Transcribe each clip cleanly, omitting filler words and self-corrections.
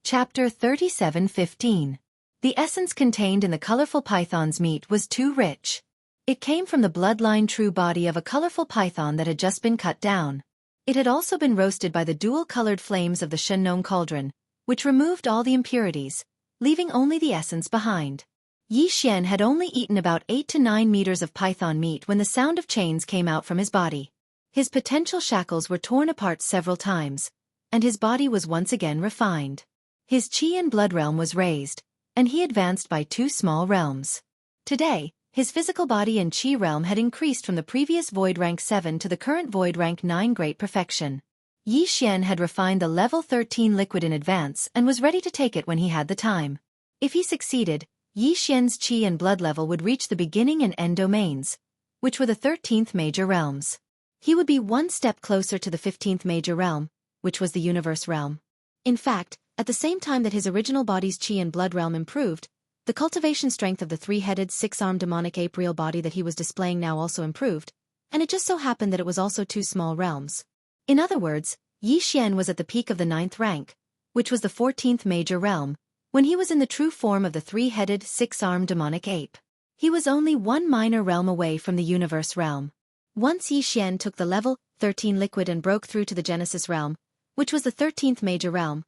Chapter 37:15. The essence contained in the colorful python's meat was too rich. It came from the bloodline true body of a colorful python that had just been cut down. It had also been roasted by the dual-colored flames of the Shenong cauldron, which removed all the impurities, leaving only the essence behind. Yi Xian had only eaten about 8 to 9 meters of python meat when the sound of chains came out from his body. His potential shackles were torn apart several times, and his body was once again refined. His chi and blood realm was raised, and he advanced by 2 small realms. Today, his physical body and chi realm had increased from the previous void rank 7 to the current void rank 9 great perfection. Yi Xian had refined the level 13 liquid in advance and was ready to take it when he had the time. If he succeeded, Yi Xian's chi and blood level would reach the beginning and end domains, which were the 13th major realms. He would be one step closer to the 15th major realm, which was the universe realm. In fact, at the same time that his original body's chi and blood realm improved, the cultivation strength of the 3-headed, 6-armed demonic ape real body that he was displaying now also improved, and it just so happened that it was also 2 small realms. In other words, Yi Xian was at the peak of the 9th rank, which was the 14th major realm, when he was in the true form of the 3-headed, 6-armed demonic ape. He was only one minor realm away from the universe realm. Once Yi Xian took the level 13 liquid and broke through to the Genesis realm, which was the 13th major realm,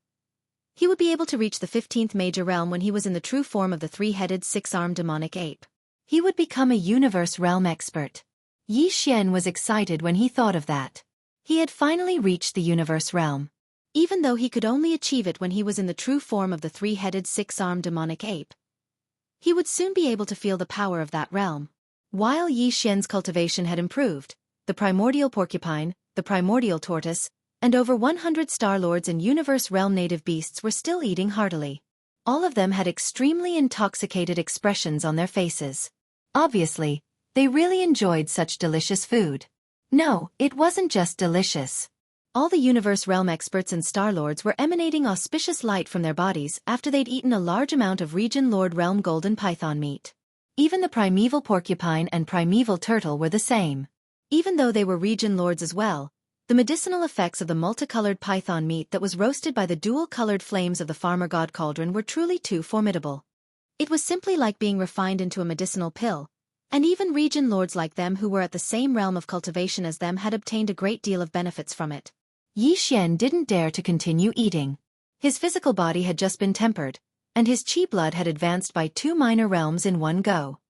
he would be able to reach the 15th major realm when he was in the true form of the 3-headed, 6-armed demonic ape. He would become a universe realm expert. Yi Xian was excited when he thought of that. He had finally reached the universe realm. Even though he could only achieve it when he was in the true form of the 3-headed, 6-armed demonic ape, he would soon be able to feel the power of that realm. While Yi Xian's cultivation had improved, the primordial porcupine, the primordial tortoise, and over 100 Star Lords and Universe Realm native beasts were still eating heartily. All of them had extremely intoxicated expressions on their faces. Obviously, they really enjoyed such delicious food. No, it wasn't just delicious. All the Universe Realm experts and Star Lords were emanating auspicious light from their bodies after they'd eaten a large amount of Region Lord Realm golden python meat. Even the primeval porcupine and primeval turtle were the same. Even though they were Region Lords as well, the medicinal effects of the multicolored python meat that was roasted by the dual-colored flames of the farmer god cauldron were truly too formidable. It was simply like being refined into a medicinal pill, and even region lords like them who were at the same realm of cultivation as them had obtained a great deal of benefits from it. Yi Xian didn't dare to continue eating. His physical body had just been tempered, and his chi blood had advanced by 2 minor realms in one go.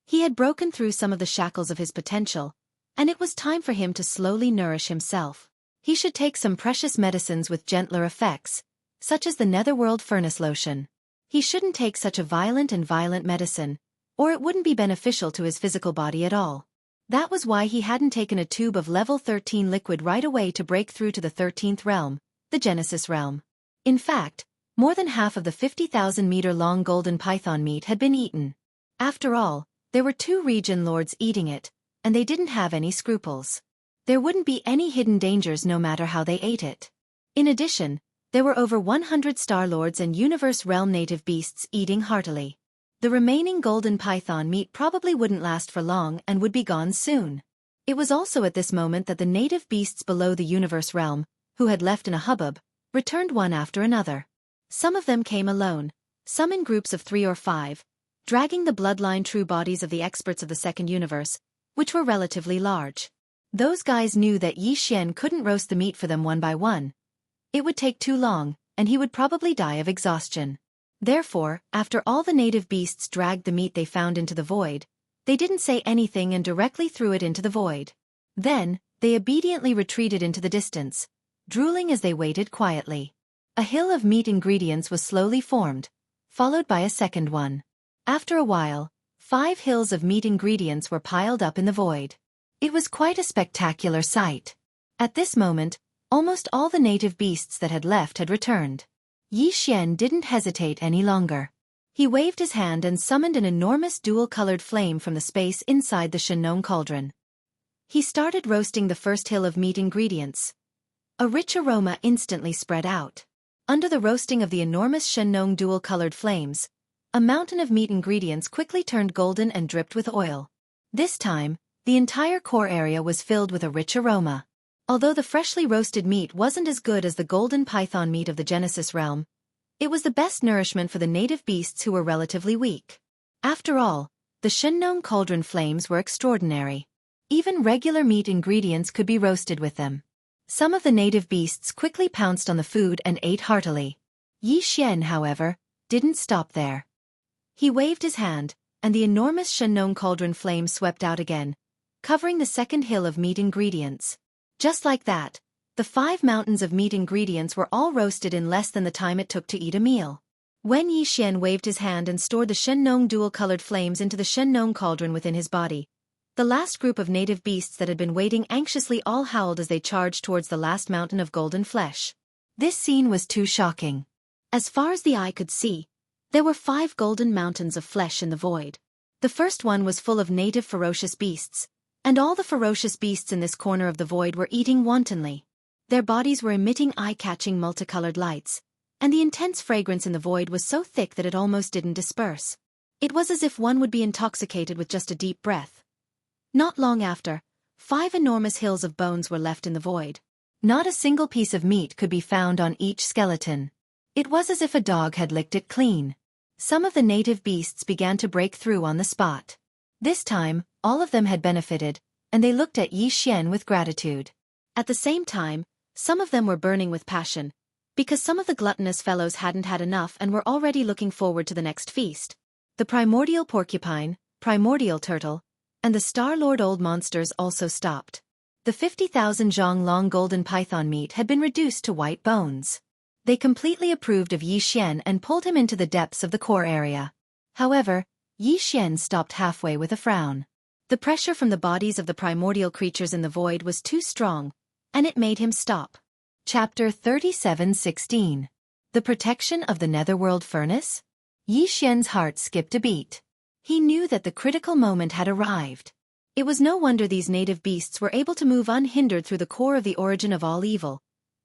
He had broken through some of the shackles of his potential, and it was time for him to slowly nourish himself. He should take some precious medicines with gentler effects, such as the Netherworld Furnace Lotion. He shouldn't take such a violent medicine, or it wouldn't be beneficial to his physical body at all. That was why he hadn't taken a tube of level 13 liquid right away to break through to the 13th realm, the Genesis realm. In fact, more than half of the 50,000-meter-long golden python meat had been eaten. After all, there were 2 region lords eating it, and they didn't have any scruples. There wouldn't be any hidden dangers no matter how they ate it. In addition, there were over 100 Star Lords and Universe Realm native beasts eating heartily. The remaining golden python meat probably wouldn't last for long and would be gone soon. It was also at this moment that the native beasts below the Universe Realm, who had left in a hubbub, returned one after another. Some of them came alone, some in groups of 3 or 5, dragging the bloodline true bodies of the experts of the second universe, which were relatively large. Those guys knew that Yi Xian couldn't roast the meat for them one by one. It would take too long, and he would probably die of exhaustion. Therefore, after all the native beasts dragged the meat they found into the void, they didn't say anything and directly threw it into the void. Then, they obediently retreated into the distance, drooling as they waited quietly. A hill of meat ingredients was slowly formed, followed by a second one. After a while, 5 hills of meat ingredients were piled up in the void. It was quite a spectacular sight. At this moment, almost all the native beasts that had left had returned. Yi Xian didn't hesitate any longer. He waved his hand and summoned an enormous dual-colored flame from the space inside the Shenong cauldron. He started roasting the first hill of meat ingredients. A rich aroma instantly spread out. Under the roasting of the enormous Shenong dual-colored flames, a mountain of meat ingredients quickly turned golden and dripped with oil. This time, the entire core area was filled with a rich aroma. Although the freshly roasted meat wasn't as good as the golden python meat of the Genesis realm, It was the best nourishment for the native beasts who were relatively weak. After all, the Shengnong cauldron flames were extraordinary. Even regular meat ingredients could be roasted with them. Some of the native beasts quickly pounced on the food and ate heartily. Yi Xian, however, didn't stop there. He waved his hand, and the enormous Shengnong cauldron flame swept out again, covering the second hill of meat ingredients. Just like that, the 5 mountains of meat ingredients were all roasted in less than the time it took to eat a meal. When Yi Xian waved his hand and stored the Shengnong dual-colored flames into the Shengnong cauldron within his body, the last group of native beasts that had been waiting anxiously all howled as they charged towards the last mountain of golden flesh. This scene was too shocking. As far as the eye could see, there were 5 golden mountains of flesh in the void. The first one was full of native ferocious beasts, and all the ferocious beasts in this corner of the void were eating wantonly. Their bodies were emitting eye-catching multicolored lights, and the intense fragrance in the void was so thick that it almost didn't disperse. It was as if one would be intoxicated with just a deep breath. Not long after, 5 enormous hills of bones were left in the void. Not a single piece of meat could be found on each skeleton. It was as if a dog had licked it clean. Some of the native beasts began to break through on the spot. This time, all of them had benefited, and they looked at Yi Xian with gratitude. At the same time, some of them were burning with passion, because some of the gluttonous fellows hadn't had enough and were already looking forward to the next feast. The primordial porcupine, primordial turtle, and the Star-Lord old monsters also stopped. The 50,000 zhong long golden python meat had been reduced to white bones. They completely approved of Yi Xian and pulled him into the depths of the core area. However, Yi Xian stopped halfway with a frown. The pressure from the bodies of the primordial creatures in the void was too strong, and it made him stop. Chapter 37:16. The Protection of the Netherworld Furnace? Yi Xian's heart skipped a beat. He knew that the critical moment had arrived. It was no wonder these native beasts were able to move unhindered through the core of the origin of all evil,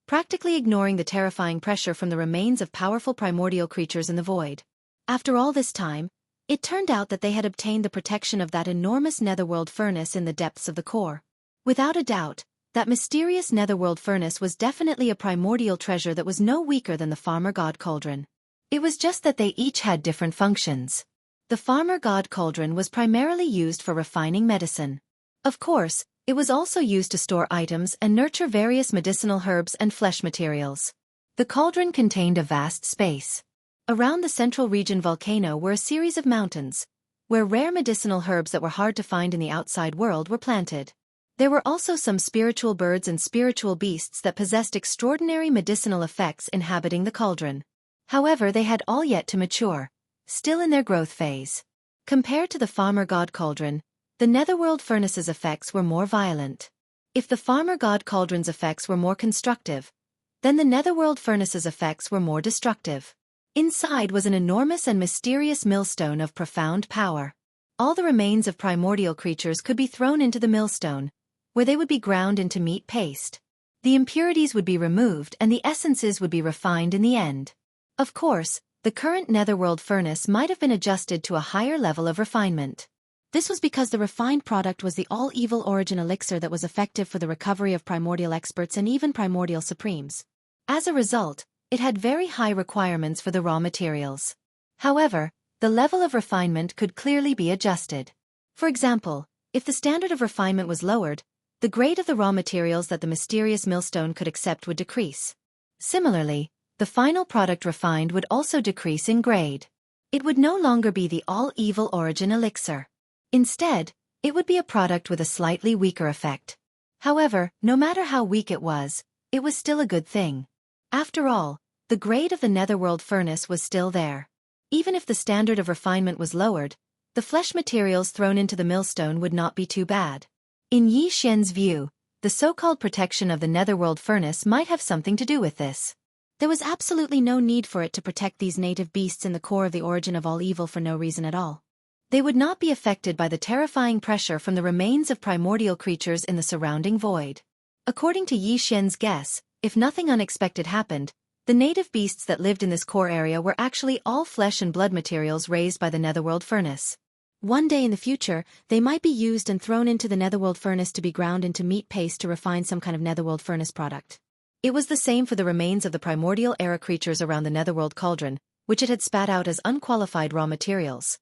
practically ignoring the terrifying pressure from the remains of powerful primordial creatures in the void. After all this time, it turned out that they had obtained the protection of that enormous netherworld furnace in the depths of the core. Without a doubt, that mysterious netherworld furnace was definitely a primordial treasure that was no weaker than the farmer god cauldron. It was just that they each had different functions. The farmer god cauldron was primarily used for refining medicine. Of course, it was also used to store items and nurture various medicinal herbs and flesh materials. The cauldron contained a vast space. Around the central region volcano were a series of mountains, where rare medicinal herbs that were hard to find in the outside world were planted. There were also some spiritual birds and spiritual beasts that possessed extraordinary medicinal effects inhabiting the cauldron. However, they had all yet to mature, still in their growth phase. Compared to the farmer god cauldron, the netherworld furnace's effects were more violent. If the farmer god cauldron's effects were more constructive, then the netherworld furnace's effects were more destructive. Inside was an enormous and mysterious millstone of profound power. All the remains of primordial creatures could be thrown into the millstone, where they would be ground into meat paste. The impurities would be removed and the essences would be refined in the end. Of course, the current netherworld furnace might have been adjusted to a higher level of refinement. This was because the refined product was the all-evil origin elixir that was effective for the recovery of primordial experts and even primordial supremes. As a result, it had very high requirements for the raw materials. However, the level of refinement could clearly be adjusted. For example, if the standard of refinement was lowered, the grade of the raw materials that the mysterious millstone could accept would decrease. Similarly, the final product refined would also decrease in grade. It would no longer be the all-evil origin elixir. Instead, it would be a product with a slightly weaker effect. However, no matter how weak it was still a good thing. After all, the grade of the netherworld furnace was still there. Even if the standard of refinement was lowered, the flesh materials thrown into the millstone would not be too bad. In Yi Xian's view, the so-called protection of the netherworld furnace might have something to do with this. There was absolutely no need for it to protect these native beasts in the core of the origin of all evil for no reason at all. They would not be affected by the terrifying pressure from the remains of primordial creatures in the surrounding void. According to Yi Xian's guess, if nothing unexpected happened, the native beasts that lived in this core area were actually all flesh and blood materials raised by the netherworld furnace. One day in the future, they might be used and thrown into the netherworld furnace to be ground into meat paste to refine some kind of netherworld furnace product. It was the same for the remains of the primordial era creatures around the netherworld cauldron, which it had spat out as unqualified raw materials.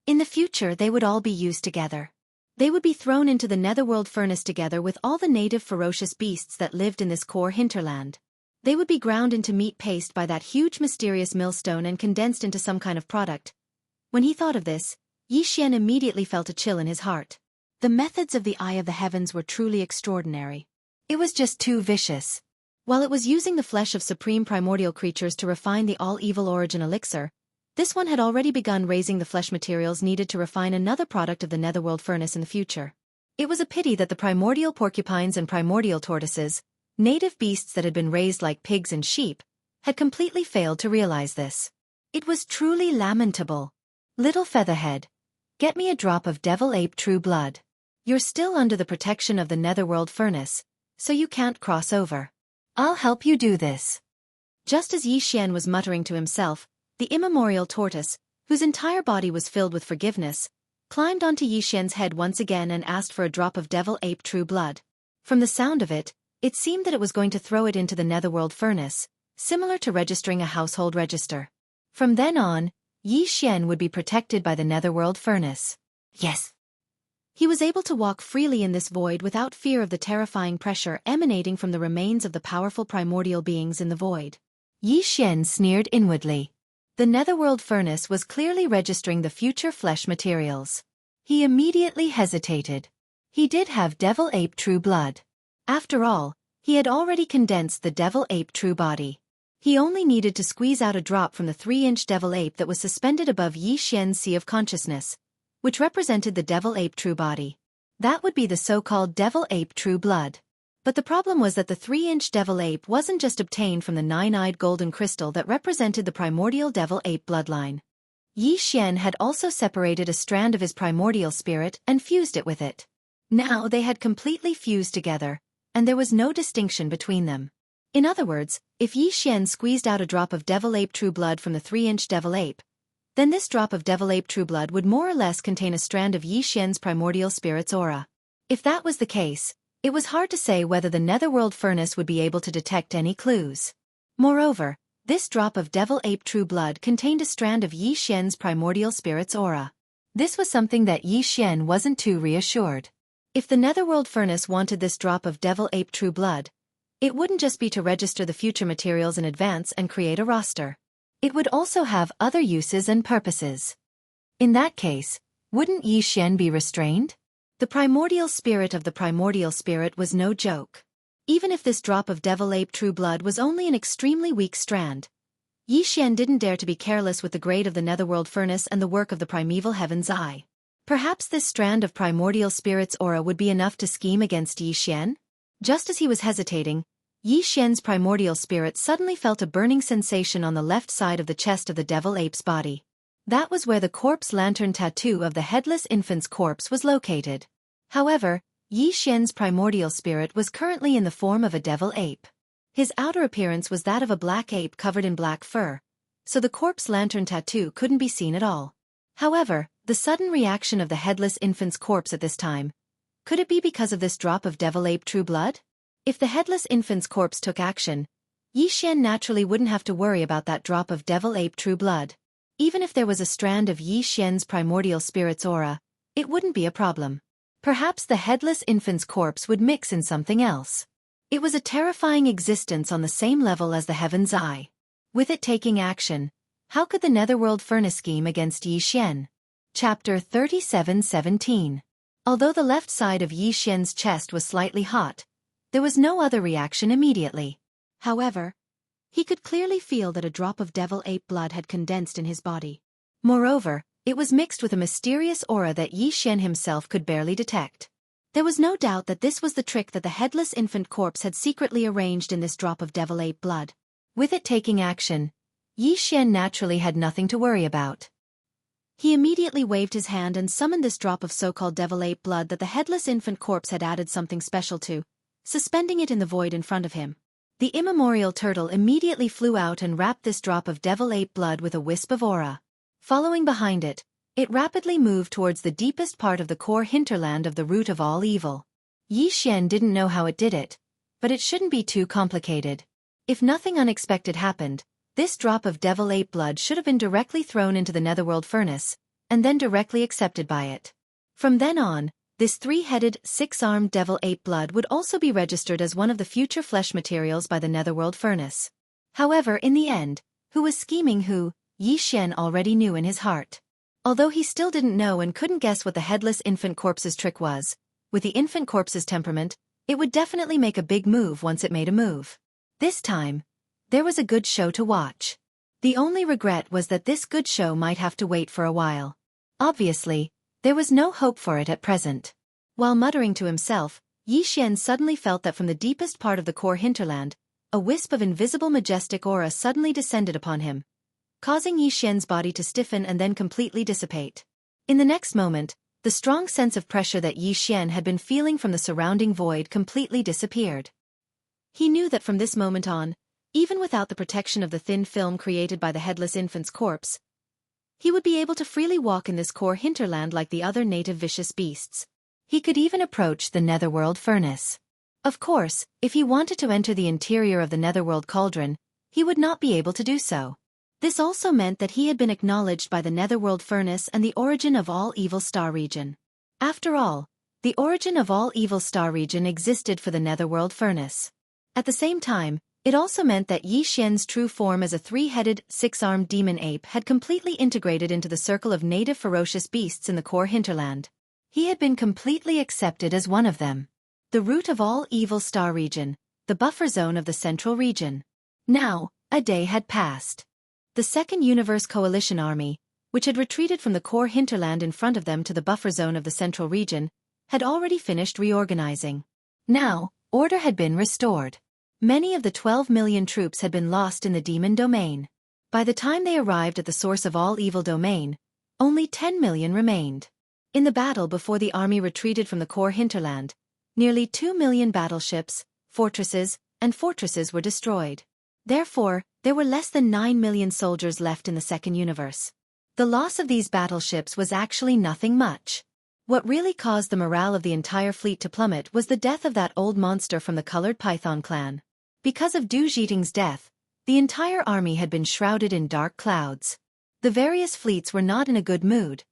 In the future they would all be used together. They would be thrown into the netherworld furnace together with all the native ferocious beasts that lived in this core hinterland. They would be ground into meat paste by that huge mysterious millstone and condensed into some kind of product. When he thought of this, Yi Xian immediately felt a chill in his heart. The methods of the Eye of the Heavens were truly extraordinary. It was just too vicious. While it was using the flesh of supreme primordial creatures to refine the all-evil origin elixir, this one had already begun raising the flesh materials needed to refine another product of the netherworld furnace in the future. It was a pity that the primordial porcupines and primordial tortoises, native beasts that had been raised like pigs and sheep, had completely failed to realize this. It was truly lamentable. Little Featherhead, get me a drop of devil ape true blood. You're still under the protection of the netherworld furnace, so you can't cross over. I'll help you do this. Just as Yi Xian was muttering to himself, the immemorial tortoise, whose entire body was filled with forgiveness, climbed onto Yi Xian's head once again and asked for a drop of devil ape true blood. From the sound of it, it seemed that it was going to throw it into the netherworld furnace, similar to registering a household register. From then on, Yi Xian would be protected by the netherworld furnace. Yes. He was able to walk freely in this void without fear of the terrifying pressure emanating from the remains of the powerful primordial beings in the void. Yi Xian sneered inwardly. The netherworld furnace was clearly registering the future flesh materials. He immediately hesitated. He did have devil ape true blood. After all, he had already condensed the devil ape true body. He only needed to squeeze out a drop from the 3-inch devil ape that was suspended above Yi Xian's sea of consciousness, which represented the devil ape true body. That would be the so-called devil ape true blood. But the problem was that the 3-inch devil ape wasn't just obtained from the 9-eyed golden crystal that represented the primordial devil ape bloodline. Yi Xian had also separated a strand of his primordial spirit and fused it with it. Now they had completely fused together, and there was no distinction between them. In other words, if Yi Xian squeezed out a drop of devil ape true blood from the 3-inch devil ape, then this drop of devil ape true blood would more or less contain a strand of Yi Xian's primordial spirit's aura. If that was the case, it was hard to say whether the netherworld furnace would be able to detect any clues. Moreover, this drop of devil ape true blood contained a strand of Yi Xian's primordial spirit's aura. This was something that Yi Xian wasn't too reassured. If the netherworld furnace wanted this drop of devil ape true blood, it wouldn't just be to register the future materials in advance and create a roster. It would also have other uses and purposes. In that case, wouldn't Yi Xian be restrained? The primordial spirit of the primordial spirit was no joke. Even if this drop of devil ape true blood was only an extremely weak strand, Yi Xian didn't dare to be careless with the grade of the netherworld furnace and the work of the primeval heaven's eye. Perhaps this strand of primordial spirit's aura would be enough to scheme against Yi Xian? Just as he was hesitating, Yi Xian's primordial spirit suddenly felt a burning sensation on the left side of the chest of the devil ape's body. That was where the corpse lantern tattoo of the headless infant's corpse was located. However, Yi Xian's primordial spirit was currently in the form of a devil ape. His outer appearance was that of a black ape covered in black fur, so the corpse lantern tattoo couldn't be seen at all. However, the sudden reaction of the headless infant's corpse at this time, could it be because of this drop of devil ape true blood? If the headless infant's corpse took action, Yi Xian naturally wouldn't have to worry about that drop of devil ape true blood. Even if there was a strand of Yi Xian's primordial spirit's aura, it wouldn't be a problem. Perhaps the headless infant's corpse would mix in something else. It was a terrifying existence on the same level as the heaven's eye. With it taking action, how could the netherworld furnace scheme against Yi Xian? Chapter 37:17. Although the left side of Yi Xian's chest was slightly hot, there was no other reaction immediately. However, he could clearly feel that a drop of devil ape blood had condensed in his body. Moreover, it was mixed with a mysterious aura that Yi Xian himself could barely detect. There was no doubt that this was the trick that the headless infant corpse had secretly arranged in this drop of devil ape blood. With it taking action, Yi Xian naturally had nothing to worry about. He immediately waved his hand and summoned this drop of so-called devil ape blood that the headless infant corpse had added something special to, suspending it in the void in front of him. The immemorial turtle immediately flew out and wrapped this drop of devil ape blood with a wisp of aura. Following behind it, it rapidly moved towards the deepest part of the core hinterland of the root of all evil. Yi Xian didn't know how it did it, but it shouldn't be too complicated. If nothing unexpected happened, this drop of devil ape blood should have been directly thrown into the netherworld furnace, and then directly accepted by it. From then on, this three-headed, six-armed devil ape blood would also be registered as one of the future flesh materials by the netherworld furnace. However, in the end, who was scheming who, Yi Xian already knew in his heart. Although he still didn't know and couldn't guess what the headless infant corpse's trick was, with the infant corpse's temperament, it would definitely make a big move once it made a move. This time, there was a good show to watch. The only regret was that this good show might have to wait for a while. Obviously, there was no hope for it at present. While muttering to himself, Yi Xian suddenly felt that from the deepest part of the core hinterland, a wisp of invisible majestic aura suddenly descended upon him, causing Yi Xian's body to stiffen and then completely dissipate. In the next moment, the strong sense of pressure that Yi Xian had been feeling from the surrounding void completely disappeared. He knew that from this moment on, even without the protection of the thin film created by the headless infant's corpse, he would be able to freely walk in this core hinterland like the other native vicious beasts. He could even approach the netherworld furnace. Of course, if he wanted to enter the interior of the netherworld cauldron, he would not be able to do so. This also meant that he had been acknowledged by the netherworld furnace and the origin of all evil star region. After all, the origin of all evil star region existed for the netherworld furnace. At the same time, it also meant that Yi Xian's true form as a three-headed, six-armed demon ape had completely integrated into the circle of native ferocious beasts in the core hinterland. He had been completely accepted as one of them. The root of all evil star region, the buffer zone of the central region. Now, a day had passed. The Second Universe Coalition Army, which had retreated from the core hinterland in front of them to the buffer zone of the central region, had already finished reorganizing. Now, order had been restored. Many of the 12 million troops had been lost in the demon domain. By the time they arrived at the source of all evil domain, only 10 million remained. In the battle before the army retreated from the core hinterland, nearly 2 million battleships, fortresses, and fortresses were destroyed. Therefore, there were less than 9 million soldiers left in the Second Universe. The loss of these battleships was actually nothing much. What really caused the morale of the entire fleet to plummet was the death of that old monster from the Colored Python clan. Because of Du Jiting's death, the entire army had been shrouded in dark clouds. The various fleets were not in a good mood,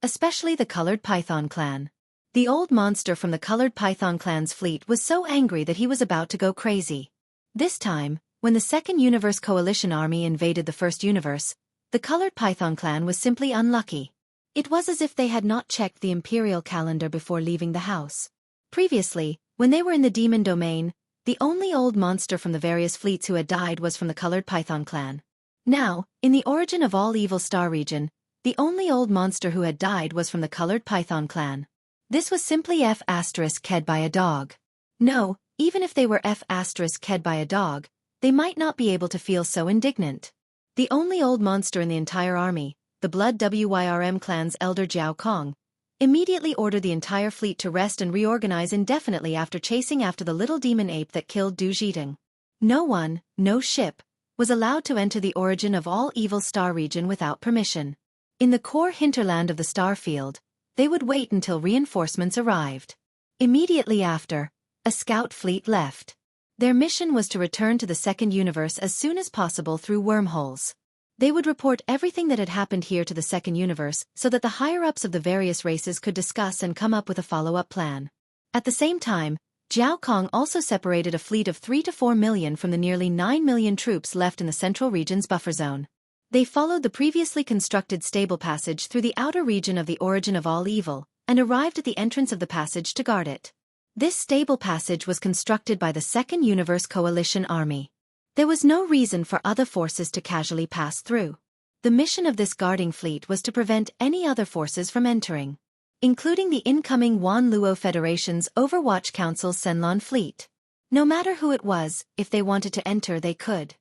especially the Colored Python clan. The old monster from the Colored Python clan's fleet was so angry that he was about to go crazy. This time, when the Second Universe Coalition Army invaded the First Universe, the Colored Python clan was simply unlucky. It was as if they had not checked the imperial calendar before leaving the house. Previously, when they were in the demon domain, the only old monster from the various fleets who had died was from the Colored Python clan. Now, in the origin of all evil star region, the only old monster who had died was from the Colored Python clan. This was simply F***ed by a dog. No, even if they were F***ed by a dog, they might not be able to feel so indignant. The only old monster in the entire army, the Blood Wyrm clan's elder Jiao Kong, immediately ordered the entire fleet to rest and reorganize indefinitely after chasing after the little demon ape that killed Du Jiting. No one, no ship, was allowed to enter the origin of all evil star region without permission. In the core hinterland of the star field, they would wait until reinforcements arrived. Immediately after, a scout fleet left. Their mission was to return to the Second Universe as soon as possible through wormholes. They would report everything that had happened here to the Second Universe so that the higher-ups of the various races could discuss and come up with a follow-up plan. At the same time, Jiao Kong also separated a fleet of 3 to 4 million from the nearly 9 million troops left in the central region's buffer zone. They followed the previously constructed stable passage through the outer region of the origin of all evil, and arrived at the entrance of the passage to guard it. This stable passage was constructed by the Second Universe Coalition Army. There was no reason for other forces to casually pass through. The mission of this guarding fleet was to prevent any other forces from entering, including the incoming Wan Luo Federation's Overwatch Council Senlon fleet. No matter who it was, if they wanted to enter they could.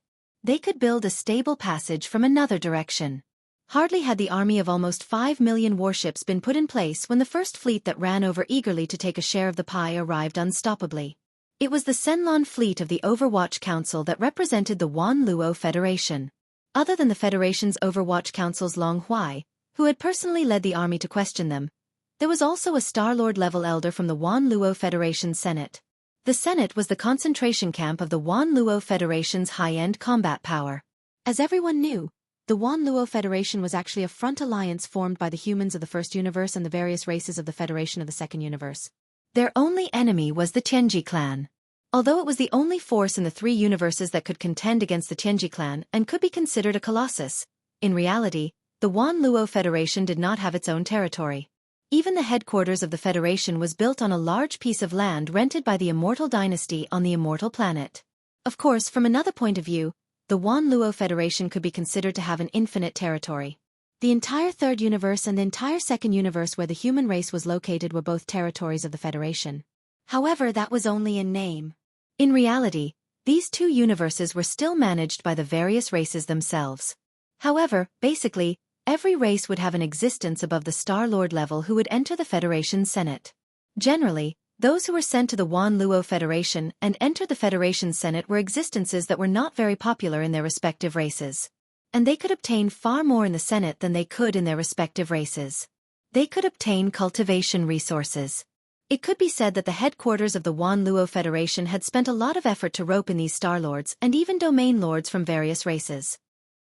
They could build a stable passage from another direction. Hardly had the army of almost 5 million warships been put in place when the first fleet that ran over eagerly to take a share of the pie arrived unstoppably. It was the Senlon fleet of the Overwatch Council that represented the Wan Luo Federation. Other than the Federation's Overwatch Council's Long Huai, who had personally led the army to question them, there was also a Star-Lord level elder from the Wan Luo Federation Senate. The Senate was the concentration camp of the Wan Luo Federation's high-end combat power. As everyone knew, the Wan Luo Federation was actually a front alliance formed by the humans of the First Universe and the various races of the Federation of the Second Universe. Their only enemy was the Tianji clan. Although it was the only force in the three universes that could contend against the Tianji clan and could be considered a colossus, in reality, the Wan Luo Federation did not have its own territory. Even the headquarters of the Federation was built on a large piece of land rented by the Immortal Dynasty on the Immortal Planet. Of course, from another point of view, the Wan Luo Federation could be considered to have an infinite territory. The entire Third Universe and the entire Second Universe where the human race was located were both territories of the Federation. However, that was only in name. In reality, these two universes were still managed by the various races themselves. However, basically, every race would have an existence above the Star-Lord level who would enter the Federation's Senate. Generally, those who were sent to the Wan Luo Federation and entered the Federation's Senate were existences that were not very popular in their respective races. And they could obtain far more in the Senate than they could in their respective races. They could obtain cultivation resources. It could be said that the headquarters of the Wan Luo Federation had spent a lot of effort to rope in these Star-Lords and even Domain Lords from various races.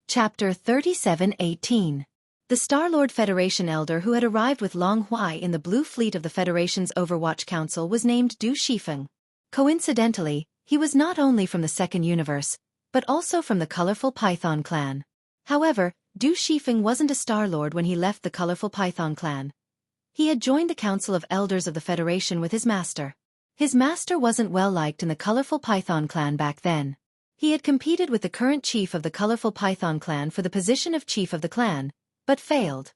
Chapter 37:18. The Star-Lord Federation Elder who had arrived with Long Huai in the Blue Fleet of the Federation's Overwatch Council was named Du Shifeng. Coincidentally, he was not only from the Second Universe, but also from the Colorful Python clan. However, Du Shifeng wasn't a Star-Lord when he left the Colorful Python clan. He had joined the Council of Elders of the Federation with his master. His master wasn't well liked in the Colorful Python clan back then. He had competed with the current chief of the Colorful Python clan for the position of chief of the clan, but failed.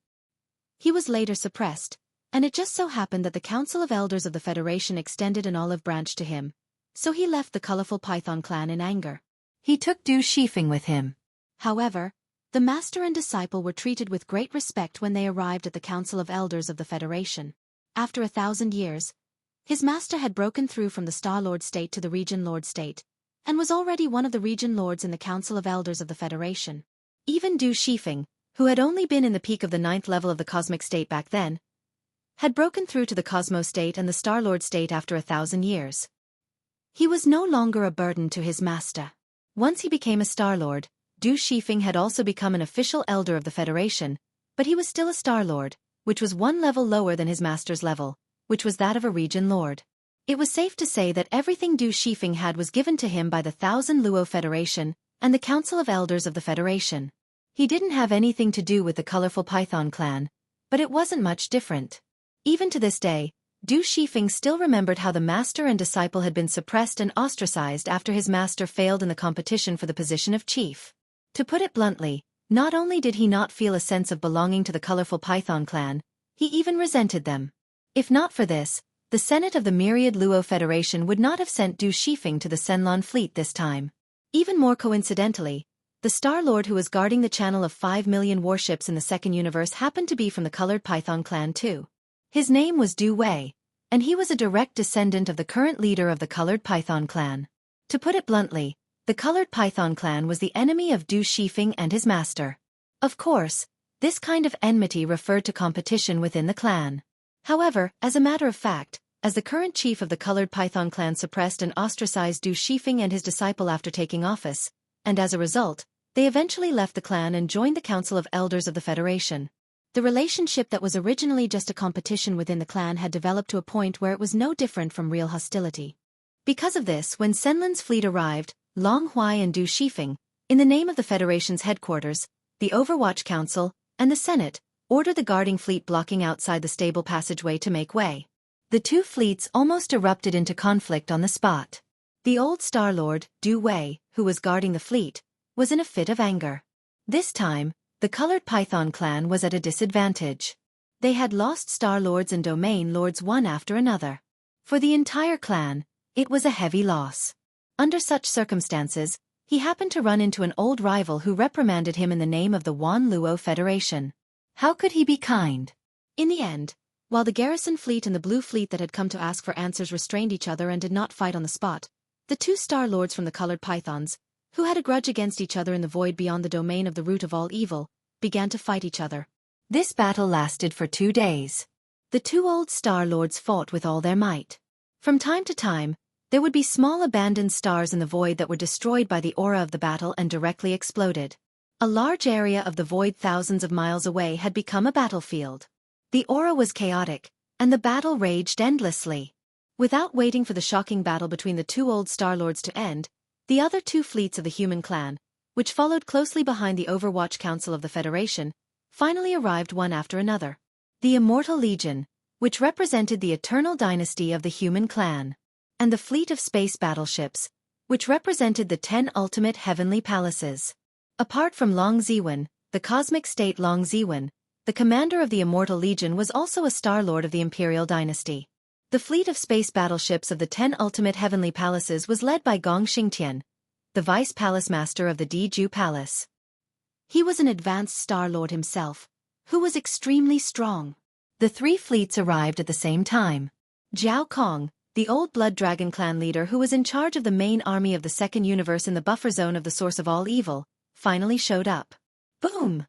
He was later suppressed, and it just so happened that the Council of Elders of the Federation extended an olive branch to him, so he left the Colorful Python clan in anger. He took Du Shifeng with him. However, the master and disciple were treated with great respect when they arrived at the Council of Elders of the Federation. After 1,000 years, his master had broken through from the Star-Lord state to the Region Lord state, and was already one of the Region Lords in the Council of Elders of the Federation. Even Du Shifeng, who had only been in the peak of the 9th level of the Cosmic State back then, had broken through to the Cosmos State and the Star-Lord State after 1,000 years. He was no longer a burden to his master. Once he became a Star-Lord, Du Shifeng had also become an official Elder of the Federation, but he was still a Star-Lord, which was one level lower than his master's level, which was that of a Region Lord. It was safe to say that everything Du Shifeng had was given to him by the Thousand Luo Federation and the Council of Elders of the Federation. He didn't have anything to do with the Colorful Python clan, but it wasn't much different. Even to this day, Du Shifeng still remembered how the master and disciple had been suppressed and ostracized after his master failed in the competition for the position of chief. To put it bluntly, not only did he not feel a sense of belonging to the Colorful Python clan, he even resented them. If not for this, the Senate of the Myriad Luo Federation would not have sent Du Shifeng to the Senlon fleet this time. Even more coincidentally, the Star-Lord who was guarding the channel of 5 million warships in the Second Universe happened to be from the Colored Python clan too. His name was Du Wei, and he was a direct descendant of the current leader of the Colored Python clan. To put it bluntly, the Colored Python clan was the enemy of Du Shifeng and his master. Of course, this kind of enmity referred to competition within the clan. However, as a matter of fact, as the current chief of the Colored Python clan suppressed and ostracized Du Shifeng and his disciple after taking office, and as a result, they eventually left the clan and joined the Council of Elders of the Federation. The relationship that was originally just a competition within the clan had developed to a point where it was no different from real hostility. Because of this, when Senlin's fleet arrived, Long Huai and Du Shifeng, in the name of the Federation's headquarters, the Overwatch Council, and the Senate, ordered the guarding fleet blocking outside the stable passageway to make way. The two fleets almost erupted into conflict on the spot. The old Star-Lord, Du Wei, who was guarding the fleet, was in a fit of anger. This time, the Colored Python clan was at a disadvantage. They had lost Star-Lords and Domain Lords one after another. For the entire clan, it was a heavy loss. Under such circumstances, he happened to run into an old rival who reprimanded him in the name of the Wan Luo Federation. How could he be kind? In the end, while the garrison fleet and the blue fleet that had come to ask for answers restrained each other and did not fight on the spot, the two Star-Lords from the Colored Pythons, who had a grudge against each other in the void beyond the domain of the root of all evil, began to fight each other. This battle lasted for 2 days. The two old Star-Lords fought with all their might. From time to time, There would be small abandoned stars in the void that were destroyed by the aura of the battle and directly exploded. A large area of the void thousands of miles away had become a battlefield. The aura was chaotic, and the battle raged endlessly. Without waiting for the shocking battle between the two old Star-Lords to end, the other two fleets of the human clan, which followed closely behind the Overwatch Council of the Federation, finally arrived one after another. The Immortal Legion, which represented the eternal dynasty of the human clan, and the fleet of space battleships, which represented the 10 ultimate heavenly palaces. Apart from Long Ziwen, the cosmic state Long Ziwen, the commander of the Immortal Legion was also a Star-Lord of the Imperial dynasty. The fleet of space battleships of the 10 ultimate heavenly palaces was led by Gong Xingtian, the vice palace master of the Diju Palace. He was an advanced Star-Lord himself, who was extremely strong. The three fleets arrived at the same time. Zhao Kong, the old Blood Dragon clan leader who was in charge of the main army of the second universe in the buffer zone of the source of all evil, finally showed up. Boom!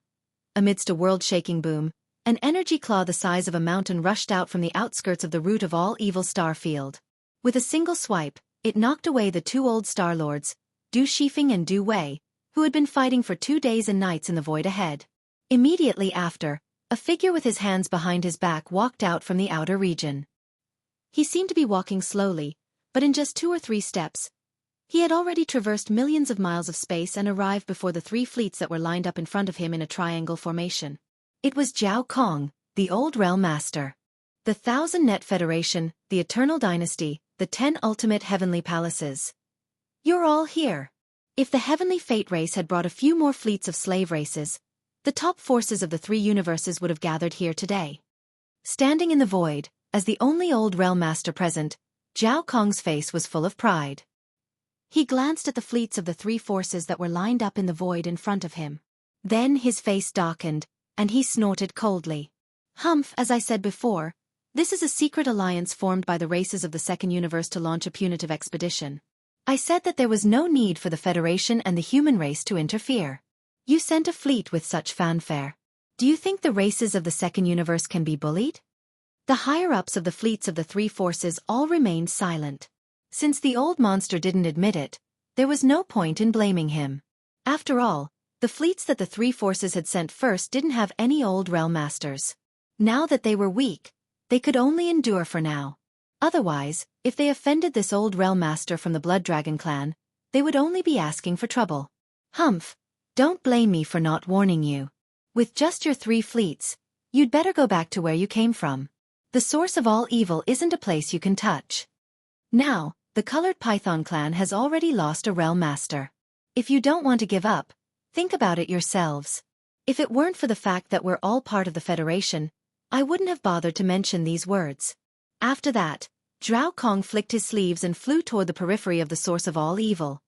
Amidst a world-shaking boom, an energy claw the size of a mountain rushed out from the outskirts of the root of all evil star field. With a single swipe, it knocked away the two old Star-Lords, Du Shifeng and Du Wei, who had been fighting for 2 days and nights in the void ahead. Immediately after, a figure with his hands behind his back walked out from the outer region. He seemed to be walking slowly, but in just 2 or 3 steps, he had already traversed millions of miles of space and arrived before the 3 fleets that were lined up in front of him in a triangle formation. It was Zhao Kong, the old Realm Master. The 1000 Net Federation, the Eternal Dynasty, the 10 Ultimate Heavenly Palaces. You're all here. If the Heavenly Fate race had brought a few more fleets of slave races, the top forces of the 3 universes would have gathered here today. Standing in the void, as the only old Realm Master present, Zhao Kong's face was full of pride. He glanced at the fleets of the 3 forces that were lined up in the void in front of him. Then his face darkened, and he snorted coldly. Humph, as I said before, this is a secret alliance formed by the races of the second universe to launch a punitive expedition. I said that there was no need for the Federation and the human race to interfere. You sent a fleet with such fanfare. Do you think the races of the second universe can be bullied? The higher-ups of the fleets of the 3 forces all remained silent. Since the old monster didn't admit it, there was no point in blaming him. After all, the fleets that the 3 forces had sent first didn't have any old realm masters. Now that they were weak, they could only endure for now. Otherwise, if they offended this old realm master from the Blood Dragon clan, they would only be asking for trouble. Humph, don't blame me for not warning you. With just your 3 fleets, you'd better go back to where you came from. The source of all evil isn't a place you can touch. Now, the Colored Python clan has already lost a realm master. If you don't want to give up, think about it yourselves. If it weren't for the fact that we're all part of the Federation, I wouldn't have bothered to mention these words. After that, Zhao Kong flicked his sleeves and flew toward the periphery of the source of all evil.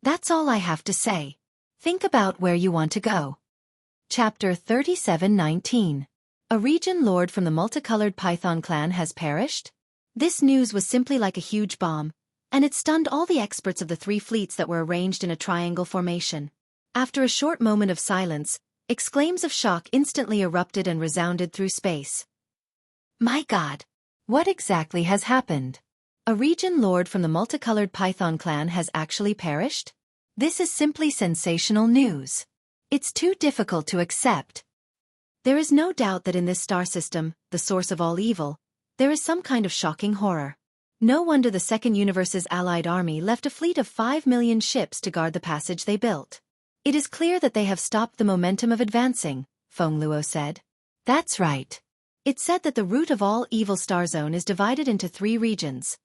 That's all I have to say. Think about where you want to go. Chapter 37:19. A region lord from the multicolored Python clan has perished? This news was simply like a huge bomb, and it stunned all the experts of the 3 fleets that were arranged in a triangle formation. After a short moment of silence, exclaims of shock instantly erupted and resounded through space. My God! What exactly has happened? A region lord from the multicolored Python clan has actually perished? This is simply sensational news. It's too difficult to accept. There is no doubt that in this star system, the source of all evil, there is some kind of shocking horror. No wonder the Second Universe's allied army left a fleet of 5 million ships to guard the passage they built. It is clear that they have stopped the momentum of advancing, Feng Luo said. That's right. It said that the root of all evil star zone is divided into 3 regions.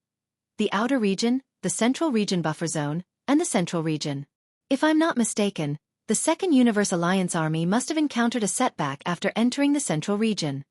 The outer region, the central region buffer zone, and the central region. If I'm not mistaken, the Second Universe Alliance army must have encountered a setback after entering the central region.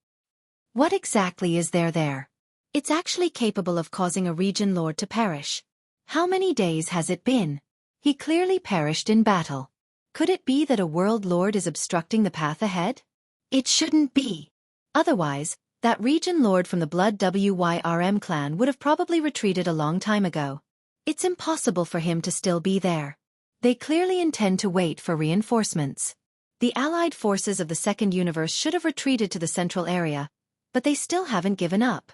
What exactly is there there? It's actually capable of causing a region lord to perish. How many days has it been? He clearly perished in battle. Could it be that a world lord is obstructing the path ahead? It shouldn't be. Otherwise, that region lord from the Blood WYRM clan would have probably retreated a long time ago. It's impossible for him to still be there. They clearly intend to wait for reinforcements. The allied forces of the Second Universe should have retreated to the central area, but they still haven't given up.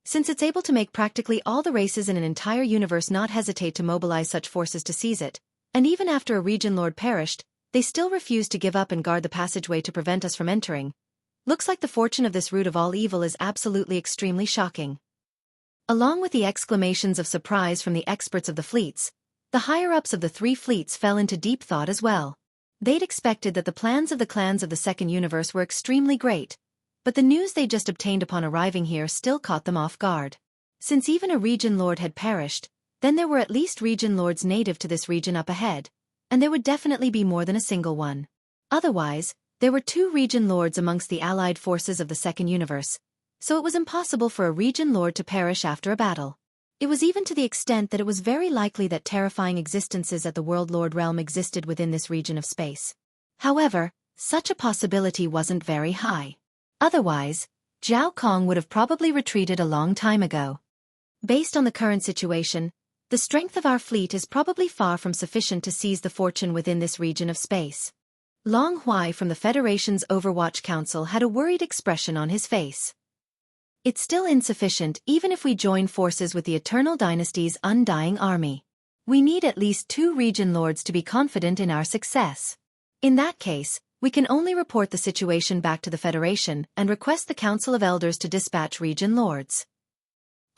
Since it's able to make practically all the races in an entire universe not hesitate to mobilize such forces to seize it, and even after a region lord perished, they still refused to give up and guard the passageway to prevent us from entering. Looks like the fortune of this root of all evil is absolutely extremely shocking. Along with the exclamations of surprise from the experts of the fleets, the higher-ups of the 3 fleets fell into deep thought as well. They'd expected that the plans of the clans of the second universe were extremely great, but the news they just obtained upon arriving here still caught them off guard. Since even a region lord had perished, then there were at least region lords native to this region up ahead, and there would definitely be more than a single one. Otherwise, there were 2 region lords amongst the allied forces of the second universe, so it was impossible for a region lord to perish after a battle. It was even to the extent that it was very likely that terrifying existences at the World Lord realm existed within this region of space. However, such a possibility wasn't very high. Otherwise, Zhao Kong would have probably retreated a long time ago. Based on the current situation, the strength of our fleet is probably far from sufficient to seize the fortune within this region of space. Long Huai from the Federation's Overwatch Council had a worried expression on his face. It's still insufficient even if we join forces with the Eternal Dynasty's undying army. We need at least 2 region lords to be confident in our success. In that case, we can only report the situation back to the Federation and request the Council of Elders to dispatch region lords.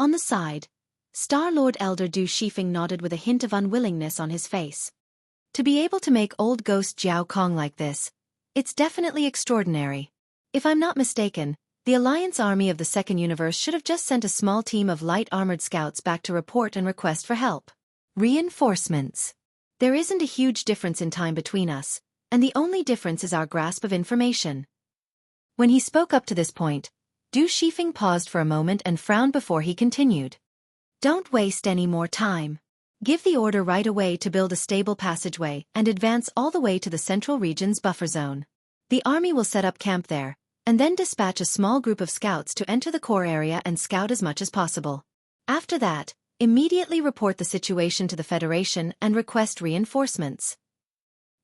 On the side, Star-Lord Elder Du Shifeng nodded with a hint of unwillingness on his face. To be able to make old ghost Zhao Kong like this, it's definitely extraordinary. If I'm not mistaken, the Alliance Army of the Second Universe should have just sent a small team of light-armored scouts back to report and request for help. Reinforcements. There isn't a huge difference in time between us, and the only difference is our grasp of information. When he spoke up to this point, Du Shifeng paused for a moment and frowned before he continued. Don't waste any more time. Give the order right away to build a stable passageway and advance all the way to the Central Region's buffer zone. The army will set up camp there, and then dispatch a small group of scouts to enter the core area and scout as much as possible. After that, immediately report the situation to the Federation and request reinforcements.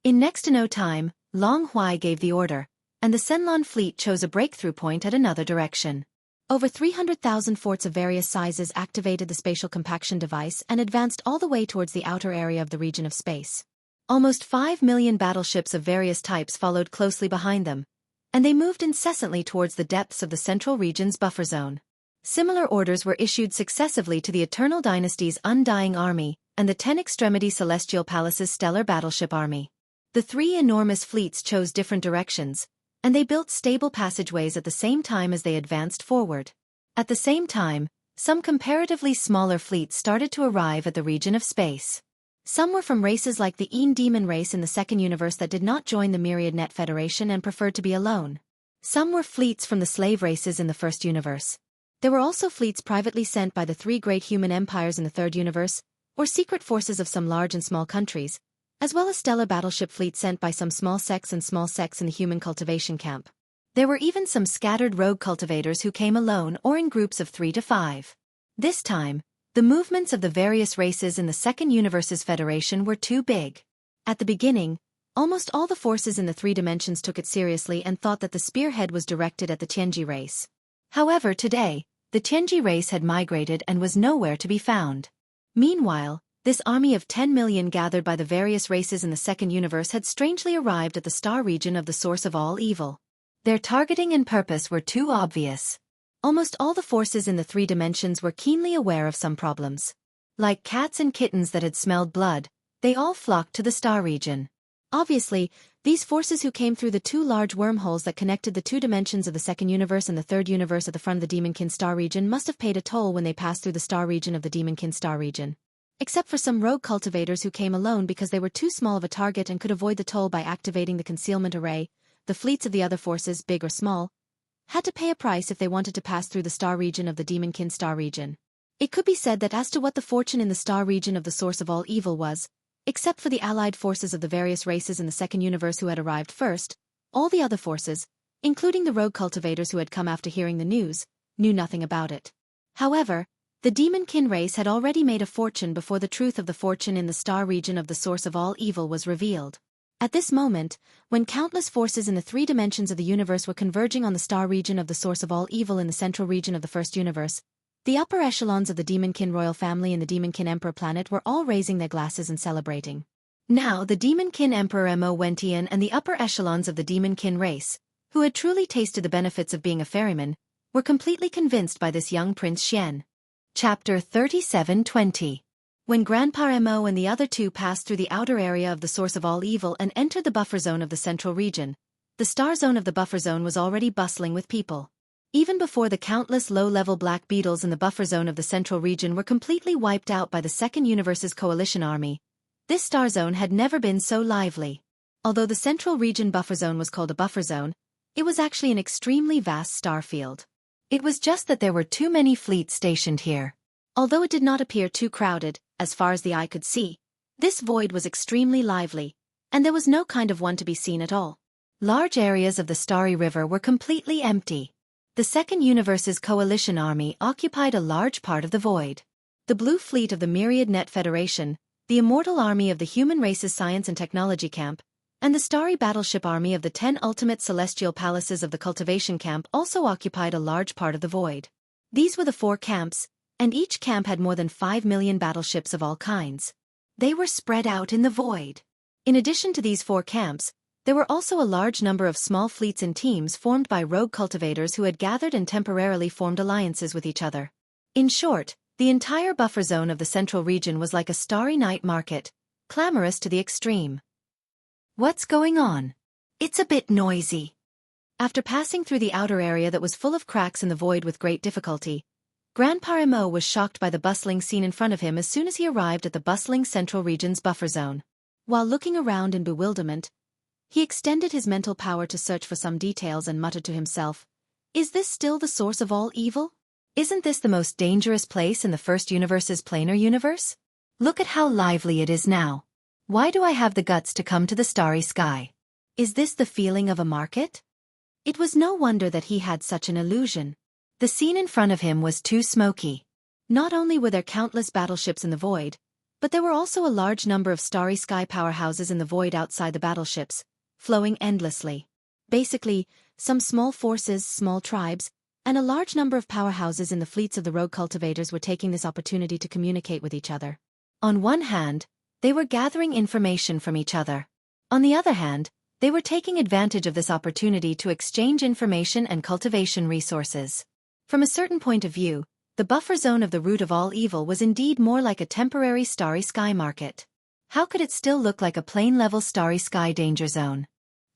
In next to no time, Long Huai gave the order, and the Senlon fleet chose a breakthrough point at another direction. Over 300,000 forts of various sizes activated the spatial compaction device and advanced all the way towards the outer area of the region of space. Almost 5 million battleships of various types followed closely behind them, and they moved incessantly towards the depths of the Central Region's buffer zone. Similar orders were issued successively to the Eternal Dynasty's Undying Army and the 10 Extremity Celestial Palace's Stellar Battleship Army. The 3 enormous fleets chose different directions, and they built stable passageways at the same time as they advanced forward. At the same time, some comparatively smaller fleets started to arrive at the region of space. Some were from races like the Een Demon race in the Second Universe that did not join the Myriad Net Federation and preferred to be alone. Some were fleets from the slave races in the First Universe. There were also fleets privately sent by the 3 great human empires in the Third Universe, or secret forces of some large and small countries, as well as stellar battleship fleets sent by some small sects in the human cultivation camp. There were even some scattered rogue cultivators who came alone or in groups of 3 to 5. This time, the movements of the various races in the Second Universe's Federation were too big. At the beginning, almost all the forces in the 3 dimensions took it seriously and thought that the spearhead was directed at the Tianji race. However, today, the Tianji race had migrated and was nowhere to be found. Meanwhile, this army of 10 million gathered by the various races in the Second Universe had strangely arrived at the star region of the source of all evil. Their targeting and purpose were too obvious. Almost all the forces in the 3 dimensions were keenly aware of some problems. Like cats and kittens that had smelled blood, they all flocked to the star region. Obviously, these forces who came through the 2 large wormholes that connected the 2 dimensions of the Second Universe and the Third Universe at the front of the Demonkin star region must have paid a toll when they passed through the star region of the Demonkin star region. Except for some rogue cultivators who came alone because they were too small of a target and could avoid the toll by activating the concealment array, the fleets of the other forces, big or small, had to pay a price if they wanted to pass through the star region of the Demonkin star region. It could be said that as to what the fortune in the star region of the source of all evil was, except for the allied forces of the various races in the Second Universe who had arrived first, all the other forces, including the rogue cultivators who had come after hearing the news, knew nothing about it. However, the Demonkin race had already made a fortune before the truth of the fortune in the star region of the source of all evil was revealed. At this moment, when countless forces in the 3 dimensions of the universe were converging on the star region of the source of all evil in the central region of the First Universe, The upper echelons of the Demonkin royal family and the Demonkin Emperor planet were all raising their glasses and celebrating. Now the Demonkin Emperor Mo Wentian and the upper echelons of the Demonkin race, who had truly tasted the benefits of being a ferryman, were completely convinced by this young Prince Xian. Chapter 37:20. When Grandpa Mo and the other two passed through the outer area of the source of all evil and entered the buffer zone of the central region, the star zone of the buffer zone was already bustling with people. Even before the countless low-level black beetles in the buffer zone of the central region were completely wiped out by the Second Universe's coalition army, this star zone had never been so lively. Although the central region buffer zone was called a buffer zone, it was actually an extremely vast star field. It was just that there were too many fleets stationed here. Although it did not appear too crowded, as far as the eye could see, this void was extremely lively, and there was no kind of one to be seen at all. Large areas of the Starry River were completely empty. The Second Universe's coalition army occupied a large part of the void. The Blue Fleet of the Myriad Net Federation, the Immortal Army of the Human Race's Science and Technology Camp, and the Starry Battleship Army of the 10 Ultimate Celestial Palaces of the Cultivation Camp also occupied a large part of the void. These were the 4 camps, and each camp had more than 5 million battleships of all kinds. They were spread out in the void. In addition to these 4 camps, there were also a large number of small fleets and teams formed by rogue cultivators who had gathered and temporarily formed alliances with each other. In short, the entire buffer zone of the central region was like a starry night market, clamorous to the extreme. What's going on? It's a bit noisy. After passing through the outer area that was full of cracks in the void with great difficulty, Grandpa Mo was shocked by the bustling scene in front of him as soon as he arrived at the bustling central region's buffer zone. While looking around in bewilderment, he extended his mental power to search for some details and muttered to himself, "Is this still the source of all evil? Isn't this the most dangerous place in the First Universe's planar universe? Look at how lively it is now. Why do I have the guts to come to the starry sky? Is this the feeling of a market?" It was no wonder that he had such an illusion. The scene in front of him was too smoky. Not only were there countless battleships in the void, but there were also a large number of starry sky powerhouses in the void outside the battleships, flowing endlessly. Basically, some small forces, small tribes, and a large number of powerhouses in the fleets of the rogue cultivators were taking this opportunity to communicate with each other. On one hand, they were gathering information from each other. On the other hand, they were taking advantage of this opportunity to exchange information and cultivation resources. From a certain point of view, the buffer zone of the root of all evil was indeed more like a temporary starry sky market. How could it still look like a plain-level starry sky danger zone?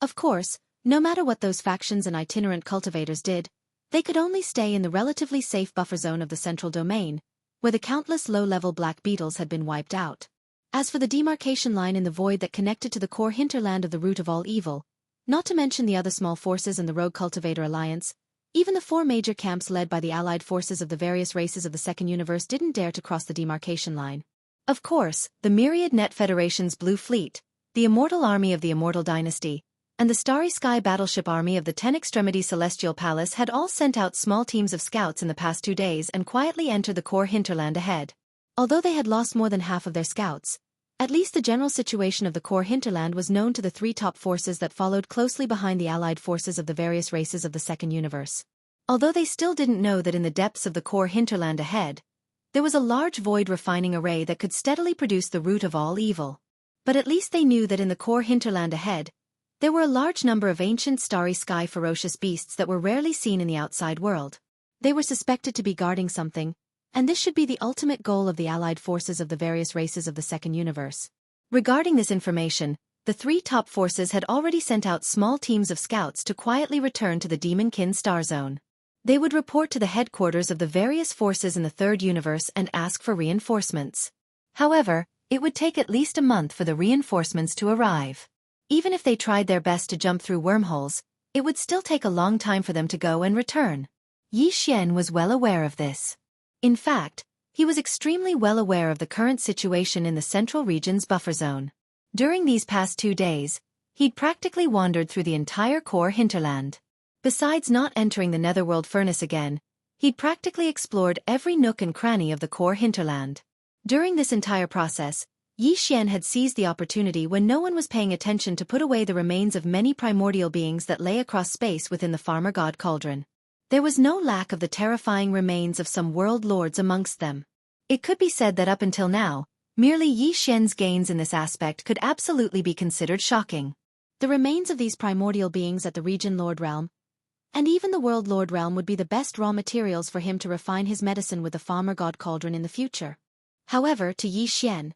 Of course, no matter what those factions and itinerant cultivators did, they could only stay in the relatively safe buffer zone of the central domain, where the countless low-level black beetles had been wiped out. As for the demarcation line in the void that connected to the core hinterland of the root of all evil, not to mention the other small forces and the rogue cultivator alliance, even the 4 major camps led by the allied forces of the various races of the Second Universe didn't dare to cross the demarcation line. Of course, the Myriad Net Federation's Blue Fleet, the Immortal Army of the Immortal Dynasty, and the Starry Sky Battleship Army of the 10 Extremity Celestial Palace had all sent out small teams of scouts in the past 2 days and quietly entered the core hinterland ahead. Although they had lost more than half of their scouts, at least the general situation of the core hinterland was known to the 3 top forces that followed closely behind the allied forces of the various races of the Second Universe. Although they still didn't know that in the depths of the core hinterland ahead, there was a large void refining array that could steadily produce the root of all evil. But at least they knew that in the core hinterland ahead, there were a large number of ancient starry sky ferocious beasts that were rarely seen in the outside world. They were suspected to be guarding something, and this should be the ultimate goal of the allied forces of the various races of the Second Universe. Regarding this information, the 3 top forces had already sent out small teams of scouts to quietly return to the Demonkin Star Zone. They would report to the headquarters of the various forces in the Third Universe and ask for reinforcements. However, it would take at least a month for the reinforcements to arrive. Even if they tried their best to jump through wormholes, it would still take a long time for them to go and return. Yi Xian was well aware of this. In fact, he was extremely well aware of the current situation in the central region's buffer zone. During these past 2 days, he'd practically wandered through the entire core hinterland. Besides not entering the netherworld furnace again, he'd practically explored every nook and cranny of the core hinterland. During this entire process, Yi Xian had seized the opportunity when no one was paying attention to put away the remains of many primordial beings that lay across space within the farmer god cauldron. There was no lack of the terrifying remains of some world lords amongst them. It could be said that up until now, merely Yi Xian's gains in this aspect could absolutely be considered shocking. The remains of these primordial beings at the Region Lord Realm, and even the World Lord Realm, would be the best raw materials for him to refine his medicine with the Farmer God Cauldron in the future. However, to Yi Xian,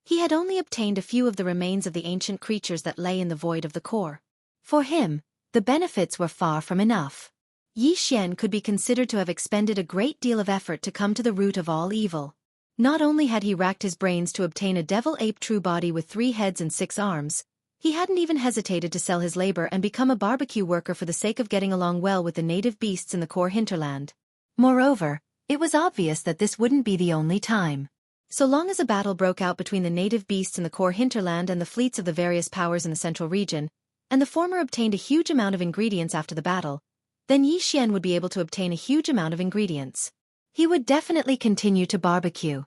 he had only obtained a few of the remains of the ancient creatures that lay in the void of the core. For him, the benefits were far from enough. Yi Xian could be considered to have expended a great deal of effort to come to the root of all evil. Not only had he racked his brains to obtain a devil-ape true body with 3 heads and 6 arms, he hadn't even hesitated to sell his labor and become a barbecue worker for the sake of getting along well with the native beasts in the core hinterland. Moreover, it was obvious that this wouldn't be the only time. So long as a battle broke out between the native beasts in the core hinterland and the fleets of the various powers in the central region, and the former obtained a huge amount of ingredients after the battle, then Yi Xian would be able to obtain a huge amount of ingredients. He would definitely continue to barbecue.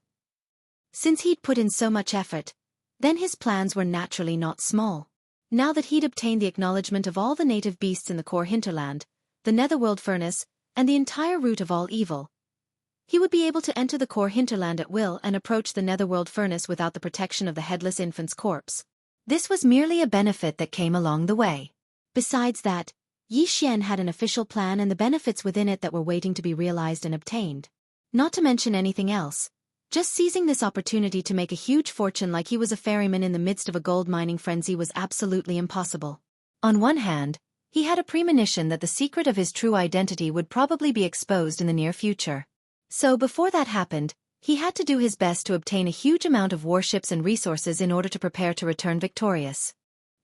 Since he'd put in so much effort, then his plans were naturally not small. Now that he'd obtained the acknowledgement of all the native beasts in the core hinterland, the netherworld furnace, and the entire root of all evil, he would be able to enter the core hinterland at will and approach the netherworld furnace without the protection of the headless infant's corpse. This was merely a benefit that came along the way. Besides that, Yi Xian had an official plan and the benefits within it that were waiting to be realized and obtained. Not to mention anything else. Just seizing this opportunity to make a huge fortune like he was a ferryman in the midst of a gold mining frenzy was absolutely impossible. On one hand, he had a premonition that the secret of his true identity would probably be exposed in the near future. So before that happened, he had to do his best to obtain a huge amount of warships and resources in order to prepare to return victorious.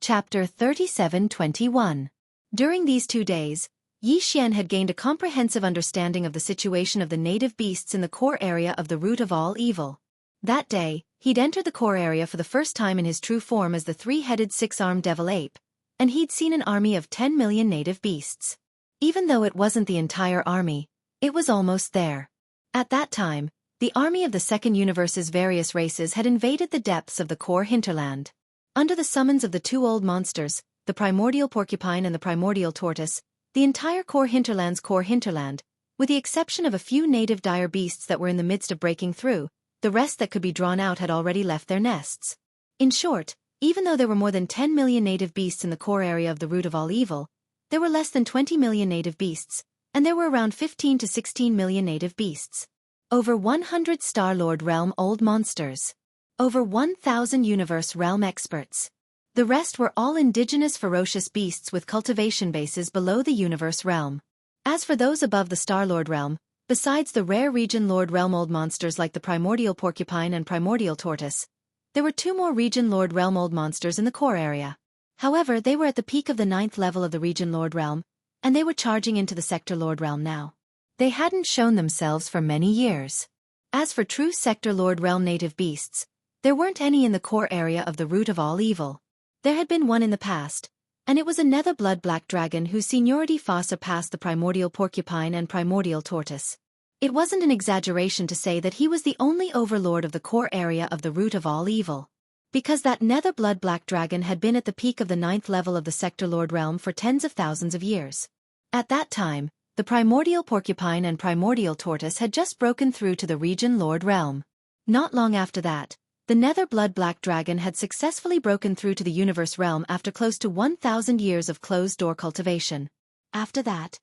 Chapter 37:21. During these 2 days, Yi Xian had gained a comprehensive understanding of the situation of the native beasts in the core area of the root of all evil. That day, he'd entered the core area for the first time in his true form as the 3-headed 6-armed devil ape, and he'd seen an army of 10 million native beasts. Even though it wasn't the entire army, it was almost there. At that time, the army of the Second Universe's various races had invaded the depths of the core hinterland. Under the summons of the 2 old monsters, the primordial porcupine and the primordial tortoise, the entire core hinterland's core hinterland, with the exception of a few native dire beasts that were in the midst of breaking through, the rest that could be drawn out had already left their nests. In short, even though there were more than 10 million native beasts in the core area of the root of all evil, there were less than 20 million native beasts, and there were around 15 to 16 million native beasts. Over 100 Star-Lord Realm old monsters. Over 1,000 Universe Realm experts. The rest were all indigenous ferocious beasts with cultivation bases below the Universe Realm. As for those above the Star-Lord Realm, besides the rare Region Lord Realm old monsters like the primordial porcupine and primordial tortoise, there were 2 more Region Lord Realm old monsters in the core area. However, they were at the peak of the 9th level of the Region Lord Realm, and they were charging into the Sector Lord Realm now. They hadn't shown themselves for many years. As for true Sector Lord Realm native beasts, there weren't any in the core area of the root of all evil. There had been one in the past, and it was a nether blood black dragon whose seniority far surpassed the primordial porcupine and primordial tortoise. It wasn't an exaggeration to say that he was the only overlord of the core area of the root of all evil. Because that nether blood black dragon had been at the peak of the 9th level of the Sector Lord Realm for tens of thousands of years. At that time, the primordial porcupine and primordial tortoise had just broken through to the Region Lord Realm. Not long after that, the nether blood black dragon had successfully broken through to the Universe Realm after close to 1,000 years of closed-door cultivation. After that,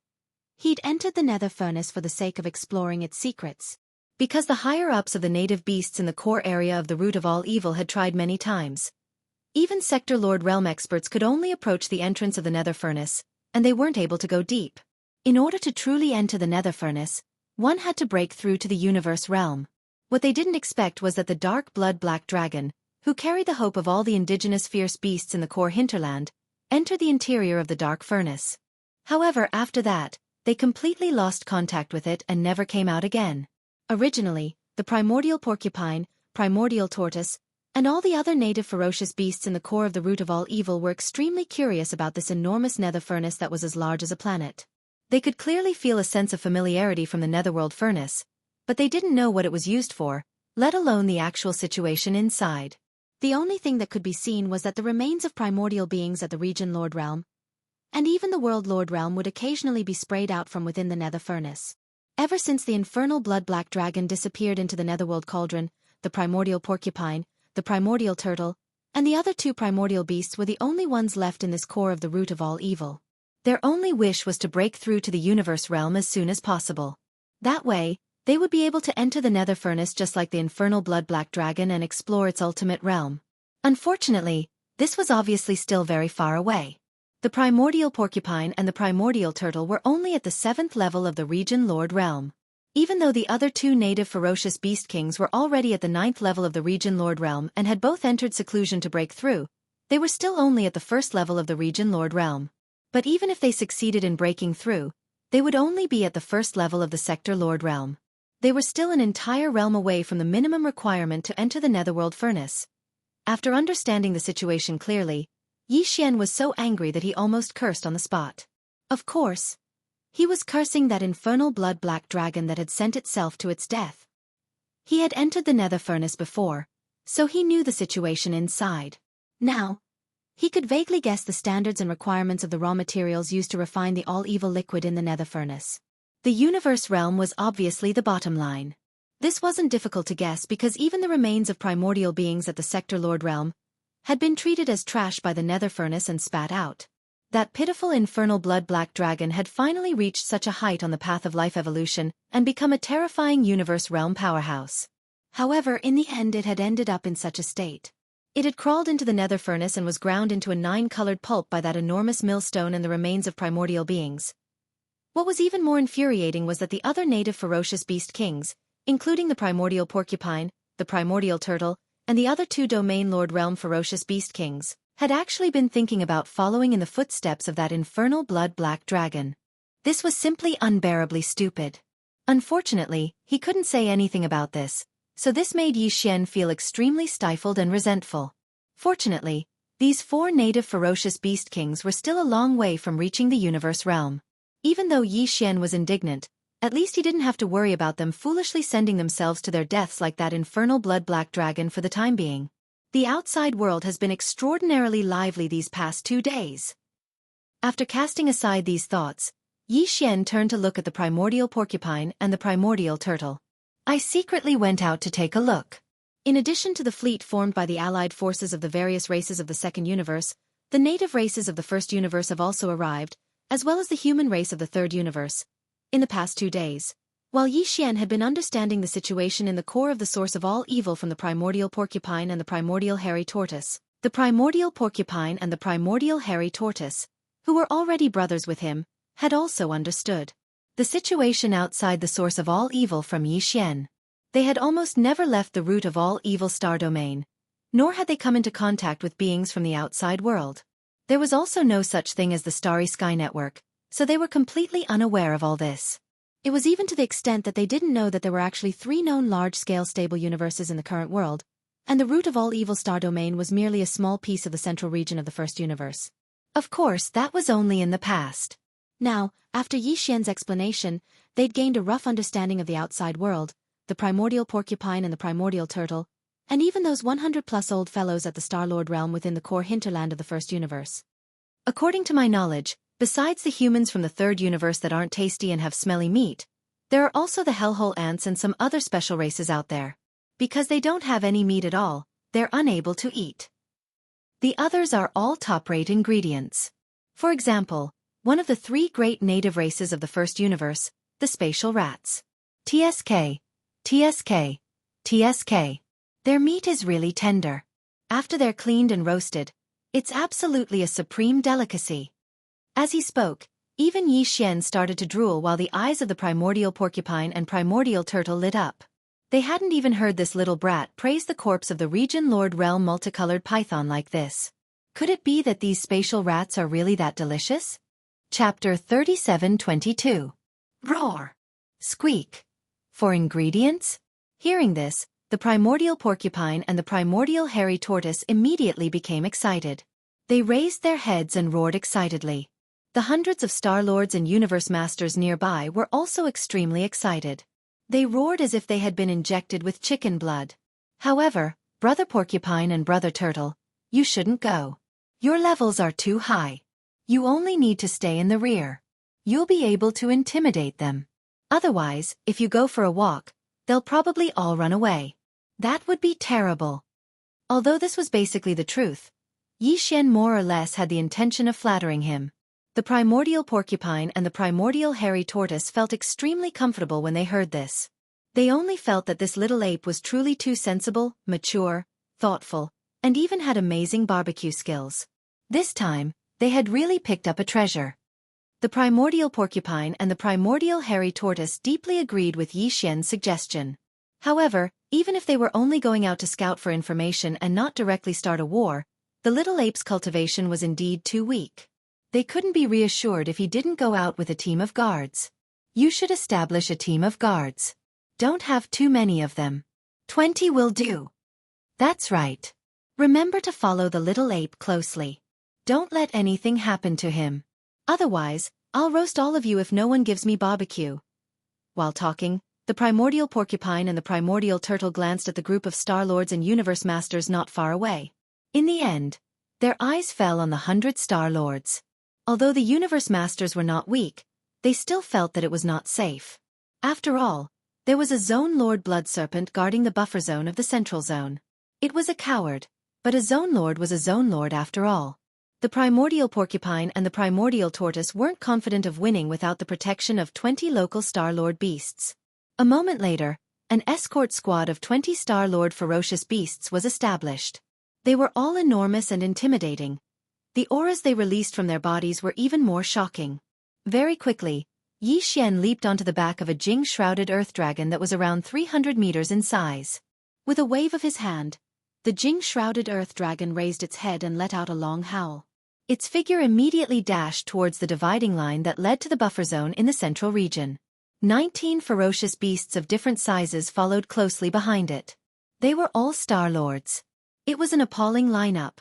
he'd entered the nether furnace for the sake of exploring its secrets. Because the higher-ups of the native beasts in the core area of the root of all evil had tried many times. Even Sector Lord Realm experts could only approach the entrance of the nether furnace, and they weren't able to go deep. In order to truly enter the nether furnace, one had to break through to the Universe Realm. What they didn't expect was that the dark blood black dragon, who carried the hope of all the indigenous fierce beasts in the core hinterland, entered the interior of the dark furnace. However, after that, they completely lost contact with it and never came out again. Originally, the primordial porcupine, primordial tortoise, and all the other native ferocious beasts in the core of the root of all evil were extremely curious about this enormous nether furnace that was as large as a planet. They could clearly feel a sense of familiarity from the netherworld furnace, but they didn't know what it was used for, let alone the actual situation inside. The only thing that could be seen was that the remains of primordial beings at the Region Lord Realm, And even the World Lord realm would occasionally be sprayed out from within the nether furnace. Ever since the infernal blood-black dragon disappeared into the netherworld cauldron, the primordial porcupine, the primordial turtle, and the other two primordial beasts were the only ones left in this core of the root of all evil. Their only wish was to break through to the universe realm as soon as possible. That way, they would be able to enter the nether furnace just like the infernal blood-black dragon and explore its ultimate realm. Unfortunately, this was obviously still very far away. The primordial porcupine and the primordial turtle were only at the 7th level of the region Lord realm. Even though the other two native ferocious beast kings were already at the 9th level of the region Lord realm and had both entered seclusion to break through, they were still only at the 1st level of the region Lord realm. But even if they succeeded in breaking through, they would only be at the 1st level of the sector Lord realm. They were still an entire realm away from the minimum requirement to enter the netherworld furnace. After understanding the situation clearly, Yi Xian was so angry that he almost cursed on the spot. Of course, he was cursing that infernal blood-black dragon that had sent itself to its death. He had entered the nether furnace before, so he knew the situation inside. Now, he could vaguely guess the standards and requirements of the raw materials used to refine the all-evil liquid in the nether furnace. The universe realm was obviously the bottom line. This wasn't difficult to guess because even the remains of primordial beings at the sector Lord realm had been treated as trash by the nether furnace and spat out. That pitiful infernal blood-black dragon had finally reached such a height on the path of life evolution and become a terrifying universe realm powerhouse. However, in the end it had ended up in such a state. It had crawled into the nether furnace and was ground into a 9-colored pulp by that enormous millstone and the remains of primordial beings. What was even more infuriating was that the other native ferocious beast kings, including the primordial porcupine, the primordial turtle, and the other two domain Lord realm ferocious beast kings, had actually been thinking about following in the footsteps of that infernal blood-black dragon. This was simply unbearably stupid. Unfortunately, he couldn't say anything about this, so this made Yi Xian feel extremely stifled and resentful. Fortunately, these 4 native ferocious beast kings were still a long way from reaching the universe realm. Even though Yi Xian was indignant, at least he didn't have to worry about them foolishly sending themselves to their deaths like that infernal blood-black dragon for the time being. The outside world has been extraordinarily lively these past 2 days. After casting aside these thoughts, Yi Xian turned to look at the primordial porcupine and the primordial turtle. I secretly went out to take a look. In addition to the fleet formed by the allied forces of the various races of the second universe, the native races of the first universe have also arrived, as well as the human race of the third universe, in the past 2 days. While Yi Xian had been understanding the situation in the core of the source of all evil from the primordial porcupine and the primordial hairy tortoise, the primordial porcupine and the primordial hairy tortoise, who were already brothers with him, had also understood the situation outside the source of all evil from Yi Xian. They had almost never left the root of all evil star domain, nor had they come into contact with beings from the outside world. There was also no such thing as the Starry Sky Network, so they were completely unaware of all this. It was even to the extent that they didn't know that there were actually 3 known large-scale stable universes in the current world, and the root of all evil star domain was merely a small piece of the central region of the first universe. Of course, that was only in the past. Now, after Yi Xian's explanation, they'd gained a rough understanding of the outside world, the primordial porcupine and the primordial turtle, and even those 100-plus old fellows at the Star-Lord realm within the core hinterland of the first universe. According to my knowledge, besides the humans from the third universe that aren't tasty and have smelly meat, there are also the hellhole ants and some other special races out there. Because they don't have any meat at all, they're unable to eat. The others are all top-rate ingredients. For example, one of the 3 great native races of the first universe, the spatial rats. TSK, TSK, TSK. Their meat is really tender. After they're cleaned and roasted, it's absolutely a supreme delicacy. As he spoke, even Yi Xian started to drool while the eyes of the primordial porcupine and primordial turtle lit up. They hadn't even heard this little brat praise the corpse of the region Lord realm multicolored python like this. Could it be that these spatial rats are really that delicious? Chapter 37:22. Roar! Squeak! For ingredients? Hearing this, the primordial porcupine and the primordial hairy tortoise immediately became excited. They raised their heads and roared excitedly. The hundreds of Star Lords and Universe Masters nearby were also extremely excited. They roared as if they had been injected with chicken blood. However, Brother Porcupine and Brother Turtle, you shouldn't go. Your levels are too high. You only need to stay in the rear. You'll be able to intimidate them. Otherwise, if you go for a walk, they'll probably all run away. That would be terrible. Although this was basically the truth, Yi Xian more or less had the intention of flattering him. The primordial porcupine and the primordial hairy tortoise felt extremely comfortable when they heard this. They only felt that this little ape was truly too sensible, mature, thoughtful, and even had amazing barbecue skills. This time, they had really picked up a treasure. The primordial porcupine and the primordial hairy tortoise deeply agreed with Yi Xian's suggestion. However, even if they were only going out to scout for information and not directly start a war, the little ape's cultivation was indeed too weak. They couldn't be reassured if he didn't go out with a team of guards. You should establish a team of guards. Don't have too many of them. 20 will do. That's right. Remember to follow the little ape closely. Don't let anything happen to him. Otherwise, I'll roast all of you if no one gives me barbecue. While talking, the primordial porcupine and the primordial turtle glanced at the group of Star Lords and Universe Masters not far away. In the end, their eyes fell on the 100 Star Lords. Although the Universe Masters were not weak, they still felt that it was not safe. After all, there was a Zone Lord Blood Serpent guarding the buffer zone of the Central Zone. It was a coward, but a Zone Lord was a Zone Lord after all. The primordial porcupine and the primordial tortoise weren't confident of winning without the protection of 20 local Star Lord beasts. A moment later, an escort squad of 20 Star Lord ferocious beasts was established. They were all enormous and intimidating. The auras they released from their bodies were even more shocking. Very quickly, Yi Xian leaped onto the back of a Jing-shrouded earth dragon that was around 300 meters in size. With a wave of his hand, the Jing-shrouded earth dragon raised its head and let out a long howl. Its figure immediately dashed towards the dividing line that led to the buffer zone in the central region. 19 ferocious beasts of different sizes followed closely behind it. They were all Star Lords. It was an appalling lineup.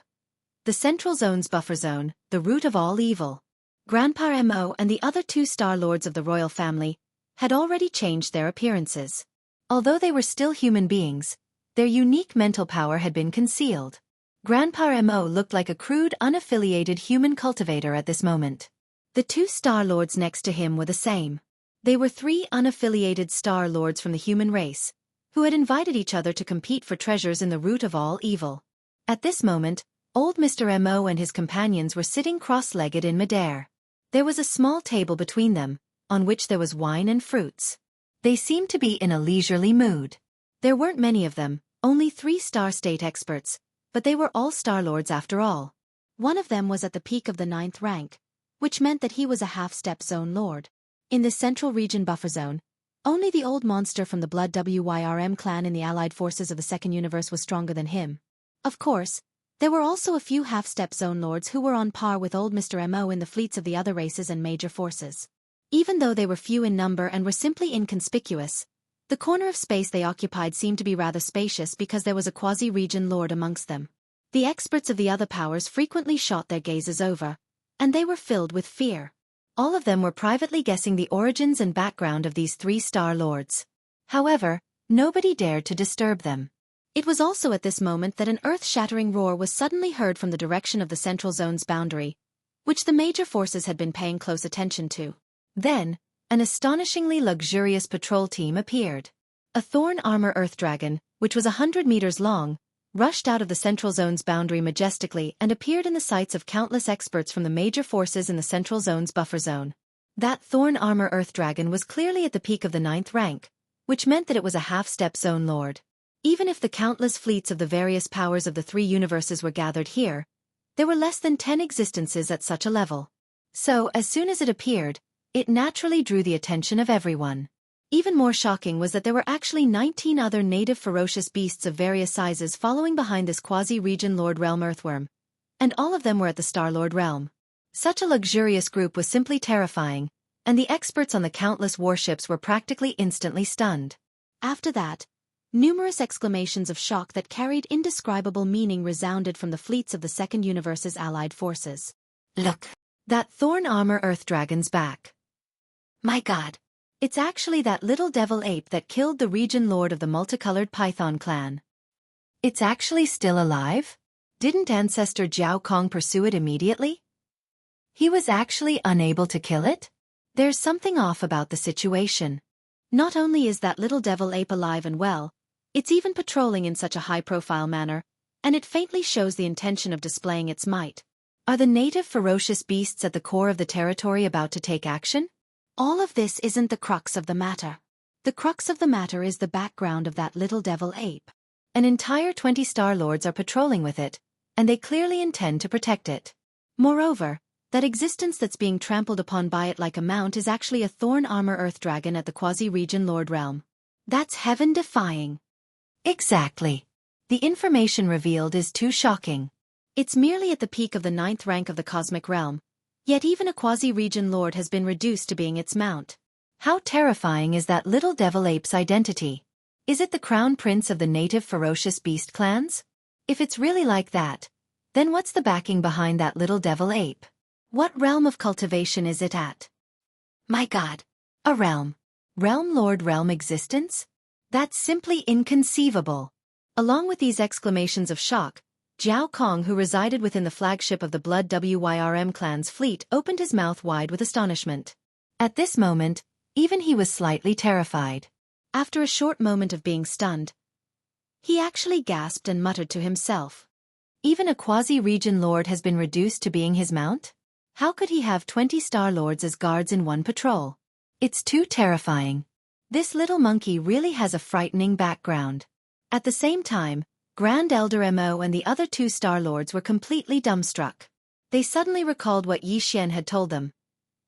The Central Zone's buffer zone, the root of all evil. Grandpa Mo and the other 2 Star Lords of the royal family had already changed their appearances. Although they were still human beings, their unique mental power had been concealed. Grandpa Mo looked like a crude, unaffiliated human cultivator at this moment. The 2 Star Lords next to him were the same. They were 3 unaffiliated Star Lords from the human race, who had invited each other to compete for treasures in the root of all evil. At this moment, old Mr. Mo and his companions were sitting cross-legged in midair. There was a small table between them, on which there was wine and fruits. They seemed to be in a leisurely mood. There weren't many of them, only 3 Star State experts, but they were all Star Lords after all. One of them was at the peak of the 9th rank, which meant that he was a half-step Zone Lord. In the Central Region buffer zone, only the old monster from the Blood WYRM clan in the allied forces of the Second Universe was stronger than him. Of course, there were also a few half-step Zone Lords who were on par with old Mr. Mo in the fleets of the other races and major forces. Even though they were few in number and were simply inconspicuous, the corner of space they occupied seemed to be rather spacious because there was a quasi-region lord amongst them. The experts of the other powers frequently shot their gazes over, and they were filled with fear. All of them were privately guessing the origins and background of these 3 Star Lords. However, nobody dared to disturb them. It was also at this moment that an earth-shattering roar was suddenly heard from the direction of the Central Zone's boundary, which the major forces had been paying close attention to. Then, an astonishingly luxurious patrol team appeared. A thorn armor earth dragon, which was 100 meters long, rushed out of the Central Zone's boundary majestically and appeared in the sights of countless experts from the major forces in the Central Zone's buffer zone. That thorn armor earth dragon was clearly at the peak of the 9th rank, which meant that it was a half-step Zone Lord. Even if the countless fleets of the various powers of the 3 universes were gathered here, there were less than 10 existences at such a level. So, as soon as it appeared, it naturally drew the attention of everyone. Even more shocking was that there were actually 19 other native ferocious beasts of various sizes following behind this quasi-region Lord Realm Earthworm, and all of them were at the Star-Lord realm. Such a luxurious group was simply terrifying, and the experts on the countless warships were practically instantly stunned. After that, numerous exclamations of shock that carried indescribable meaning resounded from the fleets of the Second Universe's allied forces. Look! That thorn armor earth dragon's back. My God! It's actually that little devil ape that killed the region lord of the multicolored Python clan. It's actually still alive? Didn't ancestor Jiao Kong pursue it immediately? He was actually unable to kill it? There's something off about the situation. Not only is that little devil ape alive and well, it's even patrolling in such a high-profile manner, and it faintly shows the intention of displaying its might. Are the native ferocious beasts at the core of the territory about to take action? All of this isn't the crux of the matter. The crux of the matter is the background of that little devil ape. An entire 20 Star-Lords are patrolling with it, and they clearly intend to protect it. Moreover, that existence that's being trampled upon by it like a mount is actually a thorn armor earth dragon at the quasi-region Lord realm. That's heaven-defying. Exactly. The information revealed is too shocking. It's merely at the peak of the 9th rank of the cosmic realm, yet even a quasi-region lord has been reduced to being its mount. How terrifying is that little devil ape's identity? Is it the crown prince of the native ferocious beast clans? If it's really like that, then what's the backing behind that little devil ape? What realm of cultivation is it at? My God! A realm. Realm Lord realm existence? That's simply inconceivable. Along with these exclamations of shock, Jiao Kong, who resided within the flagship of the Blood Wyrm clan's fleet, opened his mouth wide with astonishment. At this moment, even he was slightly terrified. After a short moment of being stunned, he actually gasped and muttered to himself. Even a quasi-region lord has been reduced to being his mount? How could he have 20 Star-Lords as guards in one patrol? It's too terrifying. This little monkey really has a frightening background. At the same time, Grand Elder Mo and the other 2 Star-Lords were completely dumbstruck. They suddenly recalled what Yi Xian had told them.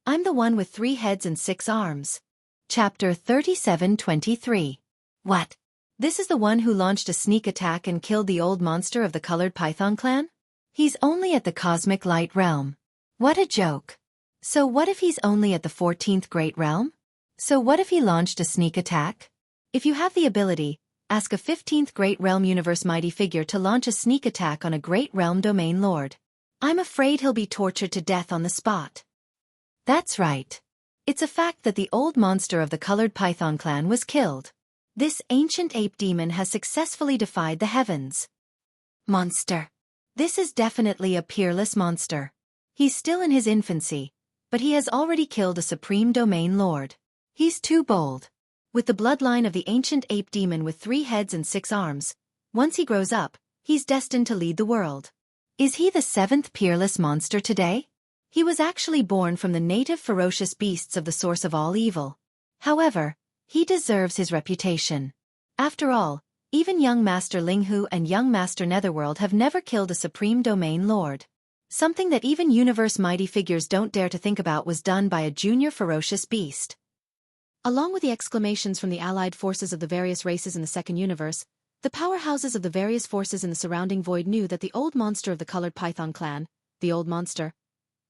I'm the one with 3 heads and 6 arms. Chapter 37-23. What? This is the one who launched a sneak attack and killed the old monster of the Colored Python clan? He's only at the Cosmic Light realm. What a joke. So what if he's only at the 14th Great Realm? So what if he launched a sneak attack? If you have the ability, ask a 15th Great Realm Universe mighty figure to launch a sneak attack on a Great Realm Domain Lord. I'm afraid he'll be tortured to death on the spot. That's right. It's a fact that the old monster of the Colored Python clan was killed. This ancient ape demon has successfully defied the heavens. Monster. This is definitely a peerless monster. He's still in his infancy, but he has already killed a supreme domain lord. He's too bold. With the bloodline of the ancient ape demon with 3 heads and 6 arms, once he grows up, he's destined to lead the world. Is he the 7th peerless monster today? He was actually born from the native ferocious beasts of the source of all evil. However, he deserves his reputation. After all, even young Master Linghu and young Master Netherworld have never killed a supreme domain lord. Something that even universe mighty figures don't dare to think about was done by a junior ferocious beast. Along with the exclamations from the allied forces of the various races in the second universe, the powerhouses of the various forces in the surrounding void knew that the old monster of the Colored Python clan, the old monster,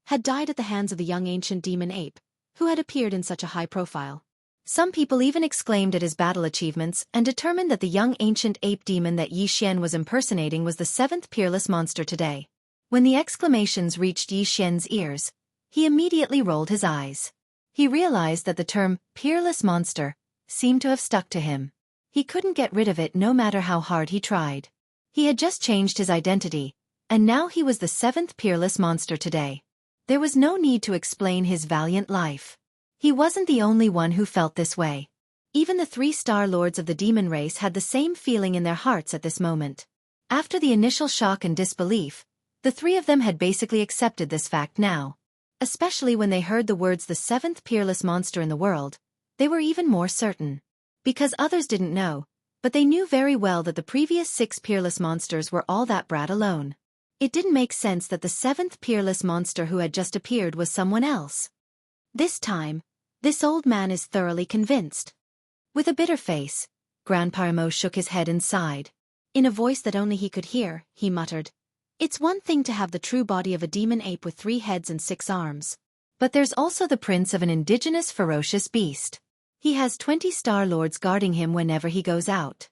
had died at the hands of the young ancient demon ape, who had appeared in such a high profile. Some people even exclaimed at his battle achievements and determined that the young ancient ape demon that Yi Xian was impersonating was the 7th peerless monster today. When the exclamations reached Yi Xian's ears, he immediately rolled his eyes. He realized that the term, peerless monster, seemed to have stuck to him. He couldn't get rid of it no matter how hard he tried. He had just changed his identity, and now he was the 7th peerless monster today. There was no need to explain his valiant life. He wasn't the only one who felt this way. Even the 3 Star Lords of the demon race had the same feeling in their hearts at this moment. After the initial shock and disbelief, the 3 of them had basically accepted this fact now. Especially when they heard the words the 7th peerless monster in the world, they were even more certain. Because others didn't know, but they knew very well that the previous 6 peerless monsters were all that brat alone. It didn't make sense that the 7th peerless monster who had just appeared was someone else. This time, this old man is thoroughly convinced. With a bitter face, Grandpa Mo shook his head and sighed. In a voice that only he could hear, he muttered, "It's one thing to have the true body of a demon ape with 3 heads and 6 arms. But there's also the prince of an indigenous ferocious beast. He has 20 Star Lords guarding him whenever he goes out.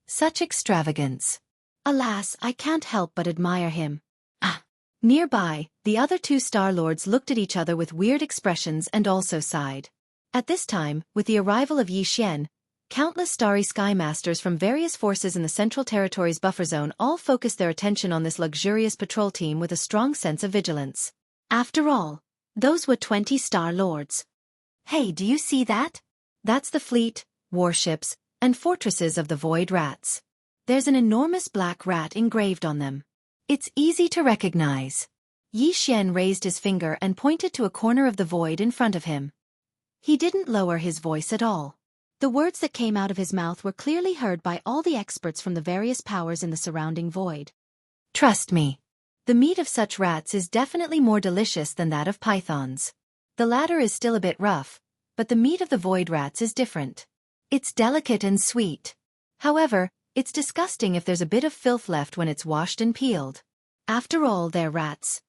Such extravagance. Alas, I can't help but admire him." Nearby, the other 2 Star Lords looked at each other with weird expressions and also sighed. At this time, with the arrival of Yi Xian, countless starry sky masters from various forces in the Central Territory's buffer zone all focused their attention on this luxurious patrol team with a strong sense of vigilance. After all, Those were 20 Star Lords. Hey, do you see that? That's the fleet, warships, and fortresses of the Void Rats. There's an enormous black rat engraved on them. It's easy to recognize. Yi Xian raised his finger and pointed to a corner of the void in front of him. He didn't lower his voice at all. The words that came out of his mouth were clearly heard by all the experts from the various powers in the surrounding void. Trust me. The meat of such rats is definitely more delicious than that of pythons. The latter is still a bit rough, but the meat of the void rats is different. It's delicate and sweet. However, it's disgusting if there's a bit of filth left when it's washed and peeled. After all, they're rats.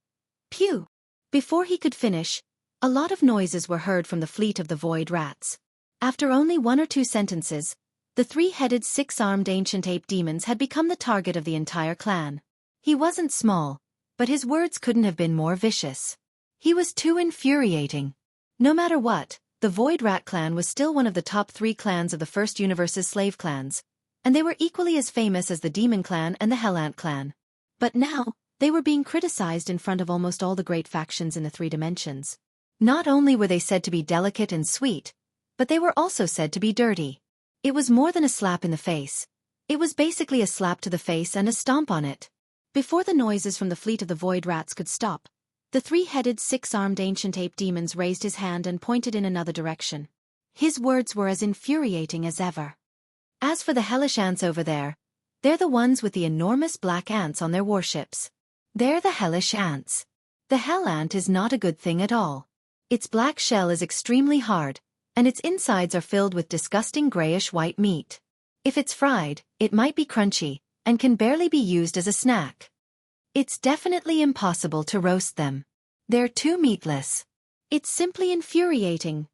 Pew! Before he could finish, a lot of noises were heard from the fleet of the void rats. After only 1 or 2 sentences, the 3-headed 6-armed ancient ape demons had become the target of the entire clan. He wasn't small, but his words couldn't have been more vicious. He was too infuriating. No matter what, the Void Rat clan was still one of the top 3 clans of the First Universe's slave clans, and they were equally as famous as the Demon Clan and the Hell Ant clan. But now, they were being criticized in front of almost all the great factions in the 3 dimensions. Not only were they said to be delicate and sweet, but they were also said to be dirty. It was more than a slap in the face. It was basically a slap to the face and a stomp on it. Before the noises from the fleet of the Void Rats could stop, the 3-headed 6-armed ancient ape demons raised his hand and pointed in another direction. His words were as infuriating as ever. As for the hellish ants over there, they're the ones with the enormous black ants on their warships. They're the hellish ants. The hell ant is not a good thing at all. Its black shell is extremely hard, and its insides are filled with disgusting grayish-white meat. If it's fried, it might be crunchy, and can barely be used as a snack. It's definitely impossible to roast them. They're too meatless. It's simply infuriating.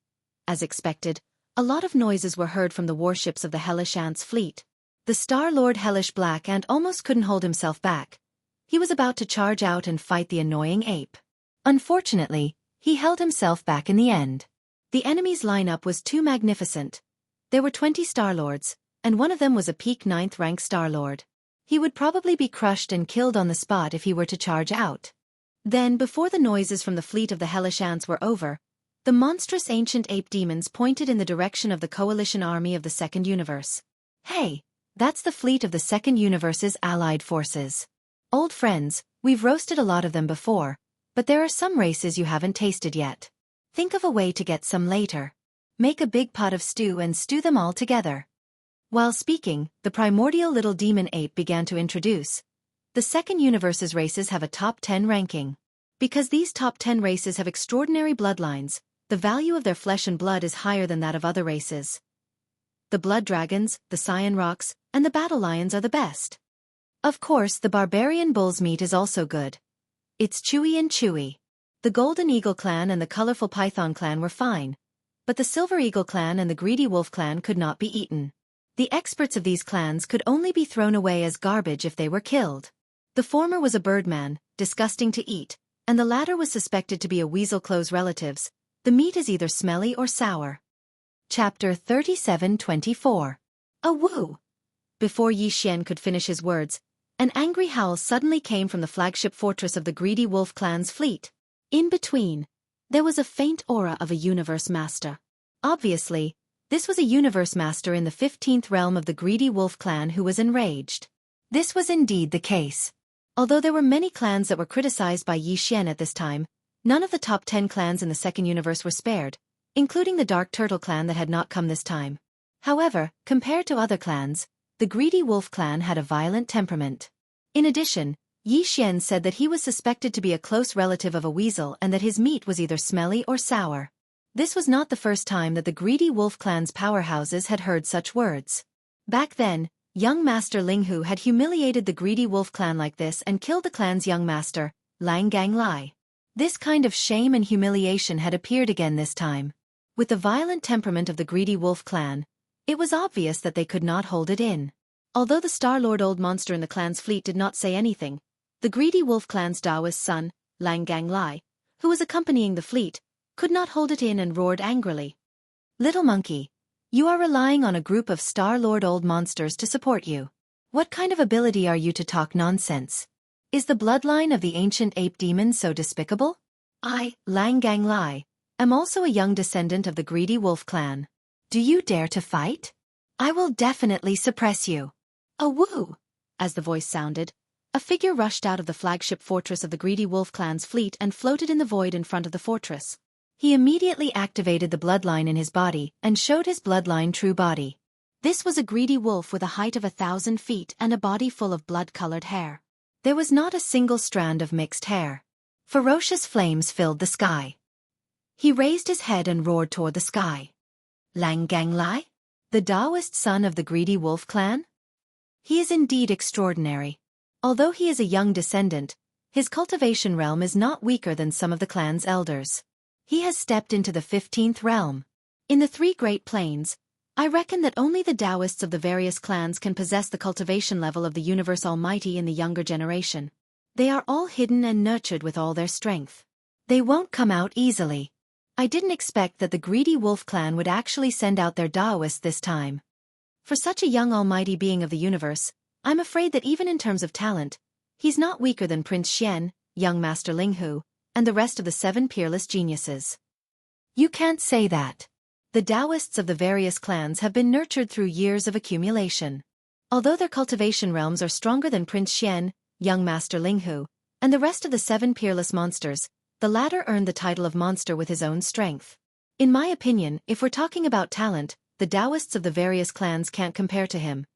As expected, a lot of noises were heard from the warships of the Hellish Ants fleet. The Star-Lord Hellish Black Ant almost couldn't hold himself back. He was about to charge out and fight the annoying ape. Unfortunately, he held himself back in the end. The enemy's lineup was too magnificent. There were 20 Star-Lords, and one of them was a peak 9th rank Star-Lord. He would probably be crushed and killed on the spot if he were to charge out. Then, before the noises from the fleet of the Hellish Ants were over, the monstrous ancient ape demons pointed in the direction of the coalition army of the Second Universe. Hey, that's the fleet of the Second Universe's allied forces. Old friends, we've roasted a lot of them before, but there are some races you haven't tasted yet. Think of a way to get some later. Make a big pot of stew and stew them all together. While speaking, the primordial little demon ape began to introduce. The Second Universe's races have a top 10 ranking. Because these top 10 races have extraordinary bloodlines, the value of their flesh and blood is higher than that of other races. The blood dragons, the cyan rocks, and the battle lions are the best. Of course, the barbarian bull's meat is also good. It's chewy and chewy. The Golden Eagle clan and the Colorful Python clan were fine, but the Silver Eagle clan and the Greedy Wolf clan could not be eaten. The experts of these clans could only be thrown away as garbage if they were killed. The former was a birdman, disgusting to eat, and the latter was suspected to be a weasel close relatives. The meat is either smelly or sour. Chapter 37-24. A woo! Before Yi Xian could finish his words, an angry howl suddenly came from the flagship fortress of the Greedy Wolf clan's fleet. In between, there was a faint aura of a universe master. Obviously, this was a universe master in the 15th realm of the Greedy Wolf clan who was enraged. This was indeed the case. Although there were many clans that were criticized by Yi Xian at this time, none of the top 10 clans in the Second Universe were spared, including the Dark Turtle clan that had not come this time. However, compared to other clans, the Greedy Wolf clan had a violent temperament. In addition, Yi Xian said that he was suspected to be a close relative of a weasel and that his meat was either smelly or sour. This was not the first time that the Greedy Wolf clan's powerhouses had heard such words. Back then, young Master Ling Hu had humiliated the Greedy Wolf clan like this and killed the clan's young master, Lang Gang Lai. This kind of shame and humiliation had appeared again this time. With the violent temperament of the Greedy Wolf clan, it was obvious that they could not hold it in. Although the Star-Lord Old Monster in the clan's fleet did not say anything, the Greedy Wolf clan's Taoist son, Lang Gang Lai, who was accompanying the fleet, could not hold it in and roared angrily. Little monkey, you are relying on a group of Star-Lord Old Monsters to support you. What kind of ability are you to talk nonsense? Is the bloodline of the ancient ape demon so despicable? I, Lang Gang Lai, am also a young descendant of the greedy wolf clan. Do you dare to fight? I will definitely suppress you. A woo! As the voice sounded, a figure rushed out of the flagship fortress of the greedy wolf clan's fleet and floated in the void in front of the fortress. He immediately activated the bloodline in his body and showed his bloodline true body. This was a greedy wolf with a height of 1,000 feet and a body full of blood-colored hair. There was not a single strand of mixed hair. Ferocious flames filled the sky. He raised his head and roared toward the sky. Lang Gang Lai? The Taoist son of the greedy wolf clan? He is indeed extraordinary. Although he is a young descendant, his cultivation realm is not weaker than some of the clan's elders. He has stepped into the 15th realm. In the three Great Plains, I reckon that only the Taoists of the various clans can possess the cultivation level of the Universe Almighty in the younger generation. They are all hidden and nurtured with all their strength. They won't come out easily. I didn't expect that the greedy wolf clan would actually send out their Taoists this time. For such a young almighty being of the universe, I'm afraid that even in terms of talent, he's not weaker than Prince Xian, young Master Linghu, and the rest of the 7 peerless geniuses. You can't say that. The Taoists of the various clans have been nurtured through years of accumulation. Although their cultivation realms are stronger than Prince Xian, young Master Linghu, and the rest of the 7 peerless monsters, the latter earned the title of monster with his own strength. In my opinion, if we're talking about talent, the Taoists of the various clans can't compare to him.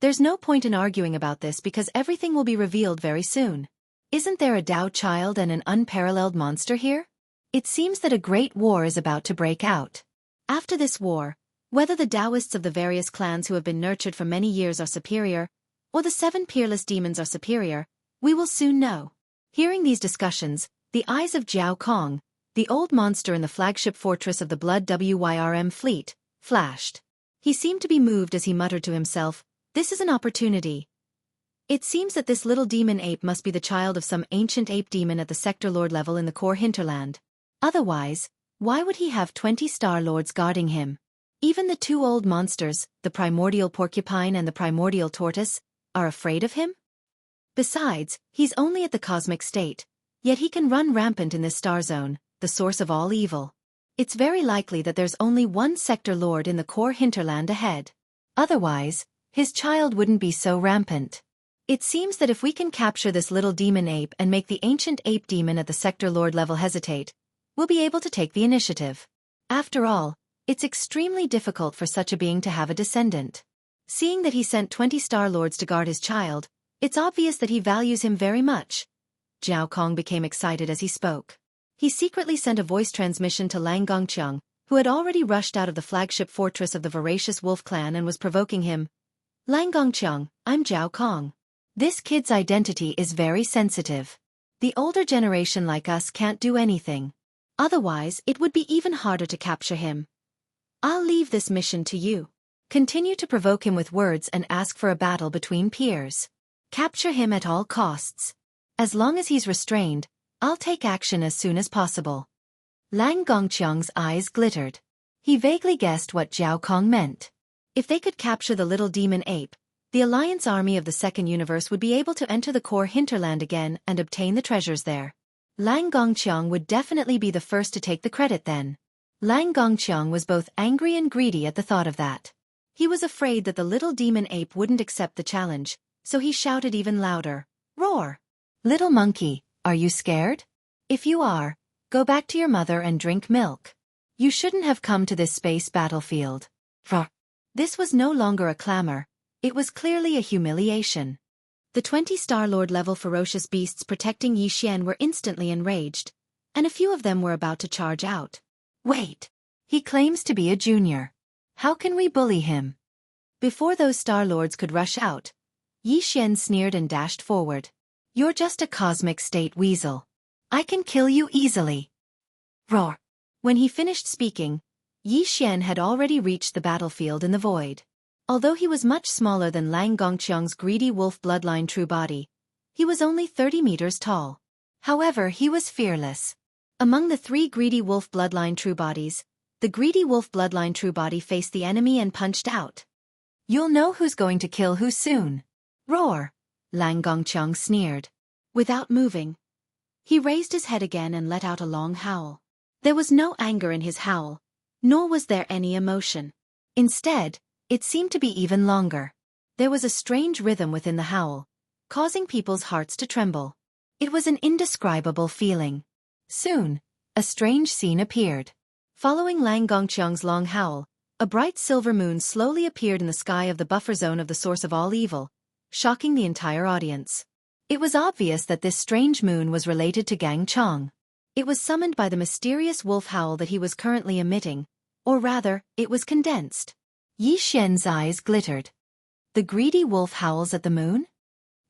There's no point in arguing about this because everything will be revealed very soon. Isn't there a Tao child and an unparalleled monster here? It seems that a great war is about to break out. After this war, whether the Taoists of the various clans who have been nurtured for many years are superior, or the 7 peerless demons are superior, we will soon know. Hearing these discussions, the eyes of Jiao Kong, the old monster in the flagship fortress of the Blood Wyrm fleet, flashed. He seemed to be moved as he muttered to himself, "This is an opportunity. It seems that this little demon ape must be the child of some ancient ape demon at the sector lord level in the core hinterland. Otherwise, why would he have 20 Star Lords guarding him? Even the 2 old monsters, the primordial porcupine and the primordial tortoise, are afraid of him? Besides, he's only at the cosmic state, yet he can run rampant in this star zone, the source of all evil. It's very likely that there's only one sector lord in the core hinterland ahead. Otherwise, his child wouldn't be so rampant. It seems that if we can capture this little demon ape and make the ancient ape demon at the sector lord level hesitate, we'll be able to take the initiative. After all, it's extremely difficult for such a being to have a descendant. Seeing that he sent 20 Star Lords to guard his child, it's obvious that he values him very much." Jiao Kong became excited as he spoke. He secretly sent a voice transmission to Lang Gongqiang, who had already rushed out of the flagship fortress of the voracious wolf clan and was provoking him. "Lang Gongqiang, I'm Jiao Kong. This kid's identity is very sensitive. The older generation like us can't do anything. Otherwise, it would be even harder to capture him. I'll leave this mission to you. Continue to provoke him with words and ask for a battle between peers. Capture him at all costs. As long as he's restrained, I'll take action as soon as possible." Lang Gongqiang's eyes glittered. He vaguely guessed what Jiao Kong meant. If they could capture the little demon ape, the Alliance army of the Second Universe would be able to enter the core hinterland again and obtain the treasures there. Lang Gongqiang would definitely be the first to take the credit then. Lang Gongqiang was both angry and greedy at the thought of that. He was afraid that the little demon ape wouldn't accept the challenge, so he shouted even louder, "Roar! Little monkey, are you scared? If you are, go back to your mother and drink milk. You shouldn't have come to this space battlefield." Roar! This was no longer a clamor, it was clearly a humiliation. The 20 Star Lord level ferocious beasts protecting Yi Xian were instantly enraged, and a few of them were about to charge out. "Wait! He claims to be a junior. How can we bully him?" Before those Star Lords could rush out, Yi Xian sneered and dashed forward. "You're just a cosmic state weasel. I can kill you easily." Roar! When he finished speaking, Yi Xian had already reached the battlefield in the void. Although he was much smaller than Lang Gongqiang's greedy wolf bloodline true body, he was only 30 meters tall. However, he was fearless. Among the 3 greedy wolf bloodline true bodies, the greedy wolf bloodline true body faced the enemy and punched out. "You'll know who's going to kill who soon." "Roar!" Lang Gongqiang sneered. Without moving, He raised his head again and let out a long howl. There was no anger in his howl, nor was there any emotion. Instead, it seemed to be even longer. There was a strange rhythm within the howl, causing people's hearts to tremble. It was an indescribable feeling. Soon, a strange scene appeared. Following Lang Gongqiang's long howl, a bright silver moon slowly appeared in the sky of the buffer zone of the source of all evil, shocking the entire audience. It was obvious that this strange moon was related to Gang Chong. It was summoned by the mysterious wolf howl that he was currently emitting, or rather, it was condensed. Yi Xian's eyes glittered. The greedy wolf howls at the moon?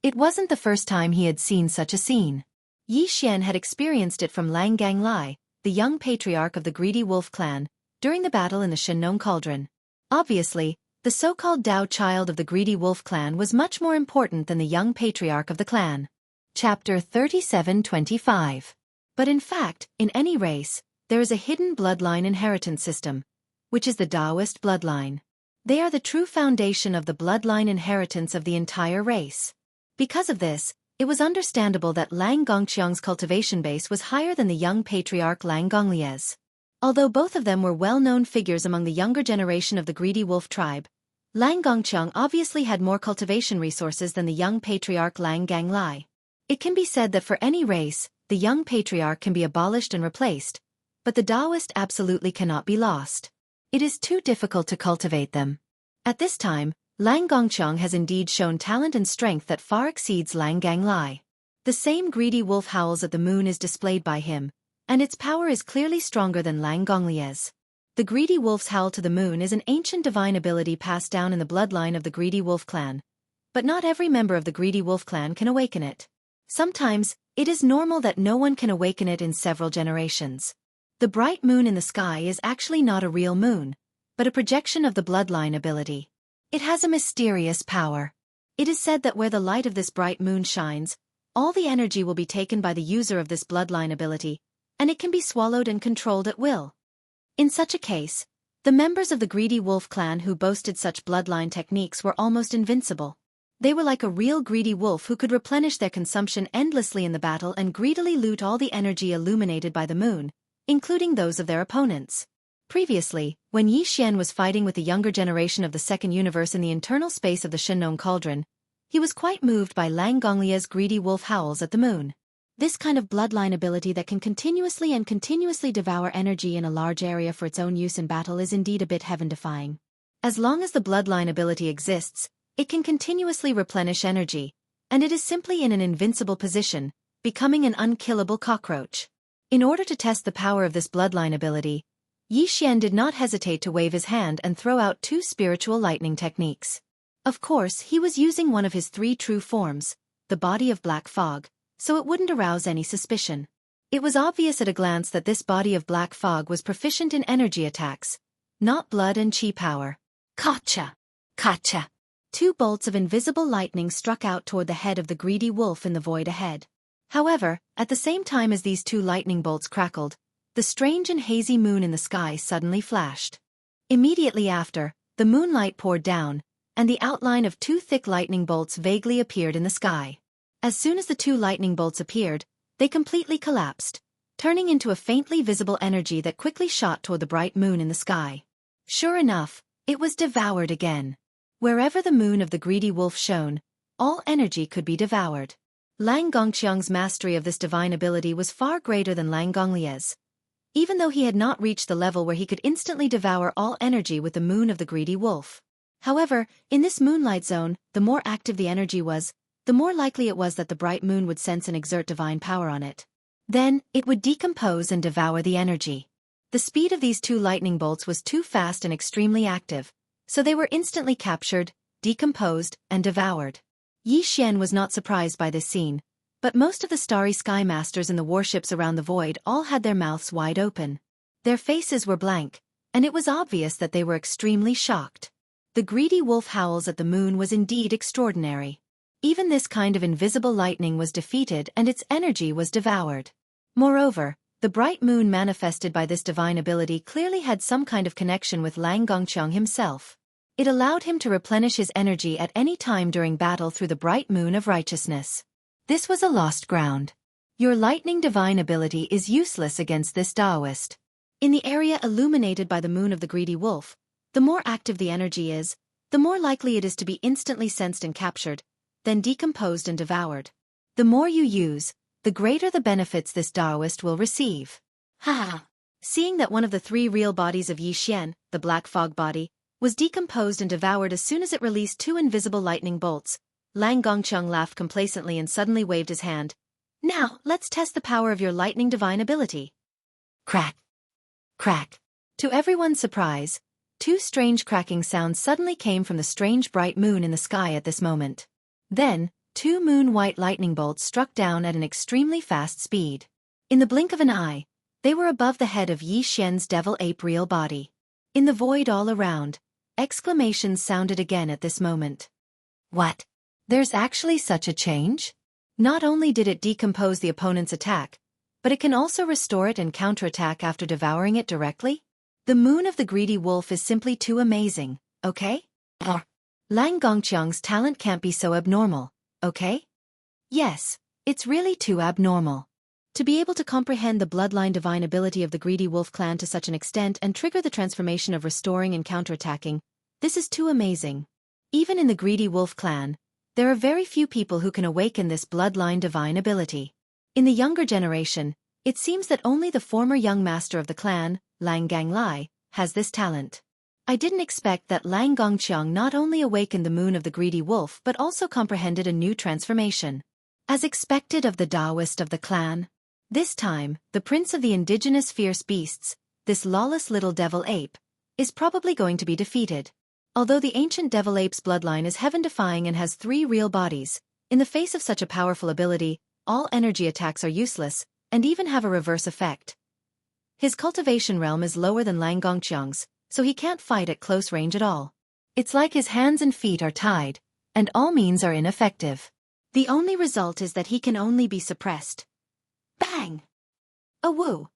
It wasn't the first time he had seen such a scene. Yi Xian had experienced it from Lang Ganglai, the young patriarch of the greedy wolf clan, during the battle in the Shinnon Cauldron. Obviously, the so-called Dao child of the greedy wolf clan was much more important than the young patriarch of the clan. Chapter 3725. But in fact, in any race, there is a hidden bloodline inheritance system, which is the Daoist bloodline. They are the true foundation of the bloodline inheritance of the entire race. Because of this, it was understandable that Lang Gongqiang's cultivation base was higher than the young patriarch Lang Gonglie's. Although both of them were well-known figures among the younger generation of the greedy wolf tribe, Lang Gongqiang obviously had more cultivation resources than the young patriarch Lang Ganglai. It can be said that for any race, the young patriarch can be abolished and replaced, but the Daoist absolutely cannot be lost. It is too difficult to cultivate them. At this time, Lang Gongqiang has indeed shown talent and strength that far exceeds Lang Ganglai. The same greedy wolf howls at the moon is displayed by him, and its power is clearly stronger than Lang Gonglie's. The greedy wolf's howl to the moon is an ancient divine ability passed down in the bloodline of the greedy wolf clan. But not every member of the greedy wolf clan can awaken it. Sometimes, it is normal that no one can awaken it in several generations. The bright moon in the sky is actually not a real moon, but a projection of the bloodline ability. It has a mysterious power. It is said that where the light of this bright moon shines, all the energy will be taken by the user of this bloodline ability, and it can be swallowed and controlled at will. In such a case, the members of the greedy wolf clan who boasted such bloodline techniques were almost invincible. They were like a real greedy wolf who could replenish their consumption endlessly in the battle and greedily loot all the energy illuminated by the moon, including those of their opponents. Previously, when Yi Xian was fighting with the younger generation of the second universe in the internal space of the Shinnon Cauldron, he was quite moved by Lang Gonglie's greedy wolf howls at the moon. This kind of bloodline ability that can continuously devour energy in a large area for its own use in battle is indeed a bit heaven-defying. As long as the bloodline ability exists, it can continuously replenish energy, and it is simply in an invincible position, becoming an unkillable cockroach. In order to test the power of this bloodline ability, Yi Xian did not hesitate to wave his hand and throw out 2 spiritual lightning techniques. Of course, he was using one of his 3 true forms, the body of black fog, so it wouldn't arouse any suspicion. It was obvious at a glance that this body of black fog was proficient in energy attacks, not blood and chi power. Kacha! Kacha! 2 bolts of invisible lightning struck out toward the head of the greedy wolf in the void ahead. However, at the same time as these 2 lightning bolts crackled, the strange and hazy moon in the sky suddenly flashed. Immediately after, the moonlight poured down, and the outline of 2 thick lightning bolts vaguely appeared in the sky. As soon as the 2 lightning bolts appeared, they completely collapsed, turning into a faintly visible energy that quickly shot toward the bright moon in the sky. Sure enough, it was devoured again. Wherever the moon of the greedy wolf shone, all energy could be devoured. Lang Gongqiang's mastery of this divine ability was far greater than Lang Gonglie's. Even though he had not reached the level where he could instantly devour all energy with the moon of the greedy wolf. However, in this moonlight zone, the more active the energy was, the more likely it was that the bright moon would sense and exert divine power on it. Then, it would decompose and devour the energy. The speed of these 2 lightning bolts was too fast and extremely active, so they were instantly captured, decomposed, and devoured. Yi Xian was not surprised by this scene, but most of the starry sky masters in the warships around the void all had their mouths wide open. Their faces were blank, and it was obvious that they were extremely shocked. The greedy wolf howls at the moon was indeed extraordinary. Even this kind of invisible lightning was defeated and its energy was devoured. Moreover, the bright moon manifested by this divine ability clearly had some kind of connection with Lang Gongqiang himself. It allowed him to replenish his energy at any time during battle through the bright moon of righteousness. This was a lost ground. Your lightning divine ability is useless against this Taoist. In the area illuminated by the moon of the greedy wolf, the more active the energy is, the more likely it is to be instantly sensed and captured, then decomposed and devoured. The more you use, the greater the benefits this Taoist will receive. Ha! Seeing that one of the 3 real bodies of Yi Xian, the black fog body, was decomposed and devoured as soon as it released 2 invisible lightning bolts, Lang Gongqiang laughed complacently and suddenly waved his hand. Now, let's test the power of your lightning divine ability. Crack! Crack! To everyone's surprise, 2 strange cracking sounds suddenly came from the strange bright moon in the sky at this moment. Then, 2 moon-white lightning bolts struck down at an extremely fast speed. In the blink of an eye, they were above the head of Yi Xian's devil ape real body. In the void all around, exclamations sounded again at this moment. What? There's actually such a change? Not only did it decompose the opponent's attack, but it can also restore it and counterattack after devouring it directly? The moon of the greedy wolf is simply too amazing, okay? Lang Gongqiang's talent can't be so abnormal, okay? Yes, it's really too abnormal. To be able to comprehend the bloodline divine ability of the greedy wolf clan to such an extent and trigger the transformation of restoring and counterattacking, this is too amazing. Even in the greedy wolf clan, there are very few people who can awaken this bloodline divine ability. In the younger generation, it seems that only the former young master of the clan, Lang Ganglai, has this talent. I didn't expect that Lang Gongqiang not only awakened the moon of the greedy wolf but also comprehended a new transformation. As expected of the Taoist of the clan. This time, the prince of the indigenous fierce beasts, this lawless little devil ape, is probably going to be defeated. Although the ancient devil ape's bloodline is heaven-defying and has 3 real bodies, in the face of such a powerful ability, all energy attacks are useless, and even have a reverse effect. His cultivation realm is lower than Lang Gongqiang's, so he can't fight at close range at all. It's like his hands and feet are tied, and all means are ineffective. The only result is that he can only be suppressed. Bang! A woo!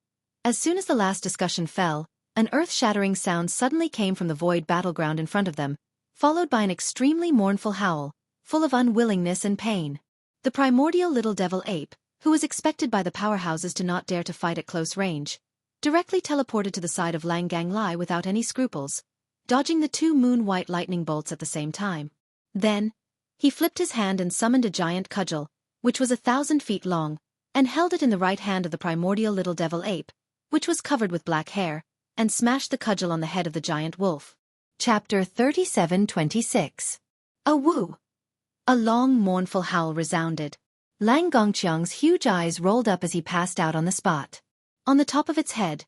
As soon as the last discussion fell, an earth-shattering sound suddenly came from the void battleground in front of them, followed by an extremely mournful howl, full of unwillingness and pain. The primordial little devil ape, who was expected by the powerhouses to not dare to fight at close range, directly teleported to the side of Lang Ganglai without any scruples, dodging the 2 moon-white lightning bolts at the same time. Then, he flipped his hand and summoned a giant cudgel, which was 1,000 feet long, and held it in the right hand of the primordial little devil ape, which was covered with black hair, and smashed the cudgel on the head of the giant wolf. Chapter 3726. A woo! A long mournful howl resounded. Lang Gongqiang's huge eyes rolled up as he passed out on the spot. On the top of its head,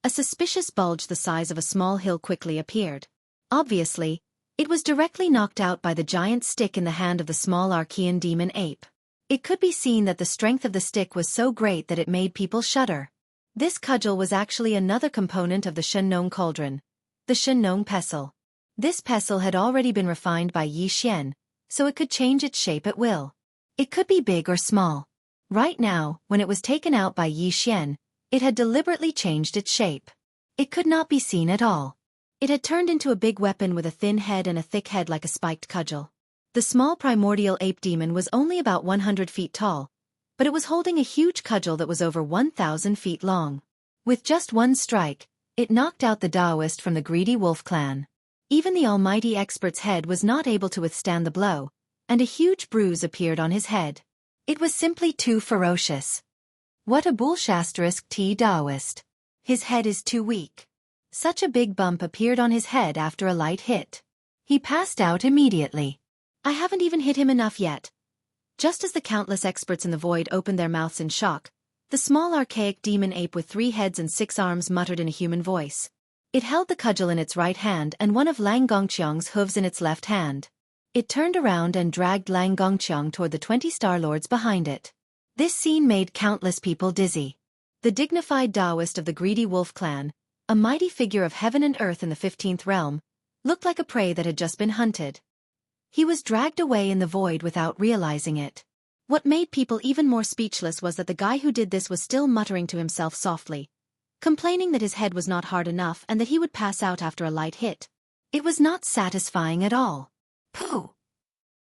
a suspicious bulge the size of a small hill quickly appeared. Obviously, it was directly knocked out by the giant stick in the hand of the small Archean demon ape. It could be seen that the strength of the stick was so great that it made people shudder. This cudgel was actually another component of the Shenong cauldron, the Shenong pestle. This pestle had already been refined by Yi Xian, so it could change its shape at will. It could be big or small. Right now, when it was taken out by Yi Xian, it had deliberately changed its shape. It could not be seen at all. It had turned into a big weapon with a thin head and a thick head like a spiked cudgel. The small primordial ape demon was only about 100 feet tall, but it was holding a huge cudgel that was over 1,000 feet long. With just one strike, it knocked out the Taoist from the greedy wolf clan. Even the almighty expert's head was not able to withstand the blow, and a huge bruise appeared on his head. It was simply too ferocious. What a bullshasterisk Taoist. His head is too weak. Such a big bump appeared on his head after a light hit. He passed out immediately. I haven't even hit him enough yet. Just as the countless experts in the void opened their mouths in shock, the small archaic demon ape with 3 heads and 6 arms muttered in a human voice. It held the cudgel in its right hand and one of Lang Gongqiang's hooves in its left hand. It turned around and dragged Lang Gongqiang toward the 20 Star Lords behind it. This scene made countless people dizzy. The dignified Taoist of the greedy wolf clan, a mighty figure of heaven and earth in the 15th realm, looked like a prey that had just been hunted. He was dragged away in the void without realizing it. What made people even more speechless was that the guy who did this was still muttering to himself softly, complaining that his head was not hard enough and that he would pass out after a light hit. It was not satisfying at all. Pooh!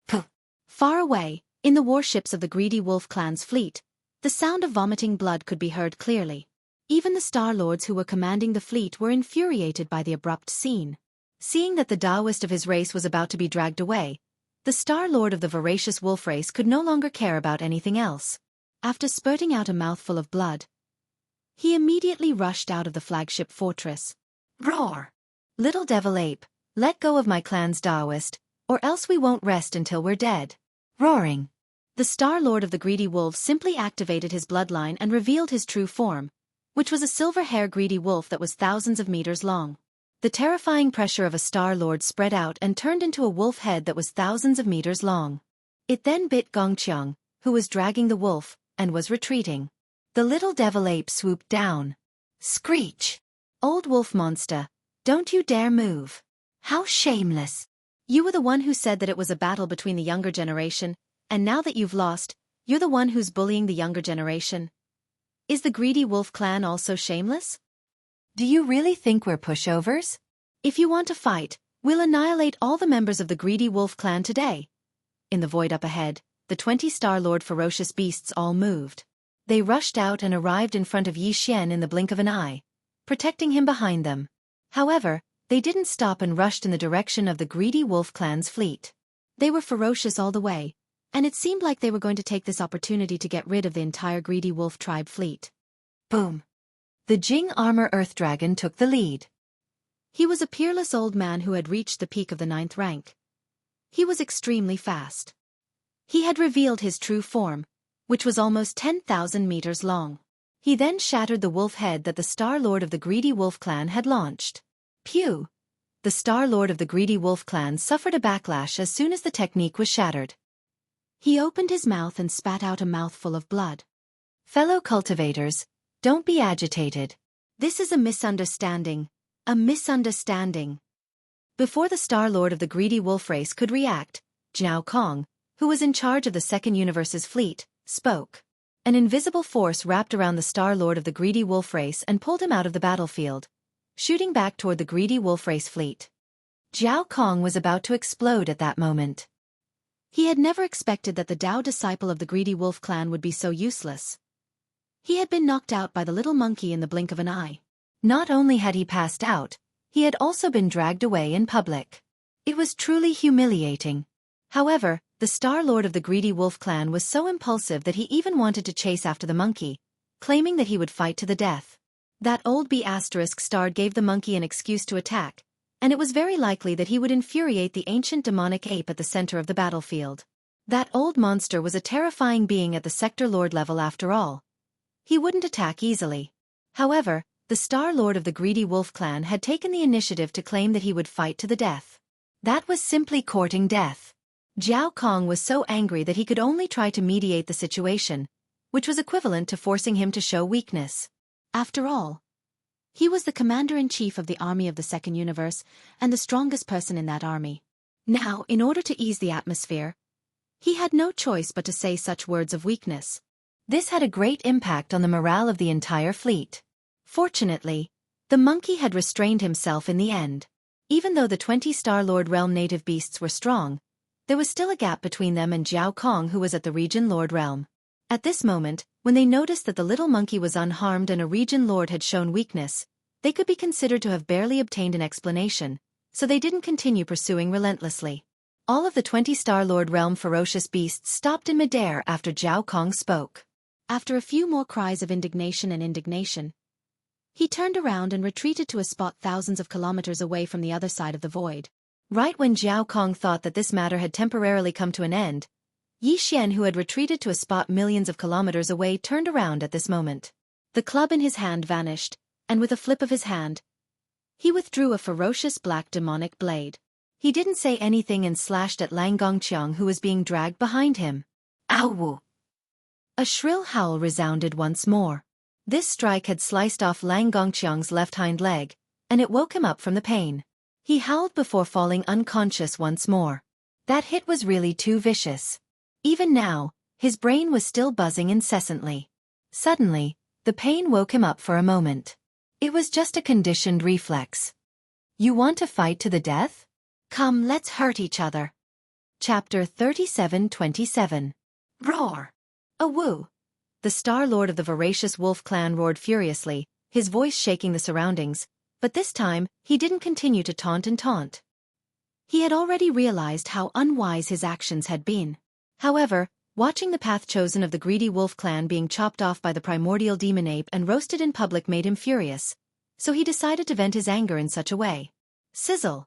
Pooh! Far away, in the warships of the greedy wolf clan's fleet, The sound of vomiting blood could be heard clearly. Even the Star Lords who were commanding the fleet were infuriated by the abrupt scene. Seeing that the Taoist of his race was about to be dragged away, the Star Lord of the voracious wolf race could no longer care about anything else. After spurting out a mouthful of blood, he immediately rushed out of the flagship fortress. Roar! Little devil ape, let go of my clan's Taoist, or else we won't rest until we're dead. Roaring. The Star Lord of the greedy wolves simply activated his bloodline and revealed his true form, which was a silver-hair greedy wolf that was thousands of meters long. The terrifying pressure of a Star Lord spread out and turned into a wolf head that was thousands of meters long. It then bit Gongqiang, who was dragging the wolf, and was retreating. The little devil ape swooped down. Screech! Old wolf monster, don't you dare move. How shameless! You were the one who said that it was a battle between the younger generation, and now that you've lost, you're the one who's bullying the younger generation. Is the greedy wolf clan also shameless? Do you really think we're pushovers? If you want to fight, we'll annihilate all the members of the greedy wolf clan today. In the void up ahead, the 20 Star Lord ferocious beasts all moved. They rushed out and arrived in front of Yi Xian in the blink of an eye, protecting him behind them. However, they didn't stop and rushed in the direction of the greedy wolf clan's fleet. They were ferocious all the way, and it seemed like they were going to take this opportunity to get rid of the entire greedy wolf tribe fleet. Boom! The Jing Armor Earth Dragon took the lead. He was a peerless old man who had reached the peak of the 9th rank. He was extremely fast. He had revealed his true form, which was almost 10,000 meters long. He then shattered the wolf head that the Star Lord of the greedy wolf clan had launched. Pew! The Star Lord of the greedy wolf clan suffered a backlash as soon as the technique was shattered. He opened his mouth and spat out a mouthful of blood. Fellow cultivators, don't be agitated. This is a misunderstanding. A misunderstanding. Before the Star Lord of the greedy wolf race could react, Zhao Kong, who was in charge of the Second Universe's fleet, spoke. An invisible force wrapped around the Star Lord of the greedy wolf race and pulled him out of the battlefield, shooting back toward the greedy wolf race fleet. Zhao Kong was about to explode at that moment. He had never expected that the Dao disciple of the greedy wolf clan would be so useless. He had been knocked out by the little monkey in the blink of an eye. Not only had he passed out, he had also been dragged away in public. It was truly humiliating. However, the Star Lord of the greedy wolf clan was so impulsive that he even wanted to chase after the monkey, claiming that he would fight to the death. That old B***star gave the monkey an excuse to attack, and it was very likely that he would infuriate the ancient demonic ape at the center of the battlefield. That old monster was a terrifying being at the Sector Lord level after all. He wouldn't attack easily. However, the Star Lord of the greedy wolf clan had taken the initiative to claim that he would fight to the death. That was simply courting death. Zhao Kong was so angry that he could only try to mediate the situation, which was equivalent to forcing him to show weakness. After all, he was the commander-in-chief of the army of the Second Universe and the strongest person in that army. Now, in order to ease the atmosphere, he had no choice but to say such words of weakness. This had a great impact on the morale of the entire fleet. Fortunately, the monkey had restrained himself in the end. Even though the 20 Star Lord Realm native beasts were strong, there was still a gap between them and Zhao Kong, who was at the Region Lord realm. At this moment, when they noticed that the little monkey was unharmed and a Region Lord had shown weakness, they could be considered to have barely obtained an explanation, so they didn't continue pursuing relentlessly. All of the 20 Star Lord realm ferocious beasts stopped in midair after Zhao Kong spoke. After a few more cries of indignation, he turned around and retreated to a spot thousands of kilometers away from the other side of the void. Right when Zhao Kong thought that this matter had temporarily come to an end, Yi Xian, who had retreated to a spot millions of kilometers away, turned around at this moment. The club in his hand vanished, and with a flip of his hand, he withdrew a ferocious black demonic blade. He didn't say anything and slashed at Lang Gongqiang, who was being dragged behind him. Ow! A shrill howl resounded once more. This strike had sliced off Lang Gongqiang's left hind leg, and it woke him up from the pain. He howled before falling unconscious once more. That hit was really too vicious. Even now, his brain was still buzzing incessantly. Suddenly, the pain woke him up for a moment. It was just a conditioned reflex. You want to fight to the death? Come, let's hurt each other. Chapter 37-27. Roar! A woo! the Star Lord of the voracious wolf clan roared furiously, his voice shaking the surroundings, but this time, he didn't continue to taunt and taunt. He had already realized how unwise his actions had been. However, watching the path chosen of the greedy wolf clan being chopped off by the primordial demon ape and roasted in public made him furious, so he decided to vent his anger in such a way. Sizzle!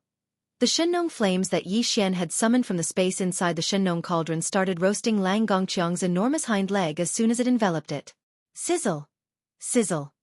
The Shenong flames that Yi Xian had summoned from the space inside the Shenong cauldron started roasting Lang Gongqiang's enormous hind leg as soon as it enveloped it. Sizzle! Sizzle!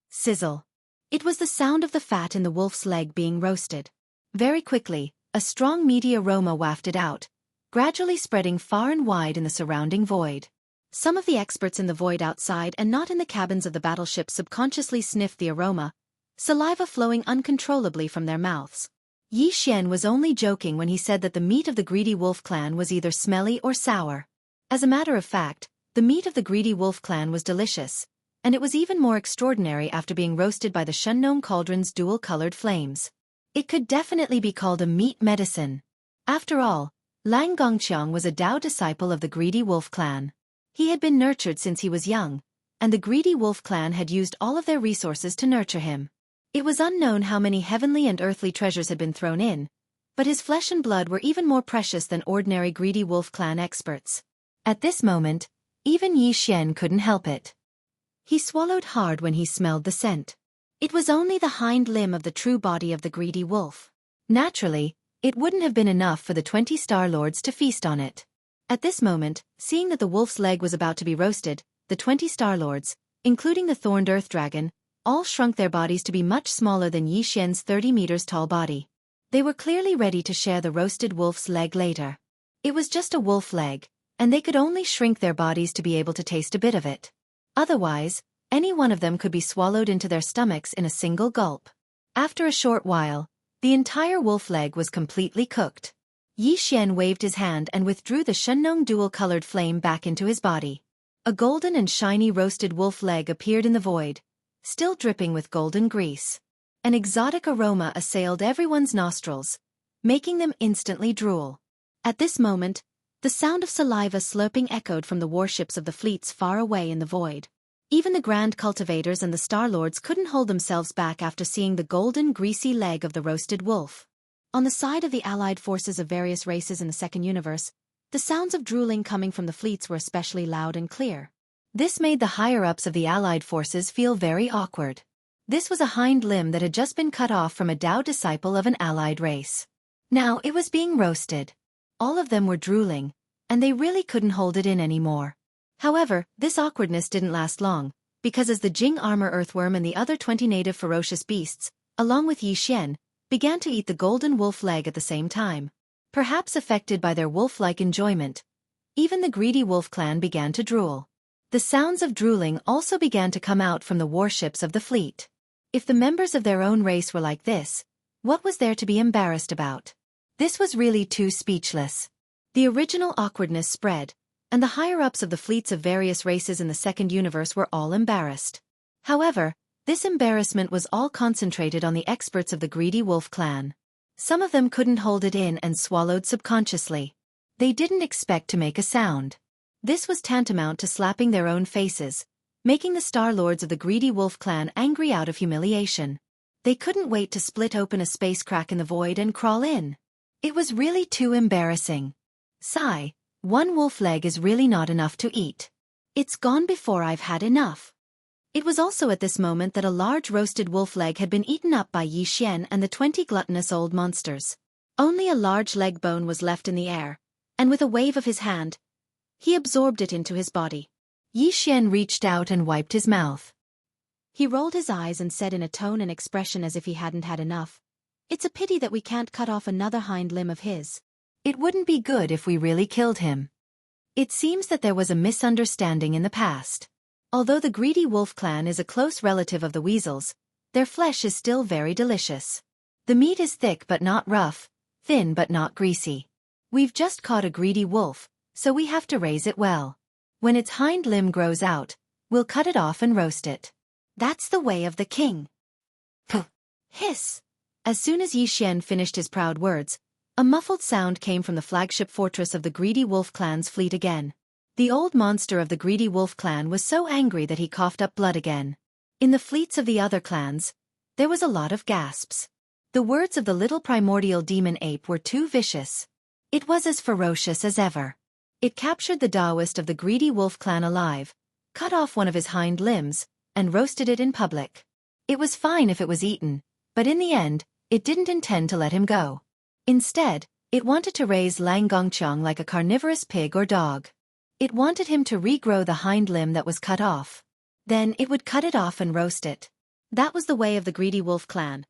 Sizzle! It was the sound of the fat in the wolf's leg being roasted. Very quickly, a strong meaty aroma wafted out, gradually spreading far and wide in the surrounding void. Some of the experts in the void outside and not in the cabins of the battleship subconsciously sniffed the aroma, saliva flowing uncontrollably from their mouths. Yi Xian was only joking when he said that the meat of the greedy wolf clan was either smelly or sour. As a matter of fact, the meat of the greedy wolf clan was delicious, and it was even more extraordinary after being roasted by the Shenong cauldron's dual-colored flames. It could definitely be called a meat medicine. After all, Lang Gongqiang was a Dao disciple of the greedy wolf clan. He had been nurtured since he was young, and the greedy wolf clan had used all of their resources to nurture him. It was unknown how many heavenly and earthly treasures had been thrown in, but his flesh and blood were even more precious than ordinary greedy wolf clan experts. At this moment, even Yi Xian couldn't help it. He swallowed hard when he smelled the scent. It was only the hind limb of the true body of the greedy wolf. Naturally, it wouldn't have been enough for the 20 Star Lords to feast on it. At this moment, seeing that the wolf's leg was about to be roasted, the 20 Star Lords, including the thorned earth dragon, all shrunk their bodies to be much smaller than Yi Xian's 30 meters tall body. They were clearly ready to share the roasted wolf's leg later. It was just a wolf leg, and they could only shrink their bodies to be able to taste a bit of it. Otherwise, any one of them could be swallowed into their stomachs in a single gulp. After a short while, the entire wolf leg was completely cooked. Yi Xian waved his hand and withdrew the Shenong dual-colored flame back into his body. A golden and shiny roasted wolf leg appeared in the void, still dripping with golden grease. An exotic aroma assailed everyone's nostrils, making them instantly drool. At this moment, the sound of saliva slurping echoed from the warships of the fleets far away in the void. Even the Grand Cultivators and the Star Lords couldn't hold themselves back after seeing the golden, greasy leg of the roasted wolf. On the side of the allied forces of various races in the second universe, the sounds of drooling coming from the fleets were especially loud and clear. This made the higher-ups of the allied forces feel very awkward. This was a hind limb that had just been cut off from a Dao disciple of an allied race. Now it was being roasted. All of them were drooling, and they really couldn't hold it in anymore. However, this awkwardness didn't last long, because as the Jing armor earthworm and the other 20 native ferocious beasts, along with Yi Xian, began to eat the golden wolf leg at the same time. Perhaps affected by their wolf-like enjoyment, even the greedy wolf clan began to drool. The sounds of drooling also began to come out from the warships of the fleet. If the members of their own race were like this, what was there to be embarrassed about? This was really too speechless. The original awkwardness spread, and the higher-ups of the fleets of various races in the second universe were all embarrassed. However, this embarrassment was all concentrated on the experts of the greedy wolf clan. Some of them couldn't hold it in and swallowed subconsciously. They didn't expect to make a sound. This was tantamount to slapping their own faces, making the Star Lords of the greedy wolf clan angry out of humiliation. They couldn't wait to split open a space crack in the void and crawl in. It was really too embarrassing. Sigh, one wolf leg is really not enough to eat. It's gone before I've had enough. It was also at this moment that a large roasted wolf leg had been eaten up by Yi Xian and the 20 gluttonous old monsters. Only a large leg bone was left in the air, and with a wave of his hand, he absorbed it into his body. Yi Xian reached out and wiped his mouth. He rolled his eyes and said in a tone and expression as if he hadn't had enough, "It's a pity that we can't cut off another hind limb of his. It wouldn't be good if we really killed him." It seems that there was a misunderstanding in the past. Although the greedy wolf clan is a close relative of the weasels, their flesh is still very delicious. The meat is thick but not rough, thin but not greasy. We've just caught a greedy wolf, so we have to raise it well. When its hind limb grows out, we'll cut it off and roast it. That's the way of the king. Puh! Hiss! As soon as Yi Xian finished his proud words, a muffled sound came from the flagship fortress of the greedy wolf clan's fleet again. The old monster of the greedy wolf clan was so angry that he coughed up blood again. In the fleets of the other clans, there was a lot of gasps. The words of the little primordial demon ape were too vicious. It was as ferocious as ever. It captured the Taoist of the greedy wolf clan alive, cut off one of his hind limbs, and roasted it in public. It was fine if it was eaten, but in the end, it didn't intend to let him go. Instead, it wanted to raise Lang Gongqiang like a carnivorous pig or dog. It wanted him to regrow the hind limb that was cut off. Then it would cut it off and roast it. That was the way of the greedy wolf clan.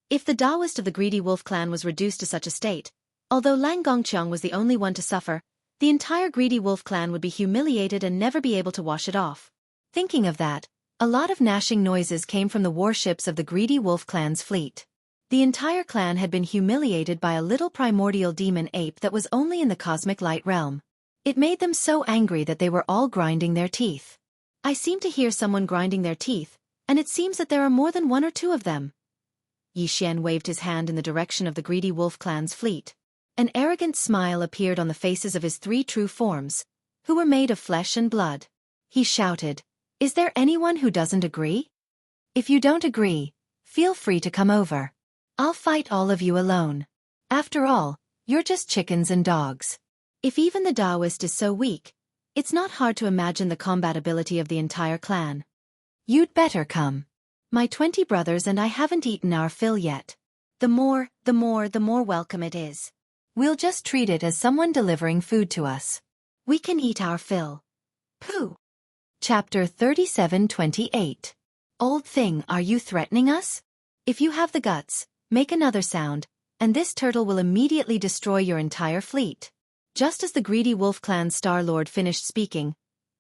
If the Taoist of the greedy wolf clan was reduced to such a state, although Lang Gongqiang was the only one to suffer, the entire greedy wolf clan would be humiliated and never be able to wash it off. Thinking of that, a lot of gnashing noises came from the warships of the greedy wolf clan's fleet. The entire clan had been humiliated by a little primordial demon ape that was only in the cosmic light realm. It made them so angry that they were all grinding their teeth. I seem to hear someone grinding their teeth, and it seems that there are more than one or two of them. Yi Xian waved his hand in the direction of the greedy wolf clan's fleet. An arrogant smile appeared on the faces of his three true forms, who were made of flesh and blood. He shouted, "Is there anyone who doesn't agree? If you don't agree, feel free to come over. I'll fight all of you alone. After all, you're just chickens and dogs." If even the Taoist is so weak, it's not hard to imagine the combatability of the entire clan. You'd better come. My 20 brothers and I haven't eaten our fill yet. The more welcome it is. We'll just treat it as someone delivering food to us. We can eat our fill. Pooh. Chapter 37:28. Old thing, are you threatening us? If you have the guts, make another sound, and this turtle will immediately destroy your entire fleet. Just as the greedy wolf clan's Star Lord finished speaking,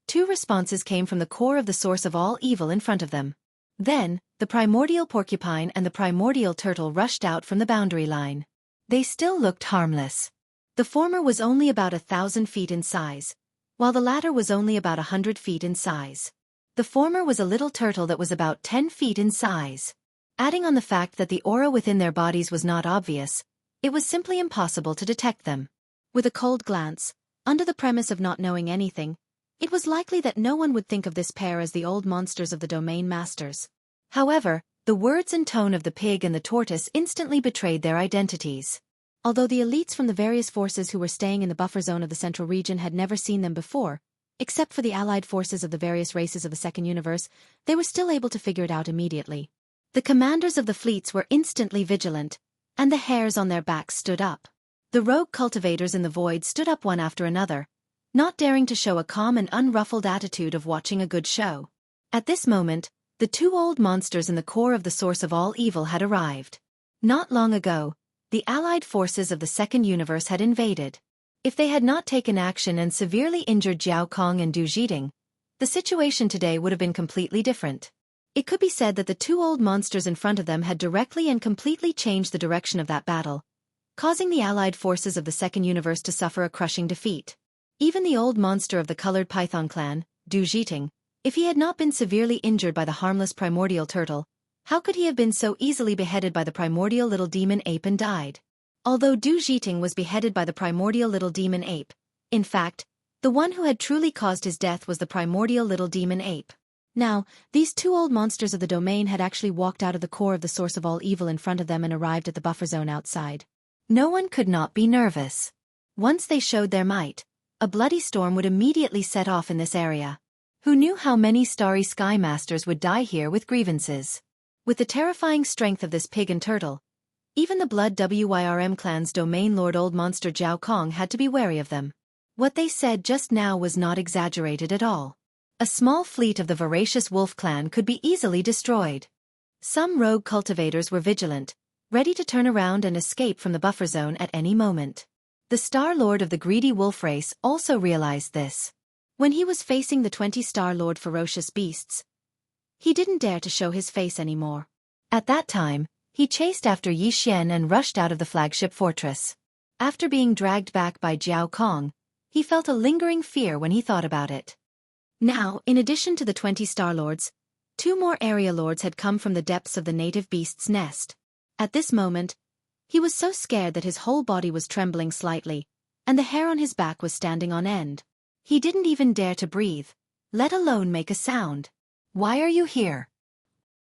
two responses came from the core of the source of all evil in front of them. Then, the primordial porcupine and the primordial turtle rushed out from the boundary line. They still looked harmless. The former was only about 1,000 feet in size, while the latter was only about 100 feet in size. The former was a little turtle that was about 10 feet in size. Adding on the fact that the aura within their bodies was not obvious, it was simply impossible to detect them. With a cold glance, under the premise of not knowing anything, it was likely that no one would think of this pair as the old monsters of the domain masters. However, the words and tone of the pig and the tortoise instantly betrayed their identities. Although the elites from the various forces who were staying in the buffer zone of the central region had never seen them before, except for the allied forces of the various races of the second universe, they were still able to figure it out immediately. The commanders of the fleets were instantly vigilant, and the hairs on their backs stood up. The rogue cultivators in the void stood up one after another, not daring to show a calm and unruffled attitude of watching a good show. At this moment, the two old monsters in the core of the source of all evil had arrived. Not long ago, the allied forces of the second universe had invaded. If they had not taken action and severely injured Jiao Kong and Du Jiting, the situation today would have been completely different. It could be said that the two old monsters in front of them had directly and completely changed the direction of that battle, causing the allied forces of the second universe to suffer a crushing defeat. Even the old monster of the colored python clan, Du Jiting, if he had not been severely injured by the harmless primordial turtle, how could he have been so easily beheaded by the primordial little demon ape and died? Although Du Jiting was beheaded by the primordial little demon ape, in fact, the one who had truly caused his death was the primordial little demon ape. Now, these two old monsters of the domain had actually walked out of the core of the source of all evil in front of them and arrived at the buffer zone outside. No one could not be nervous. Once they showed their might, a bloody storm would immediately set off in this area. Who knew how many starry sky masters would die here with grievances? With the terrifying strength of this pig and turtle, even the Blood Wyrm clan's domain lord old monster Jiao Kong had to be wary of them. What they said just now was not exaggerated at all. A small fleet of the voracious wolf clan could be easily destroyed. Some rogue cultivators were vigilant, ready to turn around and escape from the buffer zone at any moment. The Star Lord of the greedy wolf race also realized this. When he was facing the 20 Star Lord ferocious beasts, he didn't dare to show his face anymore. At that time, he chased after Yi Xian and rushed out of the flagship fortress. After being dragged back by Jiao Kong, he felt a lingering fear when he thought about it. Now, in addition to the 20 Star Lords, 2 more area lords had come from the depths of the native beast's nest. At this moment, he was so scared that his whole body was trembling slightly, and the hair on his back was standing on end. He didn't even dare to breathe, let alone make a sound. Why are you here?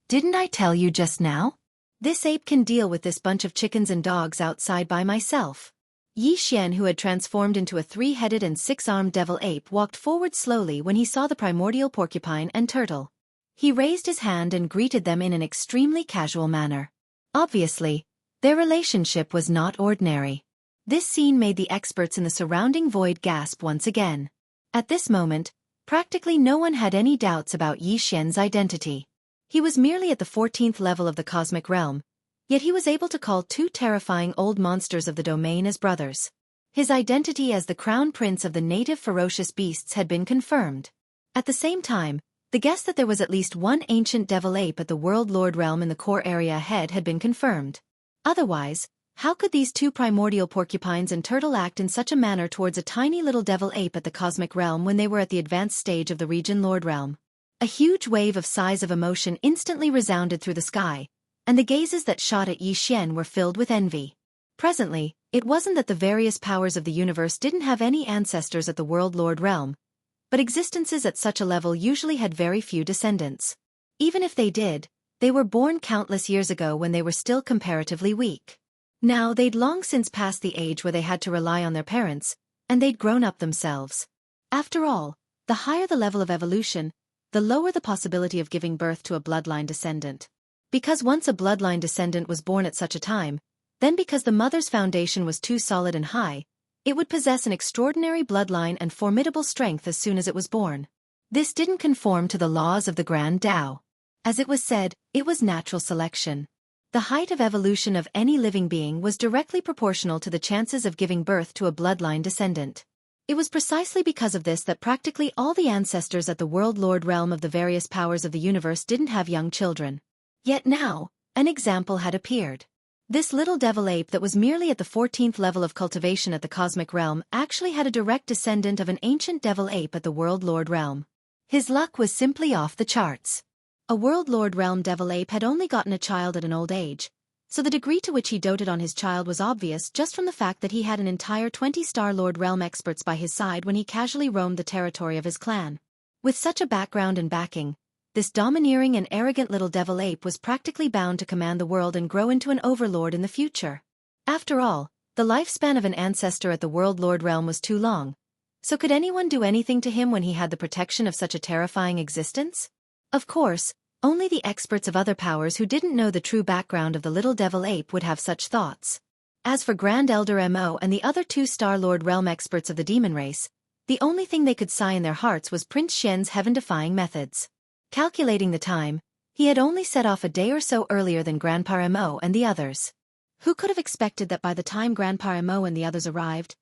Didn't I tell you just now? This ape can deal with this bunch of chickens and dogs outside by myself. Yi Xian, who had transformed into a 3-headed and 6-armed devil ape, walked forward slowly when he saw the primordial porcupine and turtle. He raised his hand and greeted them in an extremely casual manner. Obviously, their relationship was not ordinary. This scene made the experts in the surrounding void gasp once again. At this moment, practically no one had any doubts about Yi Xian's identity. He was merely at the 14th level of the cosmic realm, yet he was able to call 2 terrifying old monsters of the domain as brothers. His identity as the crown prince of the native ferocious beasts had been confirmed. At the same time, the guess that there was at least one ancient devil ape at the World Lord realm in the core area ahead had been confirmed. Otherwise, how could these 2 primordial porcupines and turtle act in such a manner towards a tiny little devil ape at the cosmic realm when they were at the advanced stage of the region Lord realm? A huge wave of sighs of emotion instantly resounded through the sky, and the gazes that shot at Yi Xian were filled with envy. Presently, it wasn't that the various powers of the universe didn't have any ancestors at the World Lord realm, but existences at such a level usually had very few descendants. Even if they did, they were born countless years ago when they were still comparatively weak. Now they'd long since passed the age where they had to rely on their parents, and they'd grown up themselves. After all, the higher the level of evolution, the lower the possibility of giving birth to a bloodline descendant. Because once a bloodline descendant was born at such a time, then because the mother's foundation was too solid and high, it would possess an extraordinary bloodline and formidable strength as soon as it was born. This didn't conform to the laws of the Grand Tao. As it was said, it was natural selection. The height of evolution of any living being was directly proportional to the chances of giving birth to a bloodline descendant. It was precisely because of this that practically all the ancestors at the World Lord realm of the various powers of the universe didn't have young children. Yet now, an example had appeared. This little devil ape that was merely at the 14th level of cultivation at the cosmic realm actually had a direct descendant of an ancient devil ape at the World Lord realm. His luck was simply off the charts. A World Lord realm devil ape had only gotten a child at an old age, so the degree to which he doted on his child was obvious just from the fact that he had an entire 20-star Lord realm experts by his side when he casually roamed the territory of his clan. With such a background and backing, this domineering and arrogant little devil ape was practically bound to command the world and grow into an overlord in the future. After all, the lifespan of an ancestor at the World Lord realm was too long, so could anyone do anything to him when he had the protection of such a terrifying existence? Of course, only the experts of other powers who didn't know the true background of the little devil ape would have such thoughts. As for Grand Elder Mo and the other 2-star Lord realm experts of the demon race, the only thing they could sigh in their hearts was Prince Xian's heaven-defying methods. Calculating the time, he had only set off a day or so earlier than Grandpa Mo and the others. Who could have expected that by the time Grandpa Mo and the others arrived,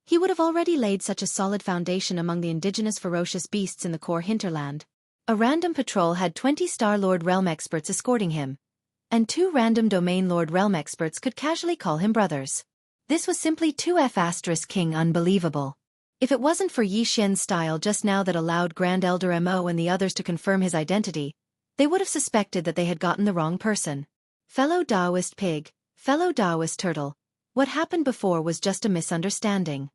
he would have already laid such a solid foundation among the indigenous ferocious beasts in the core hinterland? A random patrol had 20-star Lord realm experts escorting him, and 2 random domain Lord realm experts could casually call him brothers. This was simply too King unbelievable. If it wasn't for Yi Xian's style just now that allowed Grand Elder Mo and the others to confirm his identity, they would have suspected that they had gotten the wrong person. Fellow Taoist pig, fellow Taoist turtle, what happened before was just a misunderstanding.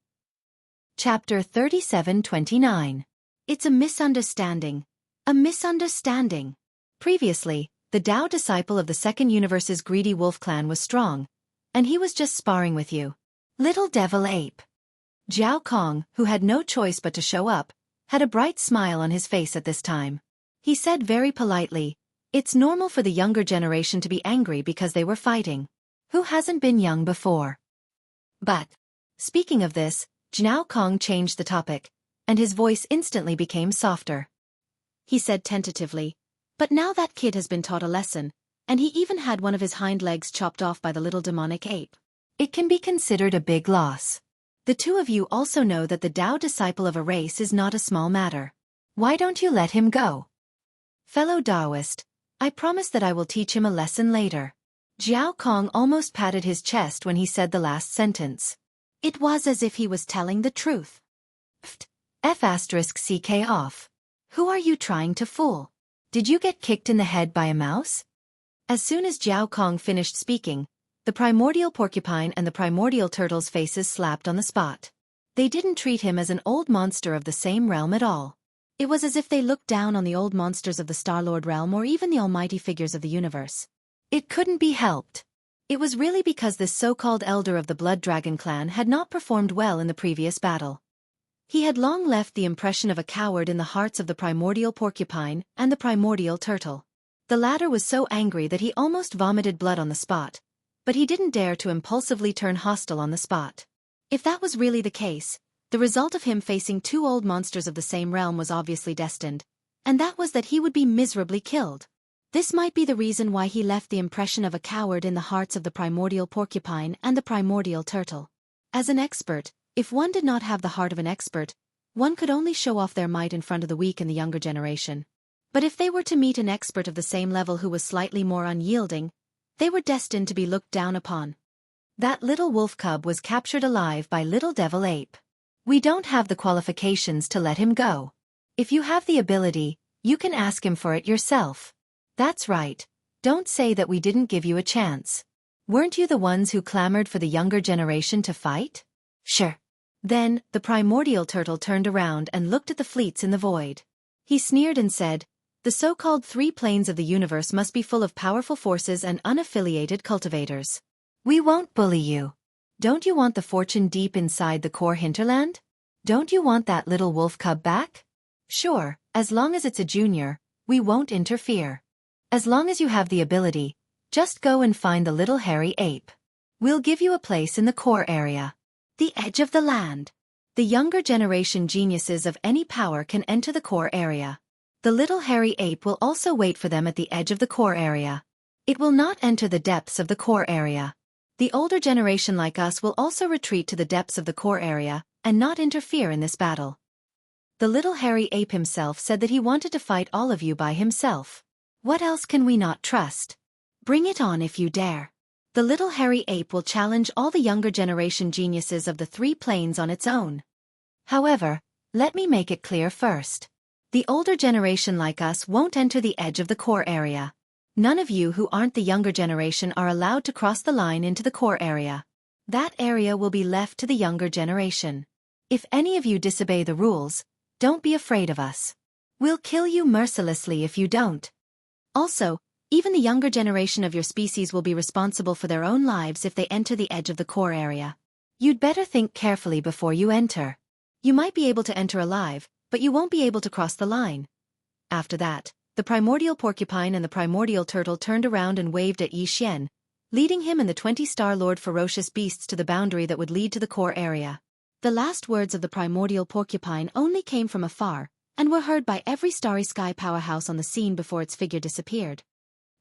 Chapter 3729. It's a misunderstanding. A misunderstanding. Previously, the Tao disciple of the Second Universe's greedy wolf clan was strong, and he was just sparring with you. Little devil ape. Jiao Kong, who had no choice but to show up, had a bright smile on his face at this time. He said very politely, "It's normal for the younger generation to be angry because they were fighting. Who hasn't been young before?" But, speaking of this, Jiao Kong changed the topic, and his voice instantly became softer. He said tentatively, "But now that kid has been taught a lesson, and he even had one of his hind legs chopped off by the little demonic ape. It can be considered a big loss. The 2 of you also know that the Tao disciple of a race is not a small matter. Why don't you let him go? Fellow Taoist, I promise that I will teach him a lesson later." Jiao Kong almost patted his chest when he said the last sentence. It was as if he was telling the truth. F***ck off. Who are you trying to fool? Did you get kicked in the head by a mouse? As soon as Jiao Kong finished speaking, the primordial porcupine and the primordial turtle's faces slapped on the spot. They didn't treat him as an old monster of the same realm at all. It was as if they looked down on the old monsters of the Star-Lord realm or even the almighty figures of the universe. It couldn't be helped. It was really because this so-called elder of the Blood Dragon clan had not performed well in the previous battle. He had long left the impression of a coward in the hearts of the primordial porcupine and the primordial turtle. The latter was so angry that he almost vomited blood on the spot, but he didn't dare to impulsively turn hostile on the spot. If that was really the case, the result of him facing two old monsters of the same realm was obviously destined, and that was that he would be miserably killed. This might be the reason why he left the impression of a coward in the hearts of the primordial porcupine and the primordial turtle. As an expert, if one did not have the heart of an expert, one could only show off their might in front of the weak and the younger generation. But if they were to meet an expert of the same level who was slightly more unyielding, they were destined to be looked down upon. That little wolf cub was captured alive by Little Devil Ape. We don't have the qualifications to let him go. If you have the ability, you can ask him for it yourself. That's right. Don't say that we didn't give you a chance. Weren't you the ones who clamored for the younger generation to fight? Sure. Then, the primordial turtle turned around and looked at the fleets in the void. He sneered and said, "The so-called three planes of the universe must be full of powerful forces and unaffiliated cultivators. We won't bully you. Don't you want the fortune deep inside the core hinterland? Don't you want that little wolf cub back? Sure, as long as it's a junior, we won't interfere. As long as you have the ability, just go and find the little hairy ape. We'll give you a place in the core area. The edge of the land. The younger generation geniuses of any power can enter the core area. The little hairy ape will also wait for them at the edge of the core area. It will not enter the depths of the core area. The older generation like us will also retreat to the depths of the core area and not interfere in this battle." The little hairy ape himself said that he wanted to fight all of you by himself. What else can we not trust? Bring it on if you dare. The little hairy ape will challenge all the younger generation geniuses of the three planes on its own. However, let me make it clear first. The older generation like us won't enter the edge of the core area. None of you who aren't the younger generation are allowed to cross the line into the core area. That area will be left to the younger generation. If any of you disobey the rules, don't be afraid of us. We'll kill you mercilessly if you don't. Also, even the younger generation of your species will be responsible for their own lives if they enter the edge of the core area. You'd better think carefully before you enter. You might be able to enter alive, but you won't be able to cross the line. After that, the primordial porcupine and the primordial turtle turned around and waved at Yi Xian, leading him and the 20 Star-Lord ferocious beasts to the boundary that would lead to the core area. The last words of the primordial porcupine only came from afar, and were heard by every Starry Sky powerhouse on the scene before its figure disappeared.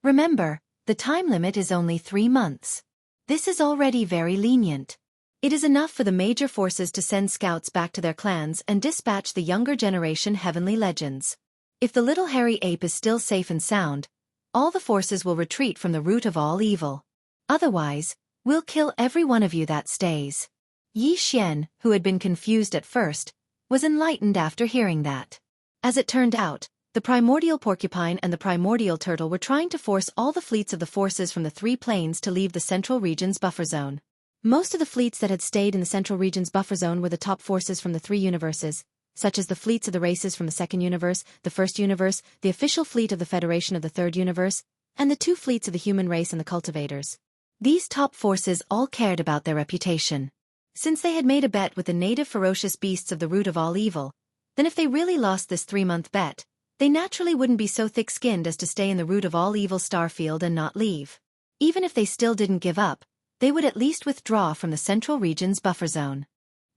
Remember, the time limit is only 3 months. This is already very lenient. It is enough for the major forces to send scouts back to their clans and dispatch the younger generation heavenly legends. If the little hairy ape is still safe and sound, all the forces will retreat from the root of all evil. Otherwise, we'll kill every one of you that stays. Yi Xian, who had been confused at first, was enlightened after hearing that. As it turned out, the primordial porcupine and the primordial turtle were trying to force all the fleets of the forces from the three planes to leave the central region's buffer zone. Most of the fleets that had stayed in the central region's buffer zone were the top forces from the three universes, such as the fleets of the races from the second universe, the first universe, the official fleet of the Federation of the third universe, and the 2 fleets of the human race and the cultivators. These top forces all cared about their reputation. Since they had made a bet with the native ferocious beasts of the root of all evil, then if they really lost this 3-month bet, they naturally wouldn't be so thick-skinned as to stay in the root of all evil starfield and not leave. Even if they still didn't give up, they would at least withdraw from the central region's buffer zone.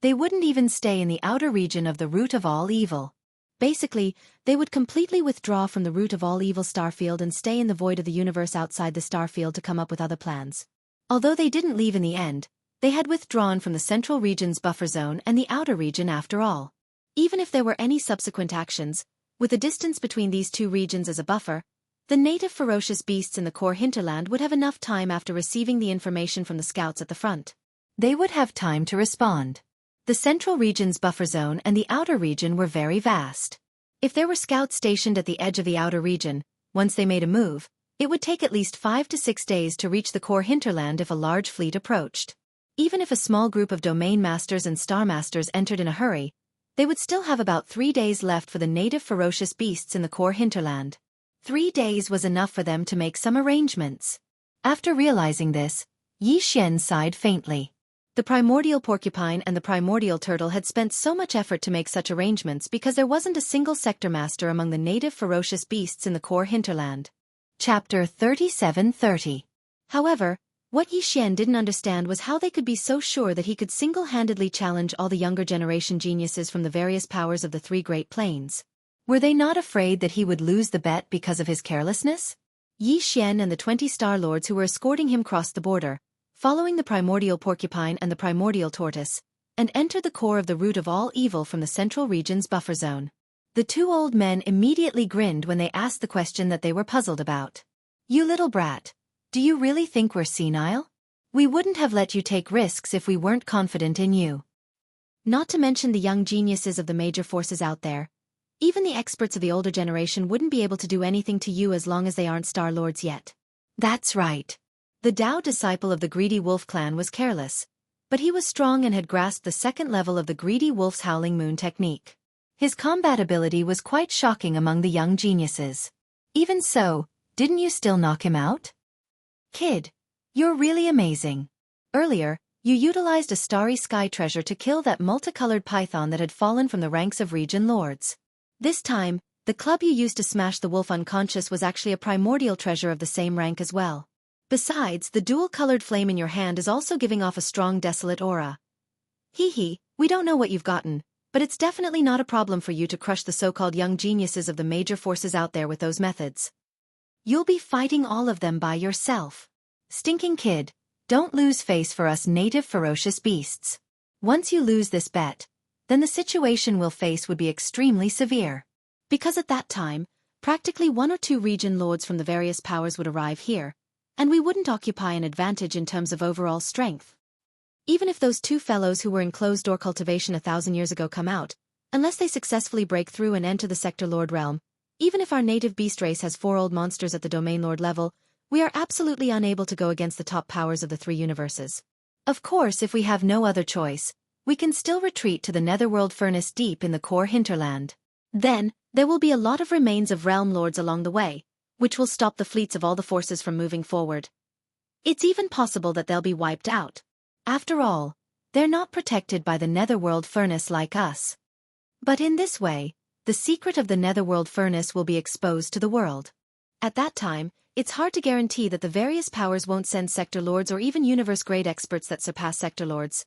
They wouldn't even stay in the outer region of the root of all evil. Basically, they would completely withdraw from the root of all evil starfield and stay in the void of the universe outside the starfield to come up with other plans. Although they didn't leave in the end, they had withdrawn from the central region's buffer zone and the outer region after all. Even if there were any subsequent actions, with the distance between these 2 regions as a buffer, the native ferocious beasts in the core hinterland would have enough time after receiving the information from the scouts at the front. They would have time to respond. The central region's buffer zone and the outer region were very vast. If there were scouts stationed at the edge of the outer region, once they made a move, it would take at least 5 to 6 days to reach the core hinterland if a large fleet approached. Even if a small group of domain masters and star masters entered in a hurry, they would still have about 3 days left for the native ferocious beasts in the core hinterland. 3 days was enough for them to make some arrangements. After realizing this, Yi Xian sighed faintly. The primordial porcupine and the primordial turtle had spent so much effort to make such arrangements because there wasn't a single sector master among the native ferocious beasts in the core hinterland. Chapter 3730. However, what Yi Xian didn't understand was how they could be so sure that he could single-handedly challenge all the younger generation geniuses from the various powers of the 3 Great Plains. Were they not afraid that he would lose the bet because of his carelessness? Yi Xian and the 20 Star Lords who were escorting him crossed the border, following the primordial porcupine and the primordial tortoise, and entered the core of the root of all evil from the central region's buffer zone. The 2 old men immediately grinned when they asked the question that they were puzzled about. "You little brat. Do you really think we're senile? We wouldn't have let you take risks if we weren't confident in you." Not to mention the young geniuses of the major forces out there. Even the experts of the older generation wouldn't be able to do anything to you as long as they aren't Star Lords yet. That's right. The Dao disciple of the Greedy Wolf clan was careless, but he was strong and had grasped the 2nd level of the Greedy Wolf's Howling Moon technique. His combat ability was quite shocking among the young geniuses. Even so, didn't you still knock him out? Kid, you're really amazing. Earlier, you utilized a starry sky treasure to kill that multicolored python that had fallen from the ranks of region lords. This time, the club you used to smash the wolf unconscious was actually a primordial treasure of the same rank as well. Besides, the dual-colored flame in your hand is also giving off a strong desolate aura. Hee, we don't know what you've gotten, but it's definitely not a problem for you to crush the so-called young geniuses of the major forces out there with those methods. You'll be fighting all of them by yourself. Stinking kid, don't lose face for us native ferocious beasts. Once you lose this bet, then the situation we'll face would be extremely severe. Because at that time, practically 1 or 2 region lords from the various powers would arrive here, and we wouldn't occupy an advantage in terms of overall strength. Even if those 2 fellows who were in closed-door cultivation 1,000 years ago come out, unless they successfully break through and enter the Sector Lord realm, even if our native beast race has 4 old monsters at the Domain Lord level, we are absolutely unable to go against the top powers of the 3 universes. Of course, if we have no other choice, we can still retreat to the Netherworld furnace deep in the core hinterland. Then, there will be a lot of remains of realm lords along the way, which will stop the fleets of all the forces from moving forward. It's even possible that they'll be wiped out. After all, they're not protected by the Netherworld furnace like us. But in this way, the secret of the Netherworld furnace will be exposed to the world. At that time, it's hard to guarantee that the various powers won't send Sector Lords or even universe-grade experts that surpass Sector Lords.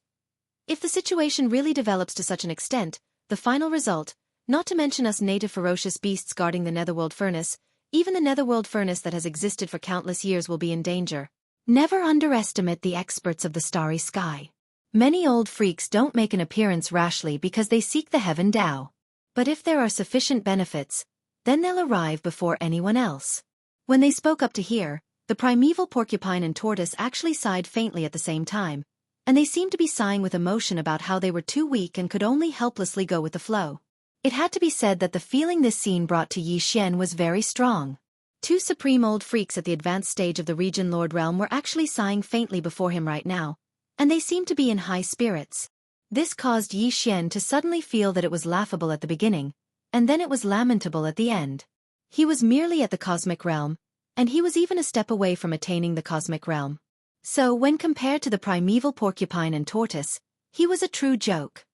If the situation really develops to such an extent, the final result, not to mention us native ferocious beasts guarding the Netherworld furnace, even the Netherworld furnace that has existed for countless years will be in danger. Never underestimate the experts of the starry sky. Many old freaks don't make an appearance rashly because they seek the heaven Dao. But if there are sufficient benefits, then they'll arrive before anyone else. When they spoke up to hear, the primeval porcupine and tortoise actually sighed faintly at the same time, and they seemed to be sighing with emotion about how they were too weak and could only helplessly go with the flow. It had to be said that the feeling this scene brought to Yi Xian was very strong. 2 supreme old freaks at the advanced stage of the Region Lord realm were actually sighing faintly before him right now, and they seemed to be in high spirits. This caused Yi Xian to suddenly feel that it was laughable at the beginning, and then it was lamentable at the end. He was merely at the cosmic realm, and he was even a step away from attaining the cosmic realm. So when compared to the primeval porcupine and tortoise, he was a true joke.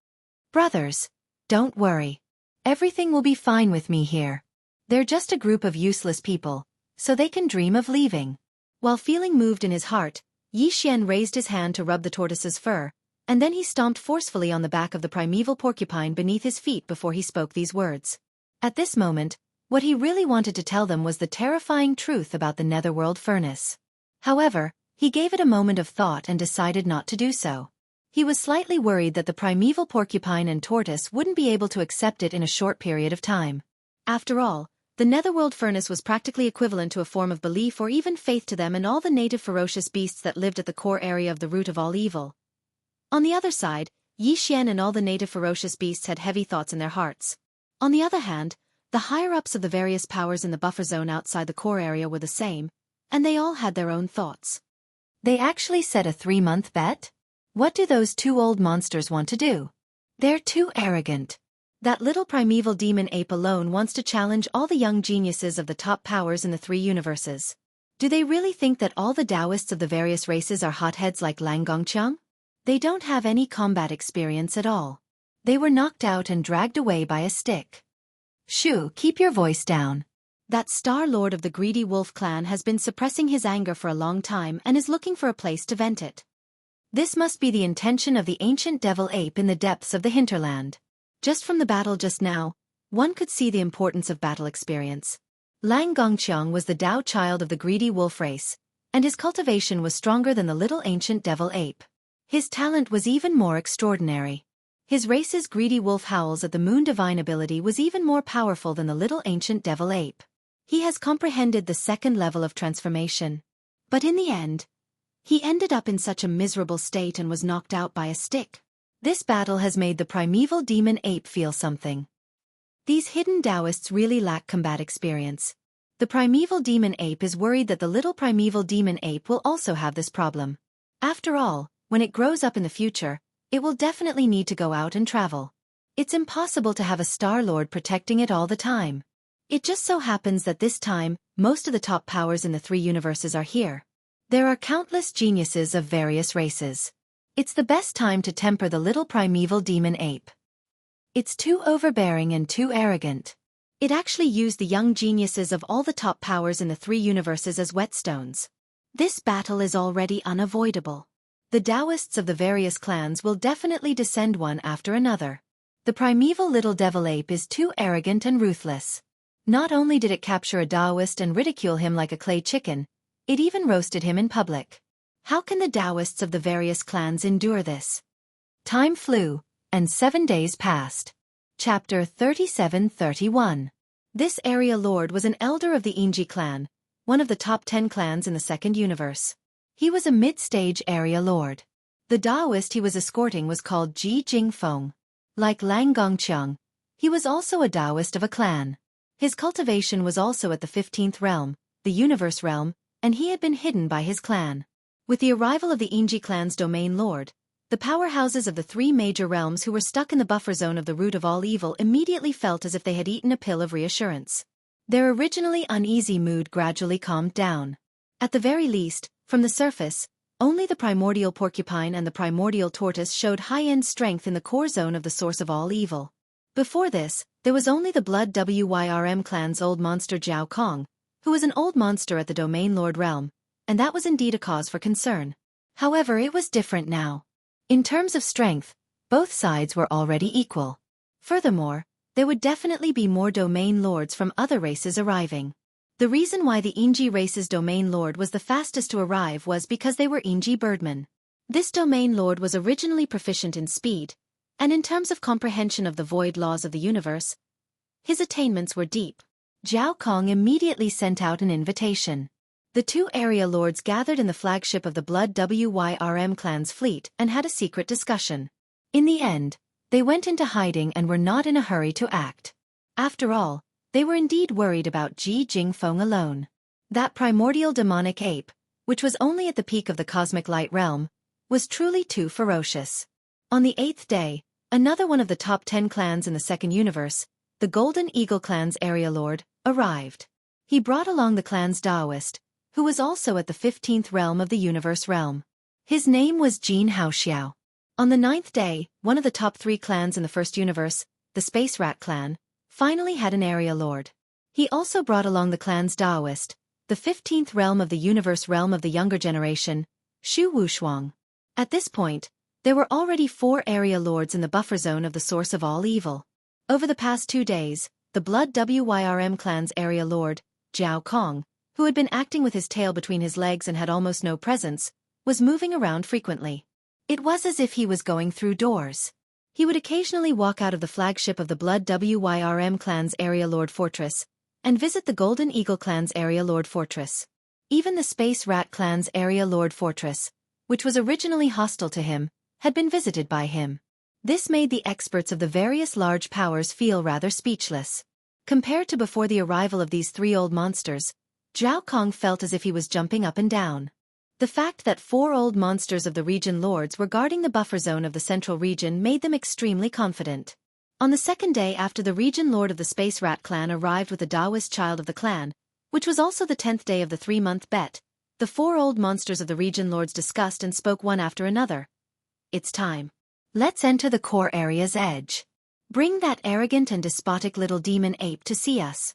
Brothers, don't worry. Everything will be fine with me here. They're just a group of useless people, so they can dream of leaving. While feeling moved in his heart, Yi Xian raised his hand to rub the tortoise's fur, and then he stomped forcefully on the back of the primeval porcupine beneath his feet before he spoke these words. At this moment, what he really wanted to tell them was the terrifying truth about the Netherworld furnace. However, he gave it a moment of thought and decided not to do so. He was slightly worried that the primeval porcupine and tortoise wouldn't be able to accept it in a short period of time. After all, the Netherworld furnace was practically equivalent to a form of belief or even faith to them and all the native ferocious beasts that lived at the core area of the root of all evil. On the other side, Yi Xian and all the native ferocious beasts had heavy thoughts in their hearts. On the other hand, the higher-ups of the various powers in the buffer zone outside the core area were the same, and they all had their own thoughts. They actually set a 3-month bet? What do those two old monsters want to do? They're too arrogant. That little primeval demon ape alone wants to challenge all the young geniuses of the top powers in the three universes. Do they really think that all the Taoists of the various races are hotheads like Lang Gongqiang? They don't have any combat experience at all. They were knocked out and dragged away by a stick. Shoo, keep your voice down. That Star Lord of the Greedy Wolf clan has been suppressing his anger for a long time and is looking for a place to vent it. This must be the intention of the ancient devil ape in the depths of the hinterland. Just from the battle just now, one could see the importance of battle experience. Lang Gongqiang was the Tao child of the greedy wolf race, and his cultivation was stronger than the little ancient devil ape. His talent was even more extraordinary. His race's greedy wolf howls at the moon divine ability was even more powerful than the little ancient devil ape. He has comprehended the second level of transformation. But in the end, he ended up in such a miserable state and was knocked out by a stick. This battle has made the primeval demon ape feel something. These hidden Taoists really lack combat experience. The primeval demon ape is worried that the little primeval demon ape will also have this problem. After all, when it grows up in the future, it will definitely need to go out and travel. It's impossible to have a Star Lord protecting it all the time. It just so happens that this time, most of the top powers in the three universes are here. There are countless geniuses of various races. It's the best time to temper the little primeval demon ape. It's too overbearing and too arrogant. It actually used the young geniuses of all the top powers in the three universes as whetstones. This battle is already unavoidable. The Taoists of the various clans will definitely descend one after another. The primeval little devil ape is too arrogant and ruthless. Not only did it capture a Taoist and ridicule him like a clay chicken, it even roasted him in public. How can the Taoists of the various clans endure this? Time flew, and 7 days passed. Chapter 37-31. This area lord was an elder of the Enji clan, one of the top 10 clans in the second universe. He was a mid-stage area lord. The Taoist he was escorting was called Ji Jingfeng. Like Lang Gongqiang, he was also a Taoist of a clan. His cultivation was also at the 15th realm, the universe realm, and he had been hidden by his clan. With the arrival of the Enji clan's domain lord, the powerhouses of the three major realms who were stuck in the buffer zone of the root of all evil immediately felt as if they had eaten a pill of reassurance. Their originally uneasy mood gradually calmed down. At the very least, from the surface, only the primordial porcupine and the primordial tortoise showed high-end strength in the core zone of the source of all evil. Before this, there was only the Blood Wyrm clan's old monster Jiao Kong, who was an old monster at the domain lord realm, and that was indeed a cause for concern. However, it was different now. In terms of strength, both sides were already equal. Furthermore, there would definitely be more domain lords from other races arriving. The reason why the Enji race's domain lord was the fastest to arrive was because they were Enji birdmen. This domain lord was originally proficient in speed, and in terms of comprehension of the void laws of the universe, his attainments were deep. Jiao Kong immediately sent out an invitation. The two area lords gathered in the flagship of the Blood Wyrm clan's fleet and had a secret discussion. In the end, they went into hiding and were not in a hurry to act. After all, they were indeed worried about Ji Jingfeng alone. That primordial demonic ape, which was only at the peak of the cosmic light realm, was truly too ferocious. On the 8th day, another one of the top 10 clans in the second universe, the Golden Eagle clan's area lord, arrived. He brought along the clan's Taoist, who was also at the 15th realm of the universe realm. His name was Jin Haoxiao. On the 9th day, one of the top 3 clans in the first universe, the Space Rat clan, finally had an area lord. He also brought along the clan's Taoist, the 15th realm of the universe realm of the younger generation, Shu Wushuang. At this point, there were already 4 area lords in the buffer zone of the source of all evil. Over the past 2 days, the Blood Wyrm clan's area lord, Jiao Kong, who had been acting with his tail between his legs and had almost no presence, was moving around frequently. It was as if he was going through doors. He would occasionally walk out of the flagship of the Blood Wyrm clan's area lord fortress, and visit the Golden Eagle clan's area lord fortress. Even the Space Rat clan's area lord fortress, which was originally hostile to him, had been visited by him. This made the experts of the various large powers feel rather speechless. Compared to before the arrival of these 3 old monsters, Jiao Kong felt as if he was jumping up and down. The fact that 4 old monsters of the region lords were guarding the buffer zone of the central region made them extremely confident. On the second day after the region lord of the Space Rat clan arrived with the Taoist child of the clan, which was also the 10th day of the 3-month bet, the 4 old monsters of the region lords discussed and spoke one after another. It's time. Let's enter the core area's edge. Bring that arrogant and despotic little demon ape to see us.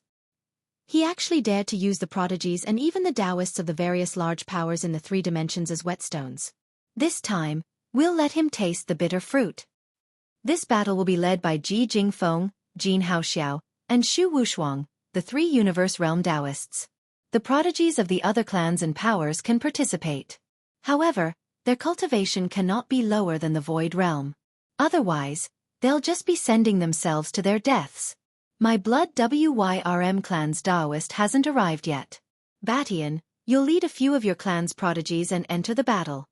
He actually dared to use the prodigies and even the Taoists of the various large powers in the 3 dimensions as whetstones. This time, we'll let him taste the bitter fruit. This battle will be led by Ji Jingfeng, Jin Haoxiao, and Xu Wushuang, the 3 universe realm Taoists. The prodigies of the other clans and powers can participate. However, their cultivation cannot be lower than the void realm. Otherwise, they'll just be sending themselves to their deaths. My blood WYRM clan's Taoist hasn't arrived yet. Batian, you'll lead a few of your clan's prodigies and enter the battle.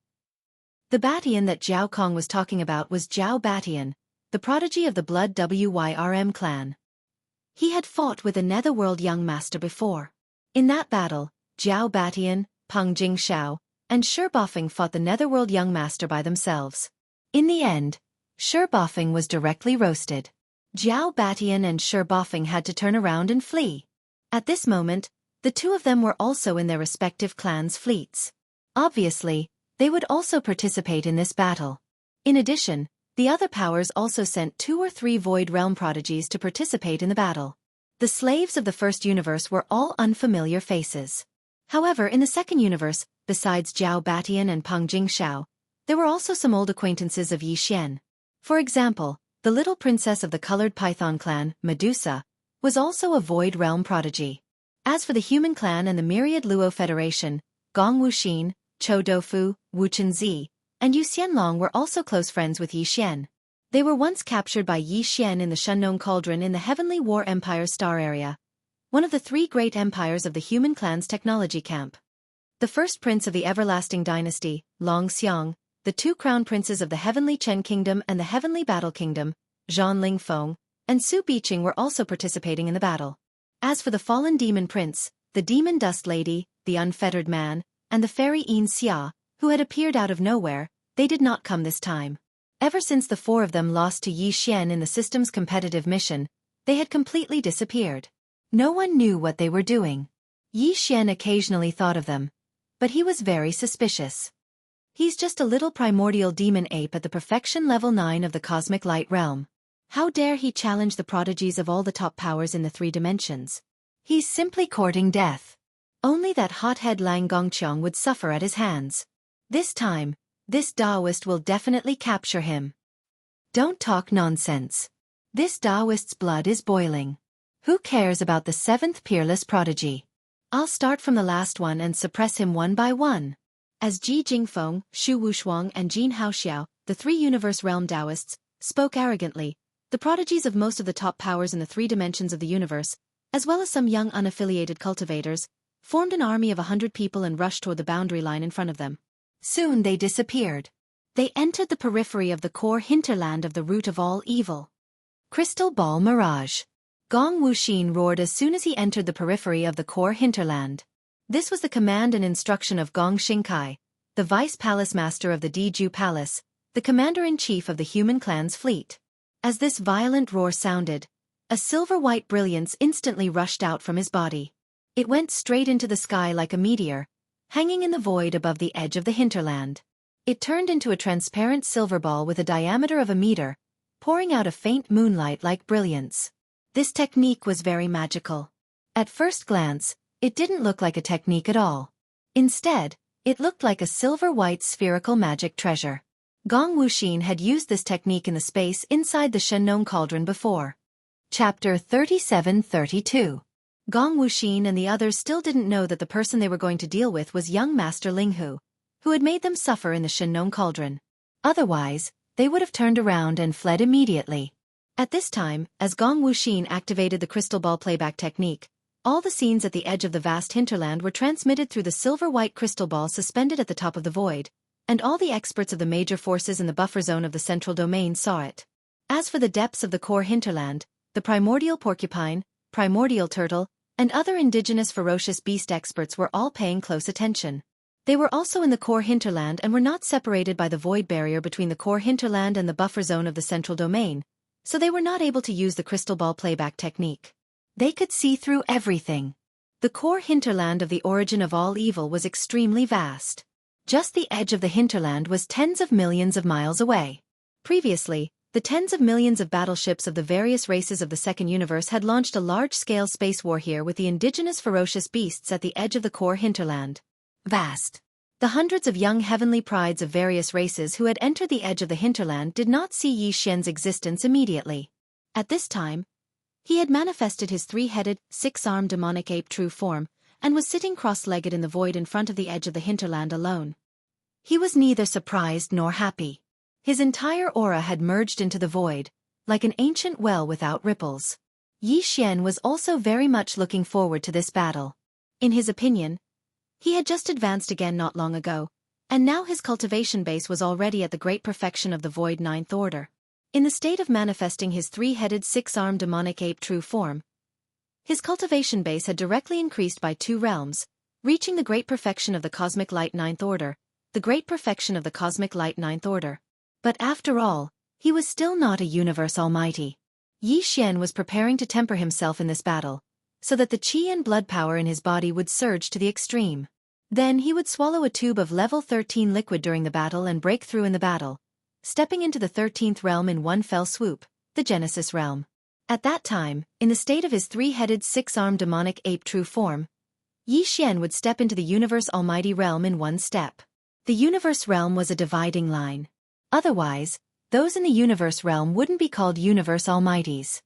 The Batian that Zhao Kong was talking about was Zhao Batian, the prodigy of the blood WYRM clan. He had fought with a Netherworld young master before. In that battle, Zhao Batian, Peng Jingxiao, and Sherbofeng fought the Netherworld young master by themselves. In the end, Sherbofeng was directly roasted. Zhao Batian and Sherbofeng had to turn around and flee. At this moment, the 2 of them were also in their respective clans' fleets. Obviously, they would also participate in this battle. In addition, the other powers also sent 2 or 3 Void Realm prodigies to participate in the battle. The slaves of the first universe were all unfamiliar faces. However, in the second universe, besides Zhao Batian and Peng Jingxiao, there were also some old acquaintances of Yi Xian. For example, the little princess of the colored python clan, Medusa, was also a Void Realm prodigy. As for the human clan and the myriad Luo Federation, Gong Wuxin, Chou Doufu, Wu Chenzi, and Yu Xianlong were also close friends with Yi Xian. They were once captured by Yi Xian in the Shunnong Cauldron in the Heavenly War Empire star area, one of the 3 great empires of the human clan's technology camp. The first prince of the Everlasting Dynasty, Long Xiang, the 2 crown princes of the Heavenly Chen Kingdom and the Heavenly Battle Kingdom, Zhan Lingfeng, and Su Biqing were also participating in the battle. As for the fallen demon prince, the demon dust lady, the unfettered man, and the fairy Yin Xia, who had appeared out of nowhere, they did not come this time. Ever since the 4 of them lost to Yi Xian in the system's competitive mission, they had completely disappeared. No one knew what they were doing. Yi Xian occasionally thought of them, but he was very suspicious. He's just a little primordial demon ape at the perfection level 9 of the cosmic light realm. How dare he challenge the prodigies of all the top powers in the 3 dimensions? He's simply courting death. Only that hothead Lang Gongqiang would suffer at his hands. This time, this Taoist will definitely capture him. Don't talk nonsense. This Taoist's blood is boiling. Who cares about the 7th peerless prodigy? I'll start from the last one and suppress him one by one. As Ji Jingfeng, Xu Wushuang and Jin Haoxiao, the 3 universe realm Taoists, spoke arrogantly, the prodigies of most of the top powers in the 3 dimensions of the universe, as well as some young unaffiliated cultivators, formed an army of 100 people and rushed toward the boundary line in front of them. Soon they disappeared. They entered the periphery of the core hinterland of the root of all evil. Crystal Ball Mirage. Gong Wuxin roared as soon as he entered the periphery of the core hinterland. This was the command and instruction of Gong Xingkai, the vice palace master of the Diju Palace, the commander-in-chief of the human clan's fleet. As this violent roar sounded, a silver-white brilliance instantly rushed out from his body. It went straight into the sky like a meteor, hanging in the void above the edge of the hinterland. It turned into a transparent silver ball with a diameter of a meter, pouring out a faint moonlight-like brilliance. This technique was very magical. At first glance, it didn't look like a technique at all. Instead, it looked like a silver-white spherical magic treasure. Gong Wuxin had used this technique in the space inside the Shunnong Cauldron before. Chapter 37-32. Gong Wuxin and the others still didn't know that the person they were going to deal with was young Master Linghu, who had made them suffer in the Shunnong Cauldron. Otherwise, they would have turned around and fled immediately. At this time, as Gong Wuxin activated the crystal ball playback technique, all the scenes at the edge of the vast hinterland were transmitted through the silver-white crystal ball suspended at the top of the void, and all the experts of the major forces in the buffer zone of the central domain saw it. As for the depths of the core hinterland, the primordial porcupine, primordial turtle, and other indigenous ferocious beast experts were all paying close attention. They were also in the core hinterland and were not separated by the void barrier between the core hinterland and the buffer zone of the central domain, so they were not able to use the crystal ball playback technique. They could see through everything. The core hinterland of the origin of all evil was extremely vast. Just the edge of the hinterland was tens of millions of miles away. Previously, the tens of millions of battleships of the various races of the second universe had launched a large-scale space war here with the indigenous ferocious beasts at the edge of the core hinterland. Vast. The hundreds of young heavenly prides of various races who had entered the edge of the hinterland did not see Yi Xian's existence immediately. At this time, he had manifested his three-headed, six-armed demonic ape true form, and was sitting cross-legged in the void in front of the edge of the hinterland alone. He was neither surprised nor happy. His entire aura had merged into the void, like an ancient well without ripples. Yi Xian was also very much looking forward to this battle. In his opinion, he had just advanced again not long ago, and now his cultivation base was already at the great perfection of the void ninth order. In the state of manifesting his three-headed six-armed demonic ape true form, his cultivation base had directly increased by 2 realms, reaching the great perfection of the cosmic light ninth order, the great perfection of the cosmic light ninth order. But after all, he was still not a universe almighty. Yi Xian was preparing to temper himself in this battle, so that the qi and blood power in his body would surge to the extreme. Then he would swallow a tube of level 13 liquid during the battle and break through in the battle, stepping into the 13th realm in one fell swoop, the Genesis realm. At that time, in the state of his three-headed six-armed demonic ape true form, Yi Xian would step into the universe almighty realm in one step. The universe realm was a dividing line. Otherwise, those in the universe realm wouldn't be called universe almighties.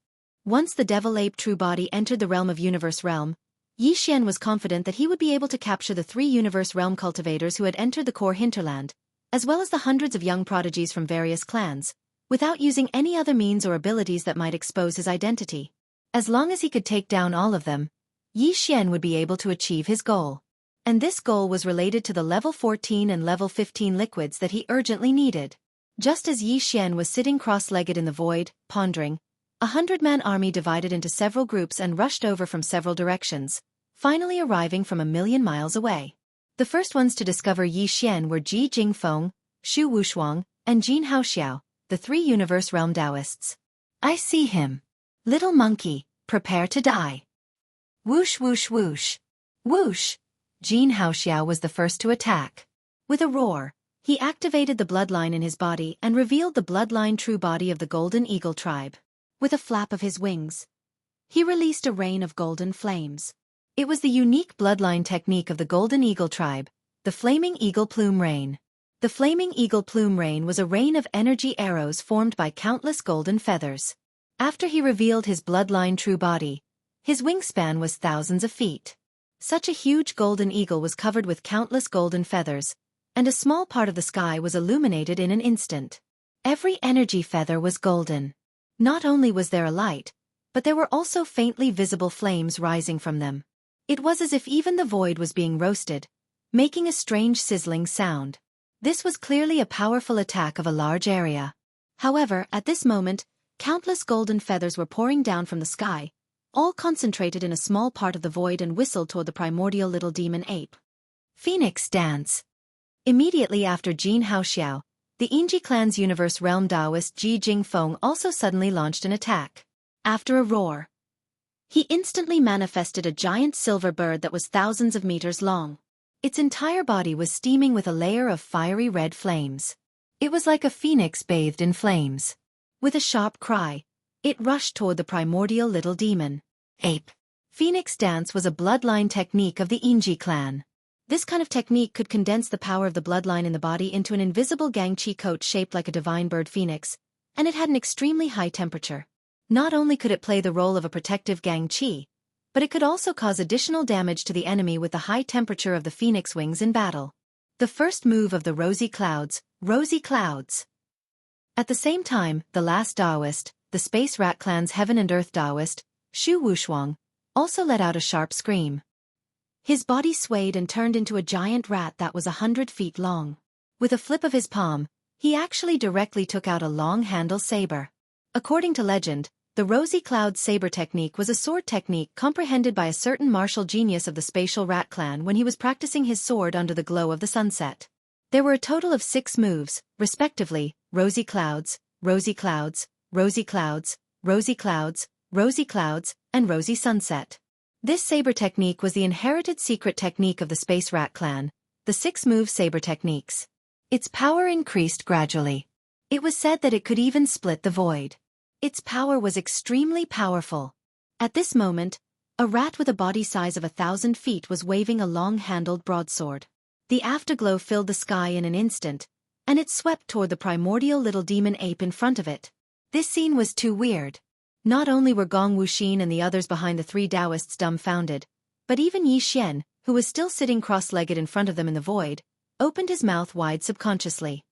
Once the devil ape true body entered the realm of universe realm, Yi Xian was confident that he would be able to capture the 3 universe realm cultivators who had entered the core hinterland, as well as the hundreds of young prodigies from various clans, without using any other means or abilities that might expose his identity. As long as he could take down all of them, Yi Xian would be able to achieve his goal. And this goal was related to the level 14 and level 15 liquids that he urgently needed. Just as Yi Xian was sitting cross-legged in the void, pondering, a 100-man army divided into several groups and rushed over from several directions, finally arriving from 1,000,000 miles away. The first ones to discover Yi Xian were Ji Jingfeng, Xu Wushuang, and Jin Haoxiao, the 3 universe realm Taoists. I see him. Little monkey, prepare to die. Whoosh whoosh whoosh. Whoosh! Jin Haoxiao was the first to attack. With a roar, he activated the bloodline in his body and revealed the bloodline true body of the Golden Eagle tribe. With a flap of his wings, he released a rain of golden flames. It was the unique bloodline technique of the Golden Eagle tribe, the Flaming Eagle Plume Rain. The Flaming Eagle Plume Rain was a rain of energy arrows formed by countless golden feathers. After he revealed his bloodline true body, his wingspan was thousands of feet. Such a huge golden eagle was covered with countless golden feathers, and a small part of the sky was illuminated in an instant. Every energy feather was golden. Not only was there a light, but there were also faintly visible flames rising from them. It was as if even the void was being roasted, making a strange sizzling sound. This was clearly a powerful attack of a large area. However, at this moment, countless golden feathers were pouring down from the sky, all concentrated in a small part of the void and whistled toward the primordial little demon ape. Phoenix Dance. Immediately after Jin Haoxiao, the Yingji clan's universe realm Taoist Ji Jingfeng also suddenly launched an attack. After a roar, he instantly manifested a giant silver bird that was thousands of meters long. Its entire body was steaming with a layer of fiery red flames. It was like a phoenix bathed in flames. With a sharp cry, it rushed toward the primordial little demon ape. Phoenix Dance was a bloodline technique of the Yingji clan. This kind of technique could condense the power of the bloodline in the body into an invisible Gangchi coat shaped like a divine bird phoenix, and it had an extremely high temperature. Not only could it play the role of a protective Gangchi, but it could also cause additional damage to the enemy with the high temperature of the phoenix wings in battle. The first move of the Rosy Clouds, Rosy Clouds. At the same time, the last Taoist, the Space Rat clan's Heaven and Earth Taoist, Xu Wushuang, also let out a sharp scream. His body swayed and turned into a giant rat that was 100 feet long. With a flip of his palm, he actually directly took out a long-handle saber. According to legend, The Rosy Cloud Saber technique was a sword technique comprehended by a certain martial genius of the Spatial Rat Clan when he was practicing his sword under the glow of the sunset. There were a total of 6 moves, respectively: Rosy Clouds, Rosy Clouds, Rosy Clouds, Rosy Clouds, Rosy Clouds, and Rosy Sunset. This saber technique was the inherited secret technique of the Space Rat Clan, the 6-move saber techniques. Its power increased gradually. It was said that it could even split the void. Its power was extremely powerful. At this moment, a rat with a body size of 1,000 feet was waving a long-handled broadsword. The afterglow filled the sky in an instant, and it swept toward the primordial little demon ape in front of it. This scene was too weird. Not only were Gong Wuxin and the others behind the 3 Taoists dumbfounded, but even Yi Xian, who was still sitting cross-legged in front of them in the void, opened his mouth wide subconsciously.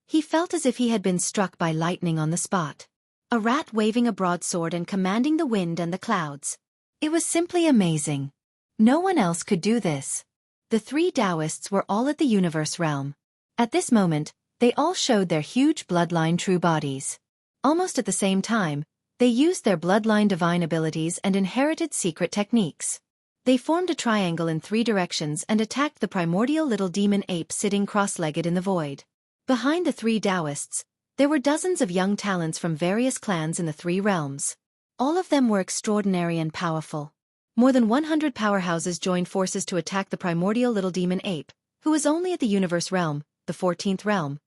He felt as if he had been struck by lightning on the spot. A rat waving a broadsword and commanding the wind and the clouds. It was simply amazing. No one else could do this. The 3 Taoists were all at the universe realm. At this moment, they all showed their huge bloodline true bodies. Almost at the same time, they used their bloodline divine abilities and inherited secret techniques. They formed a triangle in 3 directions and attacked the primordial little demon ape sitting cross-legged in the void. Behind the 3 Taoists, there were dozens of young talents from various clans in the 3 realms. All of them were extraordinary and powerful. More than 100 powerhouses joined forces to attack the primordial little demon ape, who was only at the universe realm, the 14th realm.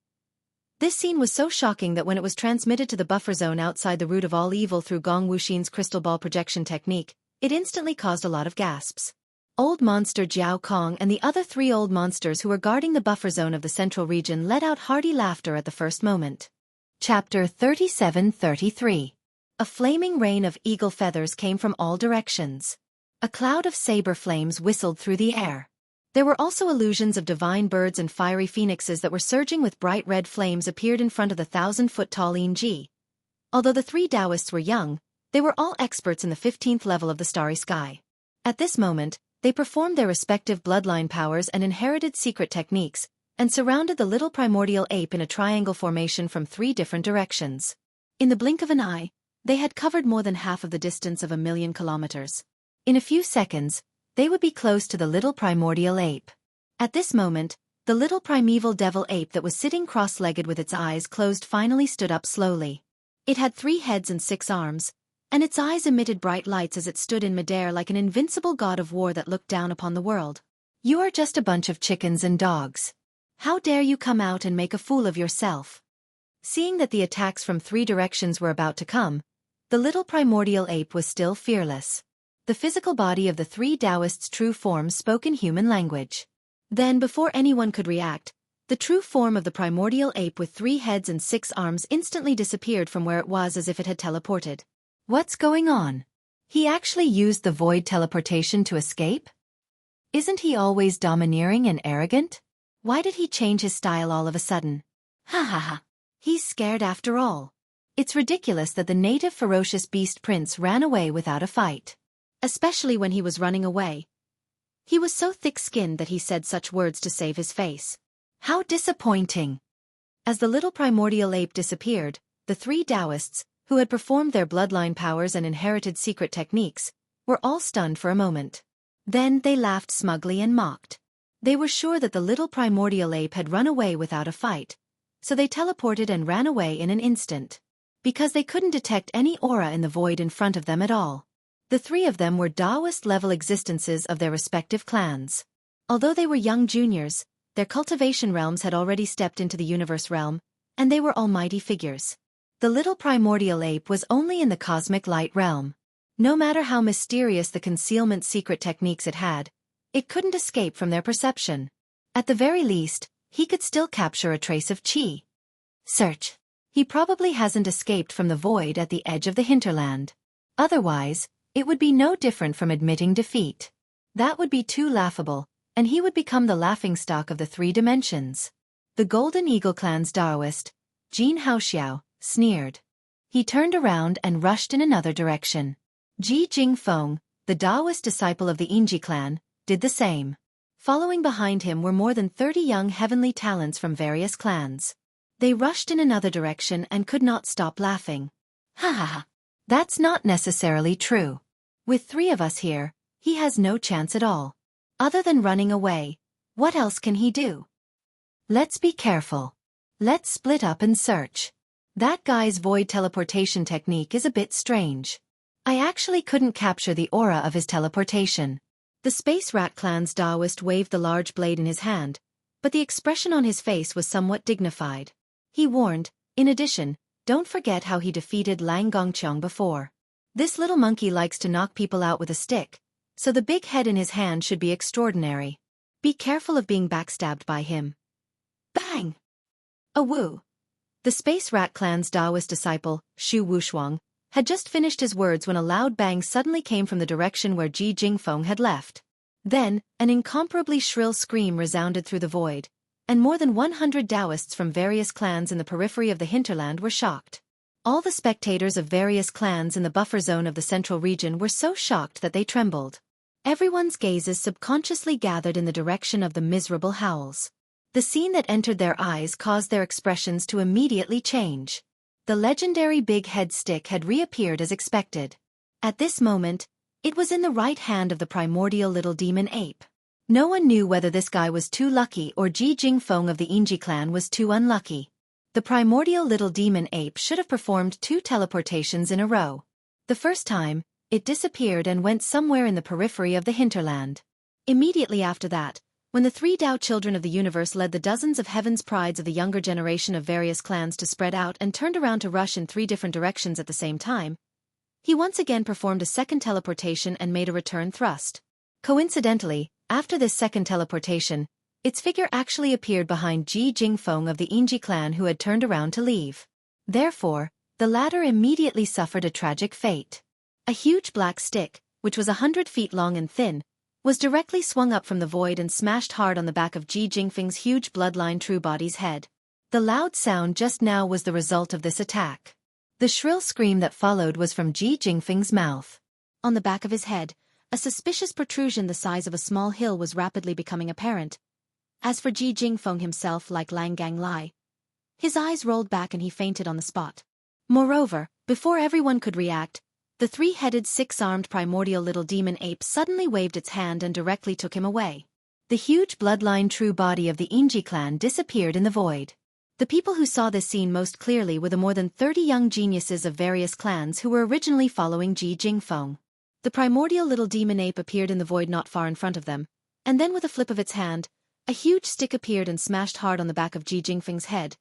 This scene was so shocking that when it was transmitted to the buffer zone outside the root of all evil through Gong Wuxin's crystal ball projection technique, it instantly caused a lot of gasps. Old Monster Jiao Kong and the other 3 old monsters who were guarding the buffer zone of the central region let out hearty laughter at the first moment. Chapter 37-33. A flaming rain of eagle feathers came from all directions. A cloud of saber flames whistled through the air. There were also illusions of divine birds and fiery phoenixes that were surging with bright red flames appeared in front of the 1,000-foot-tall Ji. Although the 3 Taoists were young, they were all experts in the 15th level of the starry sky. At this moment, they performed their respective bloodline powers and inherited secret techniques, and surrounded the little primordial ape in a triangle formation from 3 different directions. In the blink of an eye, they had covered more than half of the distance of 1,000,000 kilometers. In a few seconds, they would be close to the little primordial ape. At this moment, the little primeval devil ape that was sitting cross-legged with its eyes closed finally stood up slowly. It had 3 heads and 6 arms, and its eyes emitted bright lights as it stood in midair like an invincible god of war that looked down upon the world. "You are just a bunch of chickens and dogs. How dare you come out and make a fool of yourself?" Seeing that the attacks from 3 directions were about to come, the little primordial ape was still fearless. The physical body of the 3 Taoists' true forms spoke in human language. Then, before anyone could react, the true form of the primordial ape with 3 heads and 6 arms instantly disappeared from where it was as if it had teleported. What's going on? He actually used the void teleportation to escape? Isn't he always domineering and arrogant? Why did he change his style all of a sudden? Ha ha ha. He's scared after all. It's ridiculous that the native ferocious beast prince ran away without a fight. Especially when he was running away. He was so thick-skinned that he said such words to save his face. How disappointing. As the little primordial ape disappeared, the 3 Taoists, who had performed their bloodline powers and inherited secret techniques, were all stunned for a moment. Then they laughed smugly and mocked. They were sure that the little primordial ape had run away without a fight, so they teleported and ran away in an instant. Because they couldn't detect any aura in the void in front of them at all. The 3 of them were Taoist-level existences of their respective clans. Although they were young juniors, their cultivation realms had already stepped into the universe realm, and they were almighty figures. The little primordial ape was only in the cosmic light realm. No matter how mysterious the concealment secret techniques it had, it couldn't escape from their perception. At the very least, he could still capture a trace of chi. Search. He probably hasn't escaped from the void at the edge of the hinterland. Otherwise, it would be no different from admitting defeat. That would be too laughable, and he would become the laughingstock of the 3 dimensions. The Golden Eagle Clan's Taoist, Jin Haoxiao, sneered. He turned around and rushed in another direction. Ji Jingfeng, the Taoist disciple of the Inji clan, did the same. Following behind him were more than 30 young heavenly talents from various clans. They rushed in another direction and could not stop laughing. Ha ha ha. That's not necessarily true. With 3 of us here, he has no chance at all. Other than running away, what else can he do? Let's be careful. Let's split up and search. That guy's void teleportation technique is a bit strange. I actually couldn't capture the aura of his teleportation. The Space Rat Clan's Taoist waved the large blade in his hand, but the expression on his face was somewhat dignified. He warned, in addition, don't forget how he defeated Lang Gongqiang before. This little monkey likes to knock people out with a stick, so the big head in his hand should be extraordinary. Be careful of being backstabbed by him. Bang! A woo! The Space Rat Clan's Taoist disciple, Shu Wushuang, had just finished his words when a loud bang suddenly came from the direction where Ji Jingfeng had left. Then, an incomparably shrill scream resounded through the void, and more than 100 Taoists from various clans in the periphery of the hinterland were shocked. All the spectators of various clans in the buffer zone of the central region were so shocked that they trembled. Everyone's gazes subconsciously gathered in the direction of the miserable howls. The scene that entered their eyes caused their expressions to immediately change. The legendary big head stick had reappeared as expected. At this moment, it was in the right hand of the primordial little demon ape. No one knew whether this guy was too lucky or Ji Jingfeng of the Enji clan was too unlucky. The primordial little demon ape should have performed 2 teleportations in a row. The first time, it disappeared and went somewhere in the periphery of the hinterland. Immediately after that, when the 3 Tao children of the universe led the dozens of heaven's prides of the younger generation of various clans to spread out and turned around to rush in 3 different directions at the same time, he once again performed a second teleportation and made a return thrust. Coincidentally, after this second teleportation, its figure actually appeared behind Ji Jingfeng of the Enji clan who had turned around to leave. Therefore, the latter immediately suffered a tragic fate. A huge black stick, which was 100 feet long and thin, was directly swung up from the void and smashed hard on the back of Ji Jingfeng's huge bloodline true body's head. The loud sound just now was the result of this attack. The shrill scream that followed was from Ji Jingfeng's mouth. On the back of his head, a suspicious protrusion the size of a small hill was rapidly becoming apparent. As for Ji Jingfeng himself, like Lang Ganglai, his eyes rolled back and he fainted on the spot. Moreover, before everyone could react, the 3-headed 6-armed primordial little demon ape suddenly waved its hand and directly took him away. The huge bloodline true body of the Enji clan disappeared in the void. The people who saw this scene most clearly were the more than 30 young geniuses of various clans who were originally following Ji Jingfeng. The primordial little demon ape appeared in the void not far in front of them, and then with a flip of its hand, a huge stick appeared and smashed hard on the back of Ji Jingfeng's head.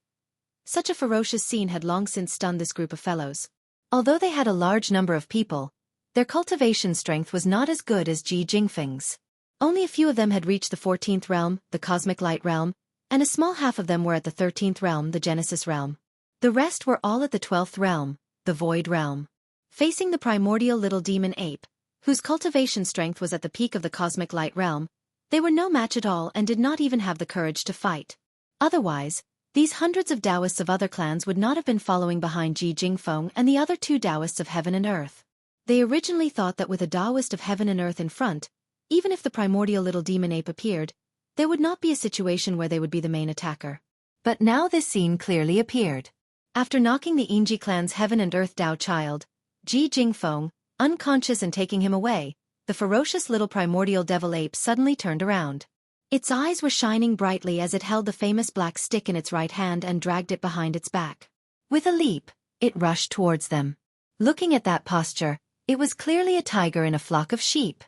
Such a ferocious scene had long since stunned this group of fellows. Although they had a large number of people, their cultivation strength was not as good as Ji Jingfeng's. Only a few of them had reached the 14th realm, the cosmic light realm, and a small half of them were at the 13th realm, the Genesis realm. The rest were all at the 12th realm, the void realm. Facing the primordial little demon ape, whose cultivation strength was at the peak of the cosmic light realm, they were no match at all and did not even have the courage to fight. Otherwise, these hundreds of Taoists of other clans would not have been following behind Ji Jingfeng and the other 2 Taoists of heaven and earth. They originally thought that with a Taoist of heaven and earth in front, even if the primordial little demon ape appeared, there would not be a situation where they would be the main attacker. But now this scene clearly appeared. After knocking the Enji clan's heaven and earth Tao child, Ji Jingfeng, unconscious and taking him away, the ferocious little primordial devil ape suddenly turned around. Its eyes were shining brightly as it held the famous black stick in its right hand and dragged it behind its back. With a leap, it rushed towards them. Looking at that posture, it was clearly a tiger in a flock of sheep.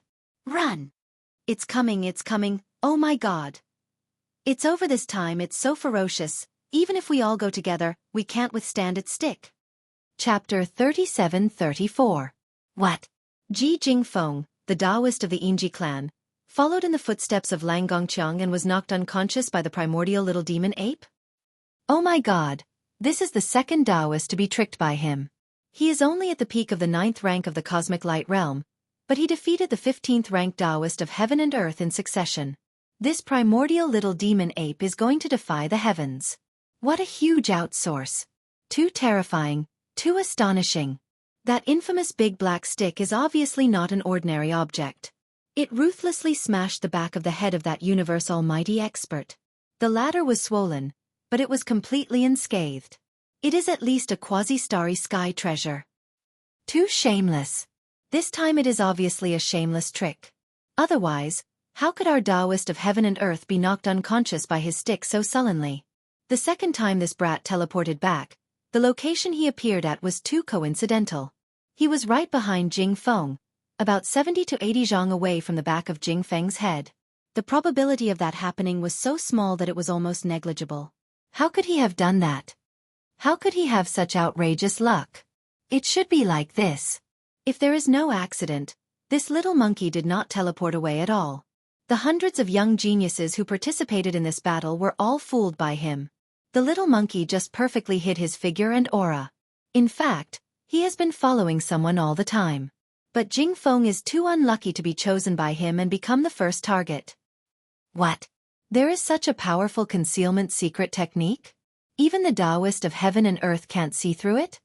Run! It's coming, oh my God! It's over this time, it's so ferocious, even if we all go together, we can't withstand its stick. Chapter 37-34. What? Ji Jingfeng, the Taoist of the Enji clan, followed in the footsteps of Lang Gongqiang and was knocked unconscious by the primordial little demon ape? Oh my God, this is the second Taoist to be tricked by him. He is only at the peak of the 9th rank of the cosmic light realm, but he defeated the 15th ranked Taoist of heaven and earth in succession. This primordial little demon ape is going to defy the heavens. What a huge outsource. Too terrifying, too astonishing. That infamous big black stick is obviously not an ordinary object. It ruthlessly smashed the back of the head of that universe almighty expert. The latter was swollen, but it was completely unscathed. It is at least a quasi-starry sky treasure. Too shameless. This time it is obviously a shameless trick. Otherwise, how could our Taoist of heaven and earth be knocked unconscious by his stick so sullenly? The second time this brat teleported back, the location he appeared at was too coincidental. He was right behind Jing Feng, about 70 to 80 zhang away from the back of Jing Feng's head. The probability of that happening was so small that it was almost negligible. How could he have done that? How could he have such outrageous luck? It should be like this. If there is no accident, this little monkey did not teleport away at all. The hundreds of young geniuses who participated in this battle were all fooled by him. The little monkey just perfectly hid his figure and aura. In fact, he has been following someone all the time. But Jing Feng is too unlucky to be chosen by him and become the first target. What? There is such a powerful concealment secret technique? Even the Taoist of heaven and earth can't see through it?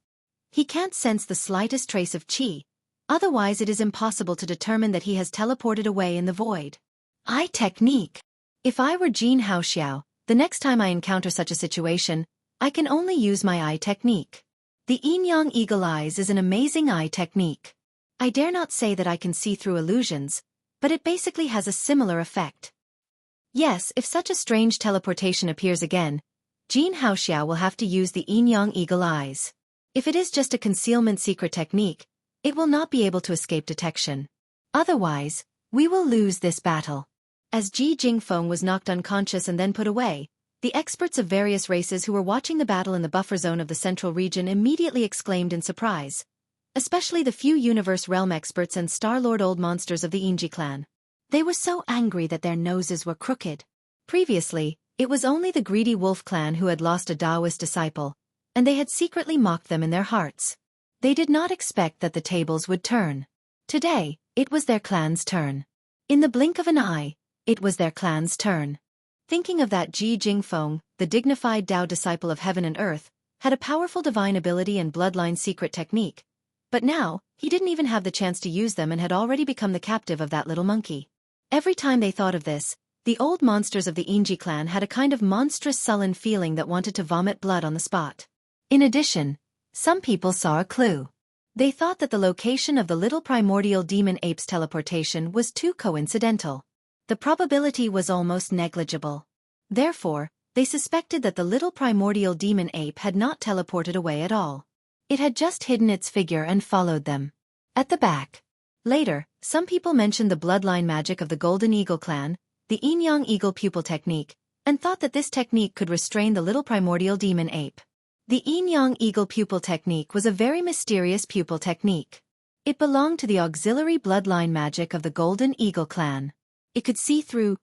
He can't sense the slightest trace of qi, otherwise it is impossible to determine that he has teleported away in the void. Eye technique. If I were Jin Haoxiao, the next time I encounter such a situation, I can only use my eye technique. The yin-yang eagle eyes is an amazing eye technique. I dare not say that I can see through illusions, but it basically has a similar effect. Yes, if such a strange teleportation appears again, Jin Haoxiao will have to use the yin-yang eagle eyes. If it is just a concealment secret technique, it will not be able to escape detection. Otherwise, we will lose this battle. As Ji Jingfeng was knocked unconscious and then put away, the experts of various races who were watching the battle in the buffer zone of the central region immediately exclaimed in surprise. Especially the few Universe Realm experts and Star-Lord old monsters of the Inji clan. They were so angry that their noses were crooked. Previously, it was only the greedy wolf clan who had lost a Taoist disciple, and they had secretly mocked them in their hearts. They did not expect that the tables would turn. Today, it was their clan's turn. In the blink of an eye, it was their clan's turn. Thinking of that, Ji Jingfeng, the dignified Tao disciple of heaven and earth, had a powerful divine ability and bloodline secret technique. But now, he didn't even have the chance to use them and had already become the captive of that little monkey. Every time they thought of this, the old monsters of the Inji clan had a kind of monstrous sullen feeling that wanted to vomit blood on the spot. In addition, some people saw a clue. They thought that the location of the little primordial demon ape's teleportation was too coincidental. The probability was almost negligible. Therefore, they suspected that the little primordial demon ape had not teleported away at all. It had just hidden its figure and followed them. At the back. Later, some people mentioned the bloodline magic of the Golden Eagle clan, the yin-yang eagle pupil technique, and thought that this technique could restrain the little primordial demon ape. The yin-yang eagle pupil technique was a very mysterious pupil technique. It belonged to the auxiliary bloodline magic of the Golden Eagle clan. It could see through,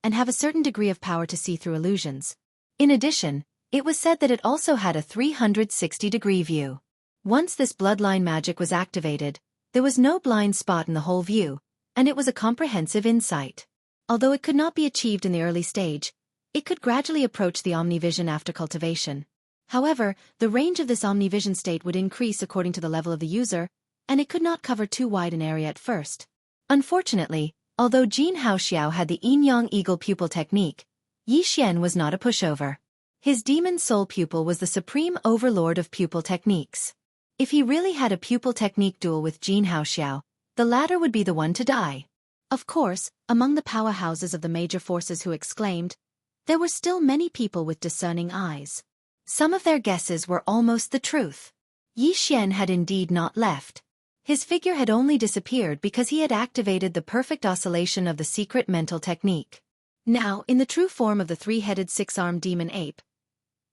and have a certain degree of power to see through illusions. In addition, it was said that it also had a 360-degree view. Once this bloodline magic was activated, there was no blind spot in the whole view, and it was a comprehensive insight. Although it could not be achieved in the early stage, it could gradually approach the omnivision after cultivation. However, the range of this omnivision state would increase according to the level of the user, and it could not cover too wide an area at first. Unfortunately, although Jin Haoxiao had the yin-yang eagle pupil technique, Yi Xian was not a pushover. His demon soul pupil was the supreme overlord of pupil techniques. If he really had a pupil technique duel with Jin Haoxiao, the latter would be the one to die. Of course, among the powerhouses of the major forces who exclaimed, there were still many people with discerning eyes. Some of their guesses were almost the truth. Yi Xian had indeed not left. His figure had only disappeared because he had activated the perfect oscillation of the secret mental technique. Now, in the true form of the three-headed six-armed demon ape,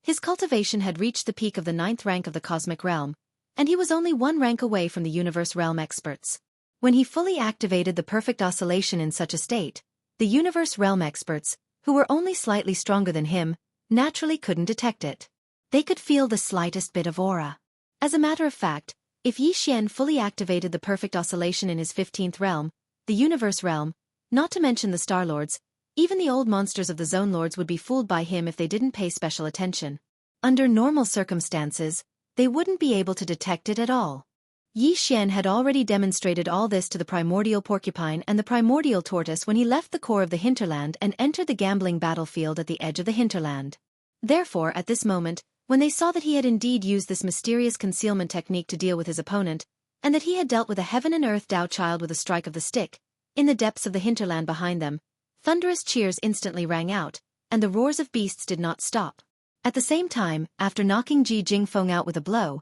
his cultivation had reached the peak of the 9th rank of the cosmic realm, and he was only one rank away from the universe realm experts. When he fully activated the perfect oscillation in such a state, the universe realm experts, who were only slightly stronger than him, naturally couldn't detect it. They could feel the slightest bit of aura. As a matter of fact, if Yi Xian fully activated the perfect oscillation in his 15th realm, the universe realm, not to mention the Star Lords, even the old monsters of the Zone Lords would be fooled by him if they didn't pay special attention. Under normal circumstances, they wouldn't be able to detect it at all. Yi Xian had already demonstrated all this to the primordial porcupine and the primordial tortoise when he left the core of the hinterland and entered the gambling battlefield at the edge of the hinterland. Therefore, at this moment, when they saw that he had indeed used this mysterious concealment technique to deal with his opponent, and that he had dealt with a heaven and earth Tao child with a strike of the stick. In the depths of the hinterland behind them, thunderous cheers instantly rang out, and the roars of beasts did not stop. At the same time, after knocking Ji Jingfeng out with a blow,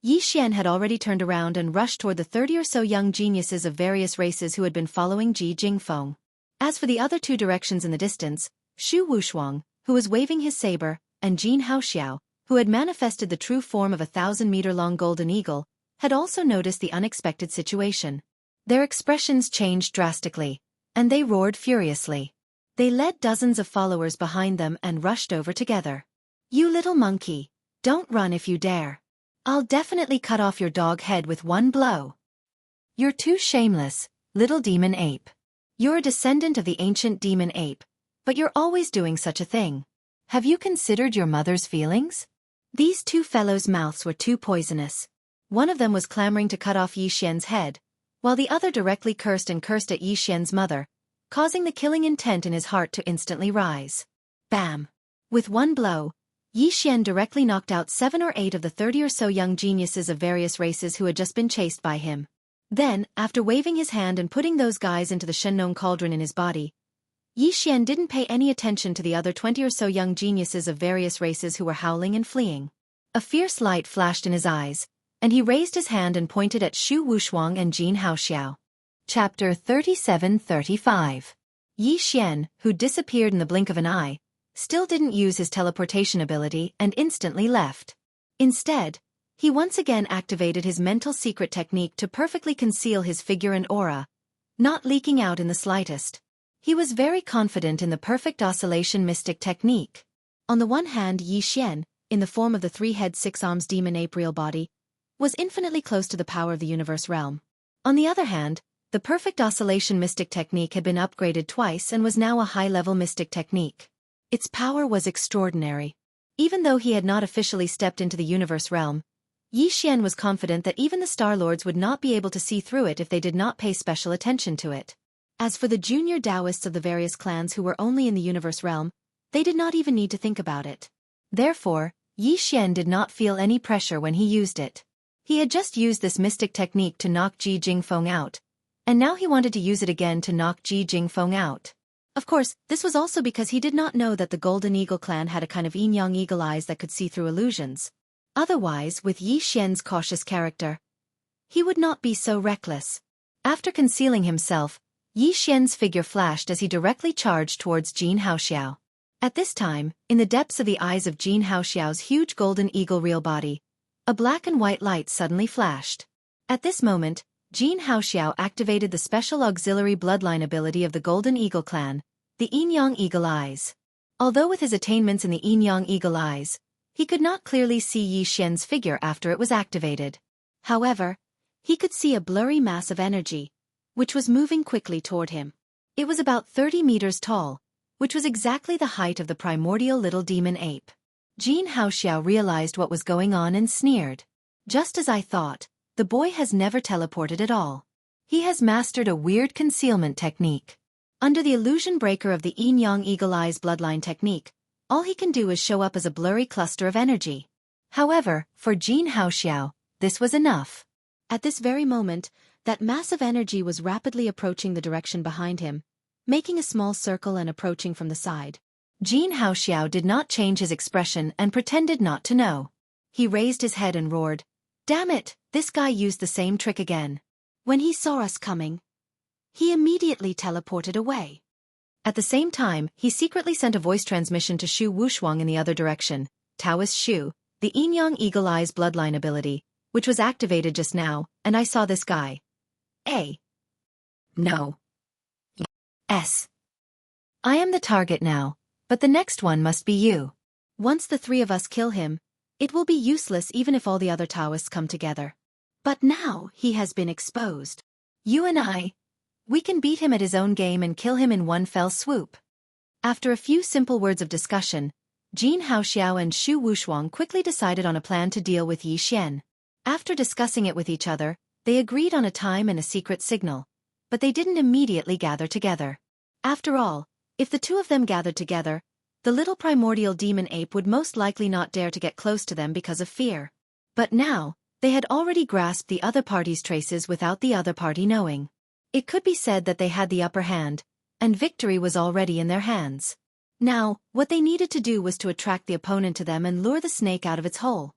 Yi Xian had already turned around and rushed toward the 30 or so young geniuses of various races who had been following Ji Jingfeng. As for the other two directions in the distance, Shu Wushuang, who was waving his saber, and Jin Haoxiao, who had manifested the true form of a 1,000-meter-long golden eagle, had also noticed the unexpected situation. Their expressions changed drastically, and they roared furiously. They led dozens of followers behind them and rushed over together. "You little monkey, don't run if you dare. I'll definitely cut off your dog head with one blow. You're too shameless, little demon ape. You're a descendant of the ancient demon ape, but you're always doing such a thing. Have you considered your mother's feelings?" These two fellows' mouths were too poisonous. One of them was clamoring to cut off Yi Xian's head, while the other directly cursed at Yi Xian's mother, causing the killing intent in his heart to instantly rise. Bam! With one blow, Yi Xian directly knocked out 7 or 8 of the 30 or so young geniuses of various races who had just been chased by him. Then, after waving his hand and putting those guys into the Shennon cauldron in his body, Yi Xian didn't pay any attention to the other 20 or so young geniuses of various races who were howling and fleeing. A fierce light flashed in his eyes, and he raised his hand and pointed at Shu Wushuang and Jin Haoxiao. Chapter 37-35. Yi Xian, who disappeared in the blink of an eye, still didn't use his teleportation ability and instantly left. Instead, he once again activated his mental secret technique to perfectly conceal his figure and aura, not leaking out in the slightest. He was very confident in the perfect oscillation mystic technique. On the one hand, Yi Xian, in the form of the 3-head 6-arms demon ape real body, was infinitely close to the power of the universe realm. On the other hand, the perfect oscillation mystic technique had been upgraded twice and was now a high-level mystic technique. Its power was extraordinary. Even though he had not officially stepped into the universe realm, Yi Xian was confident that even the Star Lords would not be able to see through it if they did not pay special attention to it. As for the junior Taoists of the various clans who were only in the universe realm, they did not even need to think about it. Therefore, Yi Xian did not feel any pressure when he used it. He had just used this mystic technique to knock Ji Jingfeng out, and now he wanted to use it again to knock Ji Jingfeng out. Of course, this was also because he did not know that the Golden Eagle clan had a kind of yin-yang eagle eyes that could see through illusions. Otherwise, with Yi Xian's cautious character, he would not be so reckless. After concealing himself, Yi Xian's figure flashed as he directly charged towards Jin Haoxiao. At this time, in the depths of the eyes of Jin Haoxiao's huge golden eagle real body, a black and white light suddenly flashed. At this moment, Jin Haoxiao activated the special auxiliary bloodline ability of the Golden Eagle clan, the Yin-Yang Eagle Eyes. Although with his attainments in the Yin-Yang Eagle Eyes, he could not clearly see Yi Xian's figure after it was activated. However, he could see a blurry mass of energy, which was moving quickly toward him. It was about 30 meters tall, which was exactly the height of the primordial little demon ape. Jin Haoxiao realized what was going on and sneered. "Just as I thought. The boy has never teleported at all. He has mastered a weird concealment technique. Under the illusion breaker of the Yin-Yang Eagle Eyes bloodline technique, all he can do is show up as a blurry cluster of energy." However, for Jin Haoxiao, this was enough. At this very moment, that mass of energy was rapidly approaching the direction behind him, making a small circle and approaching from the side. Jin Haoxiao did not change his expression and pretended not to know. He raised his head and roared, "Damn it, this guy used the same trick again." When he saw us coming, he immediately teleported away. At the same time, he secretly sent a voice transmission to Shu Wushuang in the other direction, Taoist Shu, the Yin-Yang Eagle Eyes bloodline ability, which was activated just now, and I saw this guy. No. S. I am the target now, but the next one must be you. Once the 3 of us kill him, it will be useless even if all the other Taoists come together. But now he has been exposed. You and we can beat him at his own game and kill him in one fell swoop. After a few simple words of discussion, Jin Haoxiao and Shu Wushuang quickly decided on a plan to deal with Yi Xian. After discussing it with each other, they agreed on a time and a secret signal, but they didn't immediately gather together. After all, if the 2 of them gathered together, the little primordial demon ape would most likely not dare to get close to them because of fear. But now, They had already grasped the other party's traces without the other party knowing. It could be said that they had the upper hand, and victory was already in their hands. Now, what they needed to do was to attract the opponent to them and lure the snake out of its hole.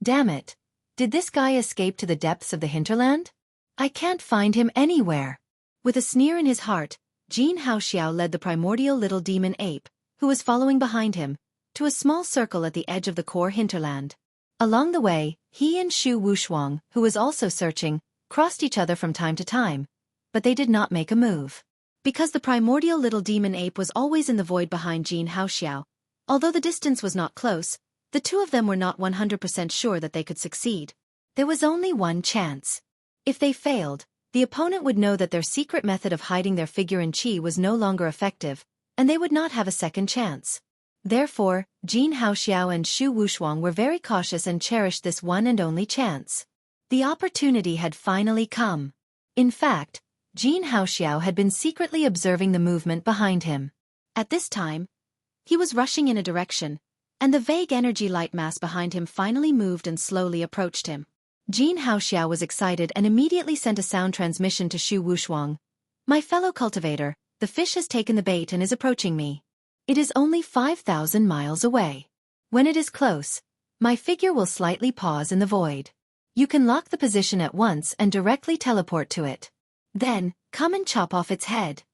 Damn it! Did this guy escape to the depths of the hinterland? I can't find him anywhere. With a sneer in his heart, Jin Haoxiao led the primordial little demon ape, who was following behind him, to a small circle at the edge of the core hinterland. Along the way, he and Shu Wushuang, who was also searching, crossed each other from time to time, but they did not make a move. Because the primordial little demon ape was always in the void behind Jin Haoxiao, although the distance was not close, the two of them were not 100% sure that they could succeed. There was only one chance. If they failed, the opponent would know that their secret method of hiding their figure in chi was no longer effective, and they would not have a second chance. Therefore, Jin Haoxiao and Shu Wushuang were very cautious and cherished this one and only chance. The opportunity had finally come. In fact, Jin Haoxiao had been secretly observing the movement behind him. At this time, he was rushing in a direction, and the vague energy light mass behind him finally moved and slowly approached him. Jin Haoxiao was excited and immediately sent a sound transmission to Shu Wushuang. "My fellow cultivator, the fish has taken the bait and is approaching me. It is only 5,000 miles away. When it is close, my figure will slightly pause in the void. You can lock the position at once and directly teleport to it. Then, come and chop off its head."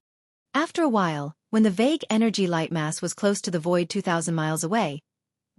After a while, when the vague energy light mass was close to the void 2,000 miles away,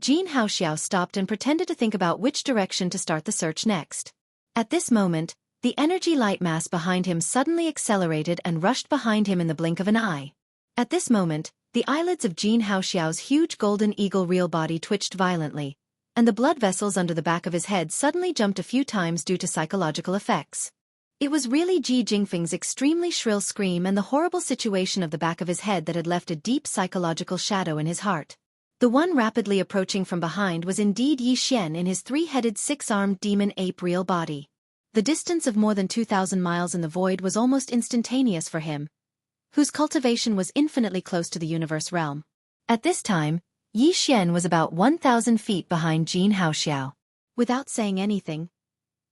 Jin Haoxiao stopped and pretended to think about which direction to start the search next. At this moment, the energy light mass behind him suddenly accelerated and rushed behind him in the blink of an eye. At this moment, the eyelids of Jin Haoxiao's huge golden eagle real body twitched violently, and the blood vessels under the back of his head suddenly jumped a few times due to psychological effects. It was really Ji Jingfeng's extremely shrill scream and the horrible situation of the back of his head that had left a deep psychological shadow in his heart. The one rapidly approaching from behind was indeed Yi Xian in his three-headed six-armed demon ape real body. The distance of more than 2,000 miles in the void was almost instantaneous for him, whose cultivation was infinitely close to the universe realm. At this time, Yi Xian was about 1,000 feet behind Jin Haoxiao. Without saying anything,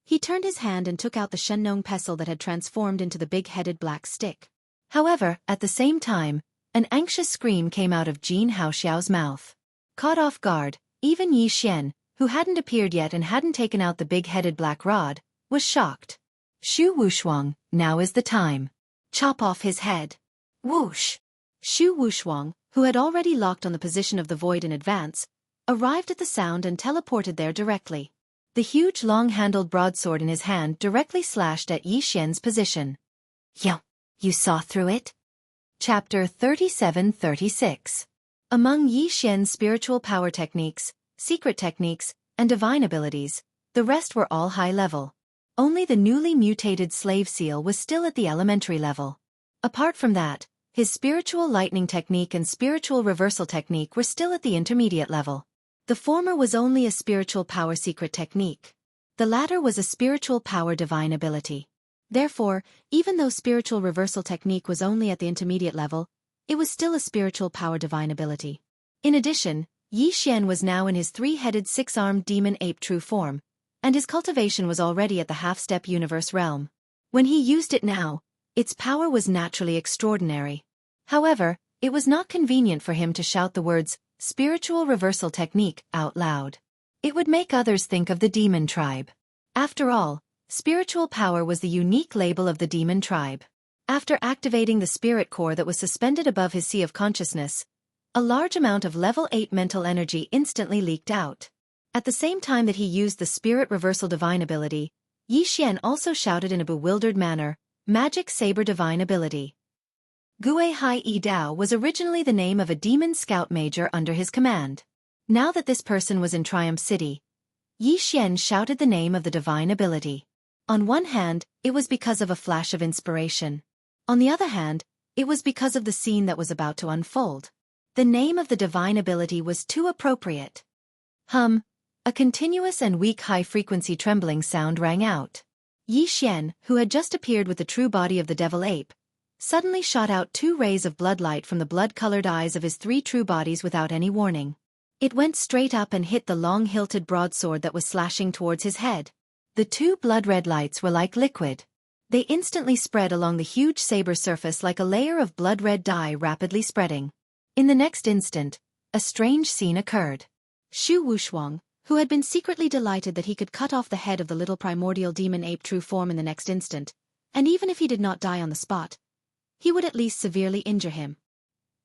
he turned his hand and took out the Shengnong pestle that had transformed into the big-headed black stick. However, at the same time, an anxious scream came out of Jin Haoxiao's mouth. Caught off guard, even Yi Xian, who hadn't appeared yet and hadn't taken out the big-headed black rod, was shocked. "Shu Wushuang, now is the time. Chop off his head." Whoosh! Shu Wushuang, who had already locked on the position of the void in advance, arrived at the sound and teleported there directly. The huge long-handled broadsword in his hand directly slashed at Yi Xian's position. "Yo, you saw through it?" Chapter 37-36. Among Yi Xian's spiritual power techniques, secret techniques, and divine abilities, the rest were all high level. Only the newly mutated slave seal was still at the elementary level. Apart from that, his spiritual lightning technique and spiritual reversal technique were still at the intermediate level. The former was only a spiritual power secret technique. The latter was a spiritual power divine ability. Therefore, even though spiritual reversal technique was only at the intermediate level, it was still a spiritual power divine ability. In addition, Yi Xian was now in his three-headed six-armed demon ape true form, and his cultivation was already at the half-step universe realm. When he used it now, its power was naturally extraordinary. However, it was not convenient for him to shout the words, "spiritual reversal technique," out loud. It would make others think of the demon tribe. After all, spiritual power was the unique label of the demon tribe. After activating the spirit core that was suspended above his sea of consciousness, a large amount of level 8 mental energy instantly leaked out. At the same time that he used the spirit reversal divine ability, Yi Xian also shouted in a bewildered manner, "Magic Saber Divine Ability." Gue Hai Yi Dao was originally the name of a demon scout major under his command. Now that this person was in Triumph City, Yi Xian shouted the name of the divine ability. On one hand, it was because of a flash of inspiration. On the other hand, it was because of the scene that was about to unfold. The name of the divine ability was too appropriate. Hum. A continuous and weak high-frequency trembling sound rang out. Yi Xian, who had just appeared with the true body of the devil ape, suddenly shot out 2 rays of bloodlight from the blood-colored eyes of his 3 true bodies without any warning. It went straight up and hit the long-hilted broadsword that was slashing towards his head. The two blood-red lights were like liquid. They instantly spread along the huge saber surface like a layer of blood-red dye rapidly spreading. In the next instant, a strange scene occurred. Shu Wushwang, who had been secretly delighted that he could cut off the head of the little primordial demon ape true form in the next instant, and even if he did not die on the spot, he would at least severely injure him.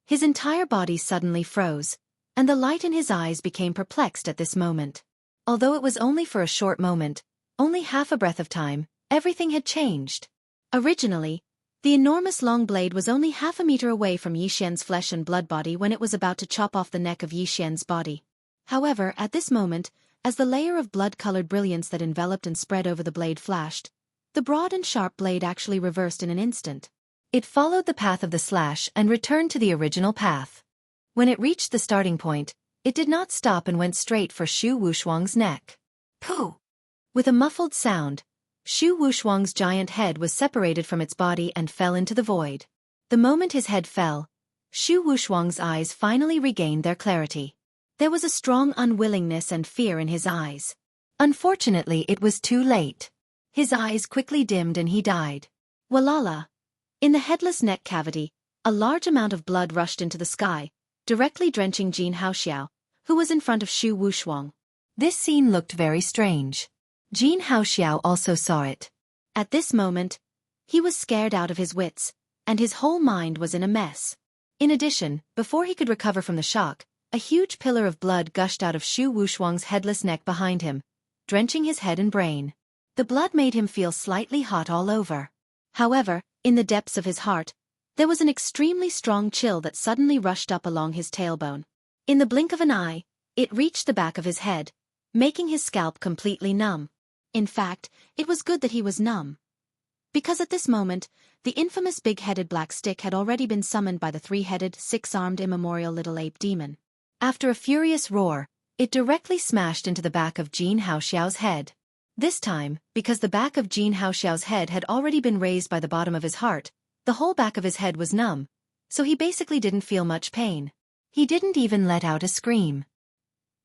His entire body suddenly froze, and the light in his eyes became perplexed at this moment. Although it was only for a short moment, only half a breath of time, everything had changed. Originally, the enormous long blade was only half a meter away from Yi Xian's flesh and blood body when it was about to chop off the neck of Yi Xian's body. However, at this moment, as the layer of blood-colored brilliance that enveloped and spread over the blade flashed, the broad and sharp blade actually reversed in an instant. It followed the path of the slash and returned to the original path. When it reached the starting point, it did not stop and went straight for Shu Wushwang's neck. Pooh! With a muffled sound, Shu Wushwang's giant head was separated from its body and fell into the void. The moment his head fell, Shu Wushwang's eyes finally regained their clarity. There was a strong unwillingness and fear in his eyes. Unfortunately, it was too late. His eyes quickly dimmed and he died. Walala! In the headless neck cavity, a large amount of blood rushed into the sky, directly drenching Jin Haoxiao, who was in front of Shu Wushwang. This scene looked very strange. Jin Haoxiao also saw it. At this moment, he was scared out of his wits, and his whole mind was in a mess. In addition, before he could recover from the shock, a huge pillar of blood gushed out of Shu Wushwang's headless neck behind him, drenching his head and brain. The blood made him feel slightly hot all over. However, in the depths of his heart, there was an extremely strong chill that suddenly rushed up along his tailbone. In the blink of an eye, it reached the back of his head, making his scalp completely numb. In fact, it was good that he was numb. Because at this moment, the infamous big-headed black stick had already been summoned by the three-headed, six-armed immemorial little ape demon. After a furious roar, it directly smashed into the back of Jin Haoxiao's head. This time, because the back of Jin Haoxiao's head had already been raised by the bottom of his heart, the whole back of his head was numb, so he basically didn't feel much pain. He didn't even let out a scream.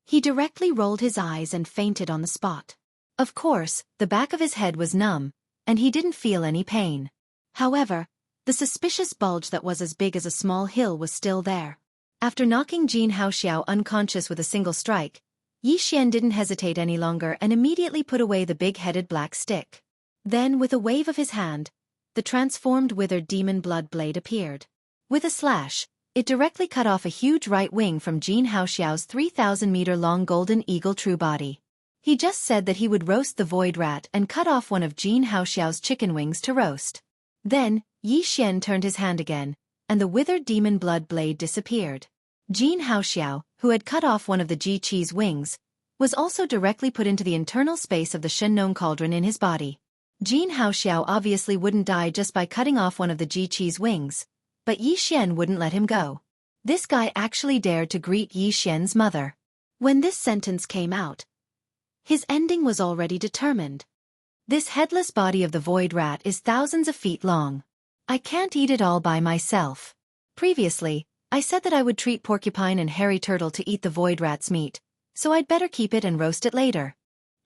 He directly rolled his eyes and fainted on the spot. Of course, the back of his head was numb, and he didn't feel any pain. However, the suspicious bulge that was as big as a small hill was still there. After knocking Jin Haoxiao unconscious with a single strike, Yi Xian didn't hesitate any longer and immediately put away the big-headed black stick. Then, with a wave of his hand, the transformed withered demon blood blade appeared. With a slash, it directly cut off a huge right wing from Jin Haoxiao's 3,000-meter-long golden eagle true body. He just said that he would roast the void rat and cut off one of Jin Haoxiao's chicken wings to roast. Then, Yi Xian turned his hand again, and the withered demon blood blade disappeared. Jin Haoxiao, who had cut off one of the Ji Qi's wings, was also directly put into the internal space of the Shennon cauldron in his body. Jin Haoxiao obviously wouldn't die just by cutting off one of the Ji Qi's wings, but Yi Xian wouldn't let him go. This guy actually dared to greet Yi Xian's mother. When this sentence came out, his ending was already determined. This headless body of the void rat is thousands of feet long. I can't eat it all by myself. Previously, I said that I would treat Porcupine and Hairy Turtle to eat the void rat's meat, so I'd better keep it and roast it later.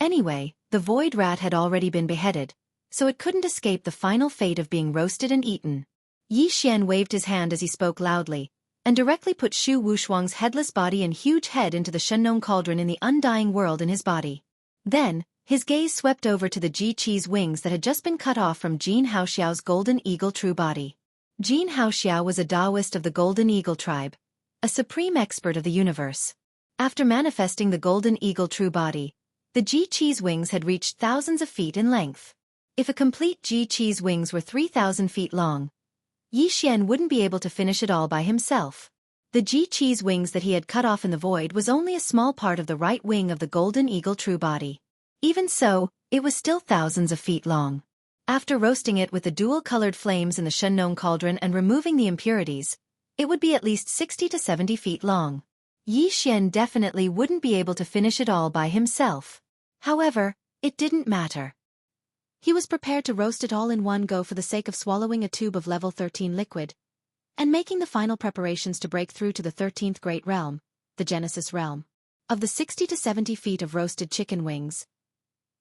Anyway, the void rat had already been beheaded, so it couldn't escape the final fate of being roasted and eaten. Yi Xian waved his hand as he spoke loudly, and directly put Shu Wushwang's headless body and huge head into the Shennon cauldron in the undying world in his body. Then, his gaze swept over to the Ji Qi's wings that had just been cut off from Jin Haoxiao's golden eagle true body. Jin Haoxiao was a Taoist of the Golden Eagle tribe, a supreme expert of the universe. After manifesting the Golden Eagle true body, the Ji Qi's wings had reached thousands of feet in length. If a complete Ji Qi's wings were 3,000 feet long, Yi Xian wouldn't be able to finish it all by himself. The Ji Qi's wings that he had cut off in the void was only a small part of the right wing of the Golden Eagle true body. Even so, it was still thousands of feet long. After roasting it with the dual-colored flames in the Shennon cauldron and removing the impurities, it would be at least 60 to 70 feet long. Yi Xian definitely wouldn't be able to finish it all by himself. However, it didn't matter. He was prepared to roast it all in one go for the sake of swallowing a tube of level 13 liquid, and making the final preparations to break through to the 13th Great Realm, the Genesis Realm. Of the 60 to 70 feet of roasted chicken wings,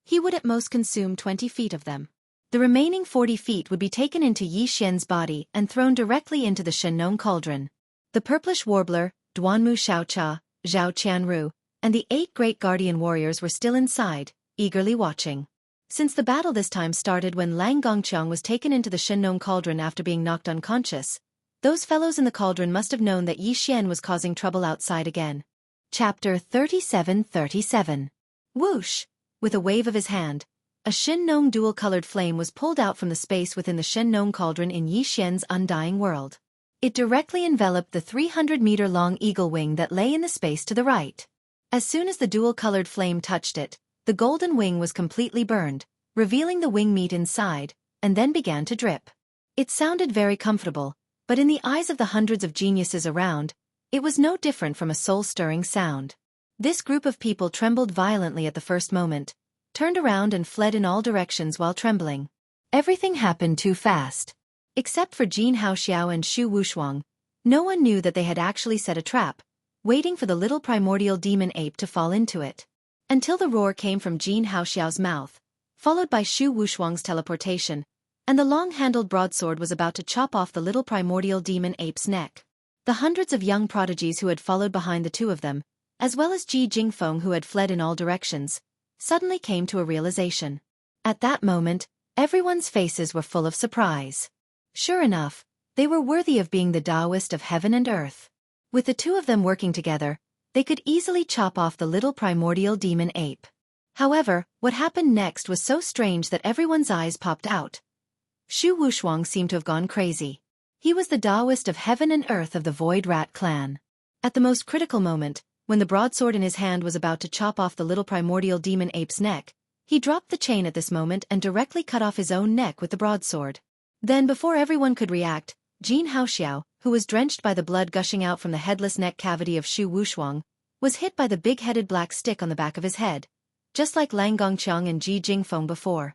he would at most consume 20 feet of them. The remaining 40 feet would be taken into Yi Xian's body and thrown directly into the Shenong cauldron. The purplish warbler, Duanmu Xiaocha, Zhao Qianru, and the 8 great guardian warriors were still inside, eagerly watching. Since the battle this time started when Lang Gongqiang was taken into the Shenong cauldron after being knocked unconscious, those fellows in the cauldron must have known that Yi Xian was causing trouble outside again. Chapter 37:37. Whoosh! With a wave of his hand, a Shenong dual-colored flame was pulled out from the space within the Shenong cauldron in Yi Xian's undying world. It directly enveloped the 300-meter-long eagle wing that lay in the space to the right. As soon as the dual-colored flame touched it, the golden wing was completely burned, revealing the wing meat inside, and then began to drip. It sounded very comfortable, but in the eyes of the hundreds of geniuses around, it was no different from a soul-stirring sound. This group of people trembled violently at the first moment, turned around and fled in all directions while trembling. Everything happened too fast. Except for Jin Haoxiao and Xu Wushuang, no one knew that they had actually set a trap, waiting for the little primordial demon ape to fall into it. Until the roar came from Jin Haoxiao's mouth, followed by Xu Wushuang's teleportation, and the long-handled broadsword was about to chop off the little primordial demon ape's neck. The hundreds of young prodigies who had followed behind the two of them, as well as Ji Jingfeng who had fled in all directions, suddenly came to a realization. At that moment, everyone's faces were full of surprise. Sure enough, they were worthy of being the Taoist of heaven and earth. With the two of them working together, they could easily chop off the little primordial demon ape. However, what happened next was so strange that everyone's eyes popped out. Xu Wushuang seemed to have gone crazy. He was the Taoist of heaven and earth of the Void Rat clan. At the most critical moment, when the broadsword in his hand was about to chop off the little primordial demon ape's neck, he dropped the chain at this moment and directly cut off his own neck with the broadsword. Then before everyone could react, Jin Haoxiao, who was drenched by the blood gushing out from the headless neck cavity of Xu Wushuang, was hit by the big-headed black stick on the back of his head, just like Lang Gongqiang and Ji Jingfeng before.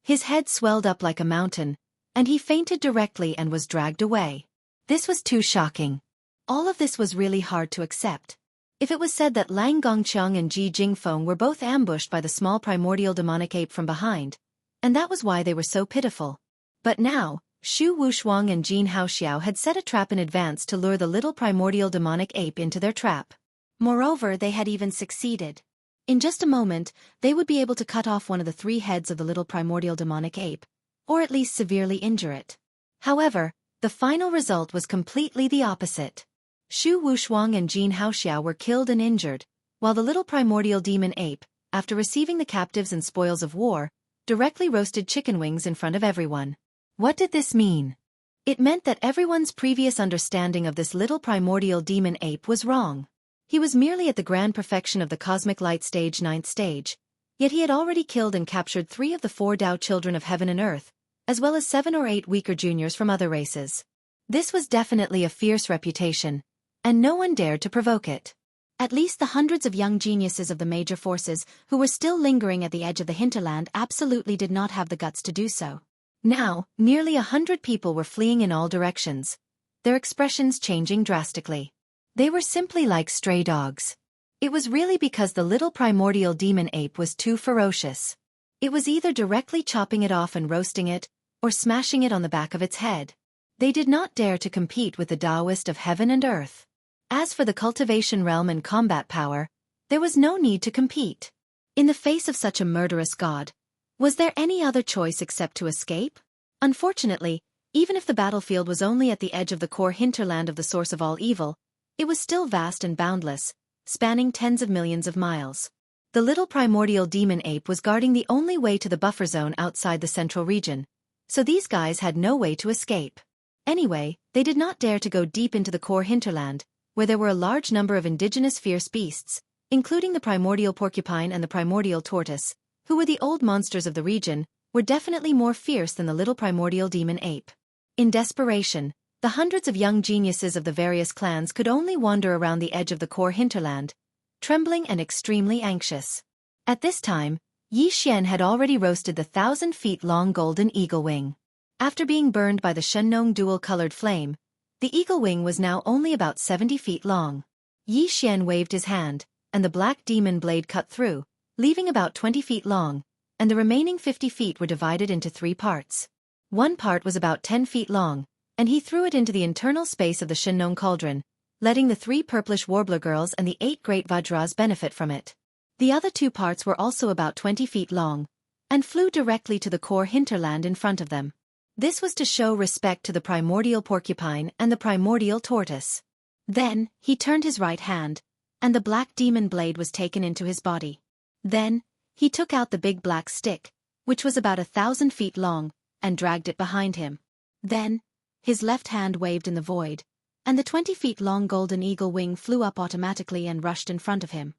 His head swelled up like a mountain, and he fainted directly and was dragged away. This was too shocking. All of this was really hard to accept. If it was said that Lang Gongqiang and Ji Jingfeng were both ambushed by the small primordial demonic ape from behind, and that was why they were so pitiful. But now, Xu Wushuang and Jin Haoxiao had set a trap in advance to lure the little primordial demonic ape into their trap. Moreover, they had even succeeded. In just a moment, they would be able to cut off one of the 3 heads of the little primordial demonic ape, or at least severely injure it. However, the final result was completely the opposite. Xu Wushuang and Jin Haoxiao were killed and injured, while the little primordial demon ape, after receiving the captives and spoils of war, directly roasted chicken wings in front of everyone. What did this mean? It meant that everyone's previous understanding of this little primordial demon ape was wrong. He was merely at the grand perfection of the cosmic light stage 9th stage, yet he had already killed and captured 3 of the 4 Tao children of heaven and earth, as well as 7 or 8 weaker juniors from other races. This was definitely a fierce reputation, and no one dared to provoke it. At least the hundreds of young geniuses of the major forces who were still lingering at the edge of the hinterland absolutely did not have the guts to do so. Now, nearly 100 people were fleeing in all directions, their expressions changing drastically. They were simply like stray dogs. It was really because the little primordial demon ape was too ferocious. It was either directly chopping it off and roasting it, or smashing it on the back of its head. They did not dare to compete with the Taoist of heaven and earth. As for the cultivation realm and combat power, there was no need to compete. In the face of such a murderous god, was there any other choice except to escape? Unfortunately, even if the battlefield was only at the edge of the core hinterland of the source of all evil, it was still vast and boundless, spanning tens of millions of miles. The little primordial demon ape was guarding the only way to the buffer zone outside the central region, so these guys had no way to escape. Anyway, they did not dare to go deep into the core hinterland, where there were a large number of indigenous fierce beasts, including the primordial porcupine and the primordial tortoise, who were the old monsters of the region, were definitely more fierce than the little primordial demon ape. In desperation, the hundreds of young geniuses of the various clans could only wander around the edge of the core hinterland, trembling and extremely anxious. At this time, Yi Xian had already roasted the 1,000-feet-long golden eagle wing. After being burned by the Shenong dual-colored flame, the eagle wing was now only about 70 feet long. Yi Xian waved his hand, and the black demon blade cut through, leaving about 20 feet long, and the remaining 50 feet were divided into 3 parts. One part was about 10 feet long, and he threw it into the internal space of the Shinnon cauldron, letting the 3 purplish warbler girls and the 8 great Vajras benefit from it. The other 2 parts were also about 20 feet long, and flew directly to the core hinterland in front of them. This was to show respect to the primordial porcupine and the primordial tortoise. Then, he turned his right hand, and the black demon blade was taken into his body. Then, he took out the big black stick, which was about 1,000 feet long, and dragged it behind him. Then, his left hand waved in the void, and the 20 feet long golden eagle wing flew up automatically and rushed in front of him.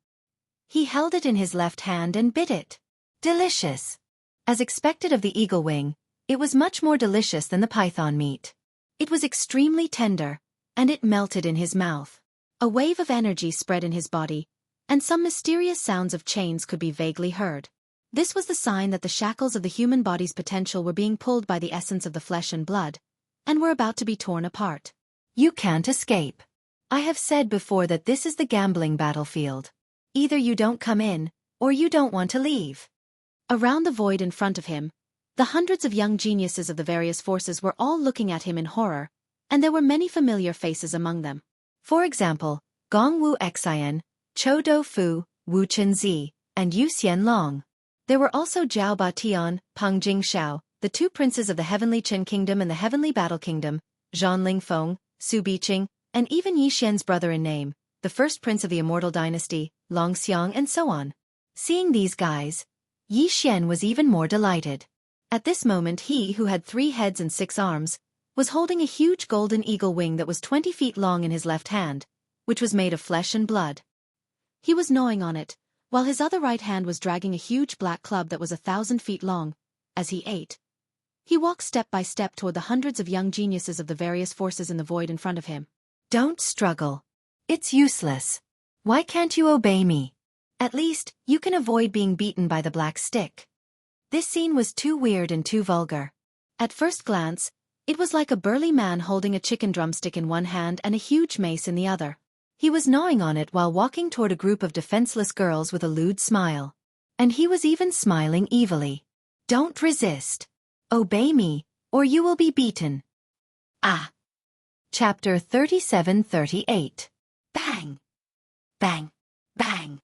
He held it in his left hand and bit it. Delicious! As expected of the eagle wing, it was much more delicious than the python meat. It was extremely tender, and it melted in his mouth. A wave of energy spread in his body, and some mysterious sounds of chains could be vaguely heard. This was the sign that the shackles of the human body's potential were being pulled by the essence of the flesh and blood, and were about to be torn apart. You can't escape. I have said before that this is the gambling battlefield. Either you don't come in, or you don't want to leave. Around the void in front of him, the hundreds of young geniuses of the various forces were all looking at him in horror, and there were many familiar faces among them. For example, Gong Wu Xian, Chou Do Fu, Wu Chenzi, and Yu Xian Long. There were also Zhao Batian, Peng Jingxiao, the 2 princes of the Heavenly Qin Kingdom and the Heavenly Battle Kingdom, Zhan Lingfeng, Su Biqing, and even Yi Xian's brother in name, the first prince of the Immortal Dynasty, Long Xiang, and so on. Seeing these guys, Yi Xian was even more delighted. At this moment he, who had 3 heads and 6 arms, was holding a huge golden eagle wing that was 20 feet long in his left hand, which was made of flesh and blood. He was gnawing on it, while his other right hand was dragging a huge black club that was 1,000 feet long. As he ate, he walked step by step toward the hundreds of young geniuses of the various forces in the void in front of him. Don't struggle. It's useless. Why can't you obey me? At least, you can avoid being beaten by the black stick. This scene was too weird and too vulgar. At first glance, it was like a burly man holding a chicken drumstick in one hand and a huge mace in the other. He was gnawing on it while walking toward a group of defenseless girls with a lewd smile. And he was even smiling evilly. Don't resist. Obey me, or you will be beaten. Ah. Chapter 37-38. Bang! Bang! Bang!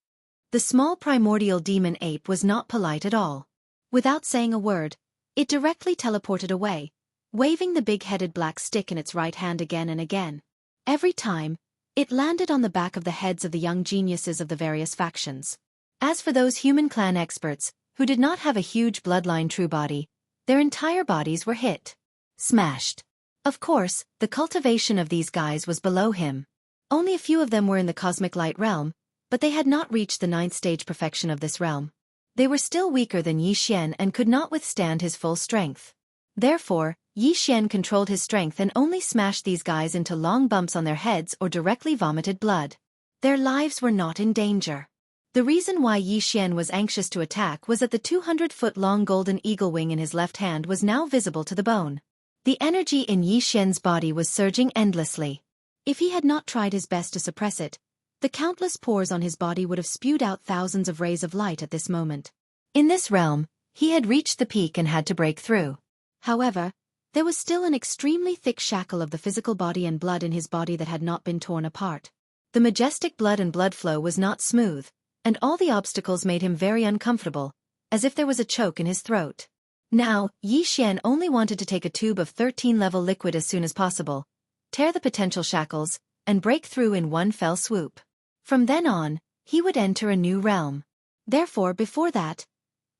The small primordial demon ape was not polite at all. Without saying a word, it directly teleported away, waving the big-headed black stick in its right hand again and again. Every time, it landed on the back of the heads of the young geniuses of the various factions. As for those human clan experts, who did not have a huge bloodline true body, their entire bodies were hit. Smashed. Of course, the cultivation of these guys was below him. Only a few of them were in the cosmic light realm, but they had not reached the 9th stage perfection of this realm. They were still weaker than Yi Xian and could not withstand his full strength. Therefore, Yi Xian controlled his strength and only smashed these guys into long bumps on their heads or directly vomited blood. Their lives were not in danger. The reason why Yi Xian was anxious to attack was that the 200-foot-long golden eagle wing in his left hand was now visible to the bone. The energy in Yi Xian's body was surging endlessly. If he had not tried his best to suppress it, the countless pores on his body would have spewed out thousands of rays of light at this moment. In this realm, he had reached the peak and had to break through. However, there was still an extremely thick shackle of the physical body and blood in his body that had not been torn apart. The majestic blood and blood flow was not smooth, and all the obstacles made him very uncomfortable, as if there was a choke in his throat. Now, Yi Xian only wanted to take a tube of 13-level liquid as soon as possible, tear the potential shackles, and break through in one fell swoop. From then on, he would enter a new realm. Therefore, before that,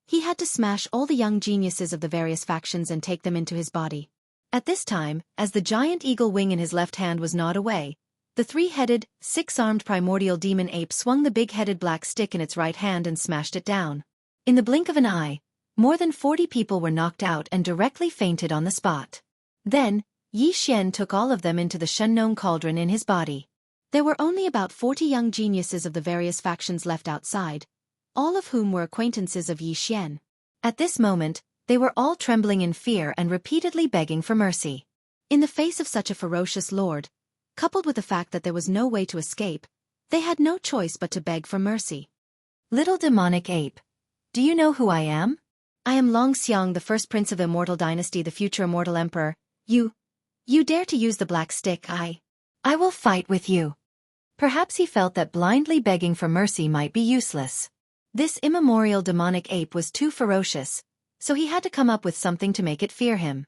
he had to smash all the young geniuses of the various factions and take them into his body. At this time, as the giant eagle wing in his left hand was gnawed away, the 3-headed, 6-armed primordial demon ape swung the big-headed black stick in its right hand and smashed it down. In the blink of an eye, more than 40 people were knocked out and directly fainted on the spot. Then, Yi Xian took all of them into the Shinnon cauldron in his body. There were only about 40 young geniuses of the various factions left outside, all of whom were acquaintances of Yi Xian. At this moment, they were all trembling in fear and repeatedly begging for mercy. In the face of such a ferocious lord, coupled with the fact that there was no way to escape, they had no choice but to beg for mercy. Little demonic ape. Do you know who I am? I am Long Xiang, the first prince of the immortal dynasty, the future immortal emperor. You dare to use the black stick? I will fight with you. Perhaps he felt that blindly begging for mercy might be useless. This immemorial demonic ape was too ferocious, so he had to come up with something to make it fear him.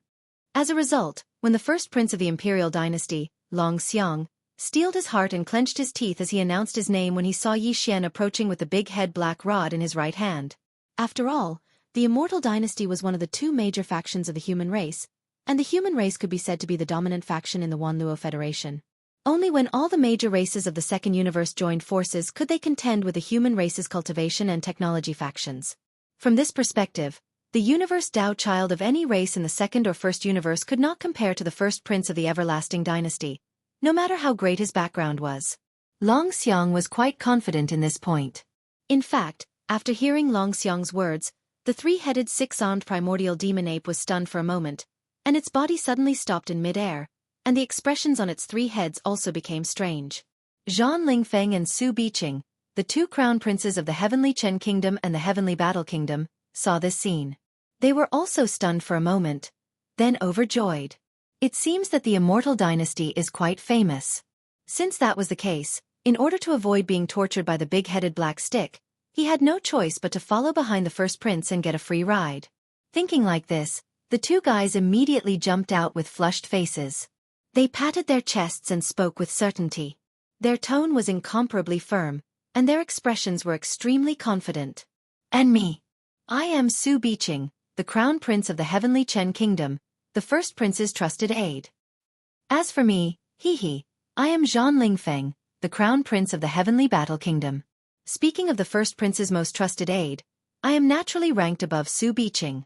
As a result, when the first prince of the imperial dynasty, Long Xiang, steeled his heart and clenched his teeth as he announced his name when he saw Yi Xian approaching with the big head black rod in his right hand. After all, the immortal dynasty was one of the two major factions of the human race, and the human race could be said to be the dominant faction in the Wanluo Federation. Only when all the major races of the second universe joined forces could they contend with the human race's cultivation and technology factions. From this perspective, the universe Tao child of any race in the second or first universe could not compare to the first prince of the everlasting dynasty, no matter how great his background was. Long Xiang was quite confident in this point. In fact, after hearing Long Xiang's words, the three-headed six-armed primordial demon ape was stunned for a moment, and its body suddenly stopped in mid-air, and the expressions on its three heads also became strange. Zhan Lingfeng and Su Biqing, the two crown princes of the Heavenly Chen Kingdom and the Heavenly Battle Kingdom, saw this scene. They were also stunned for a moment, then overjoyed. It seems that the immortal dynasty is quite famous. Since that was the case, in order to avoid being tortured by the big-headed black stick, he had no choice but to follow behind the first prince and get a free ride. Thinking like this, the two guys immediately jumped out with flushed faces. They patted their chests and spoke with certainty. Their tone was incomparably firm, and their expressions were extremely confident. And me. I am Su Biqing, the crown prince of the Heavenly Chen Kingdom, the first prince's trusted aide. As for me, I am Zhan Lingfeng, the crown prince of the Heavenly Battle Kingdom. Speaking of the first prince's most trusted aide, I am naturally ranked above Su Biqing.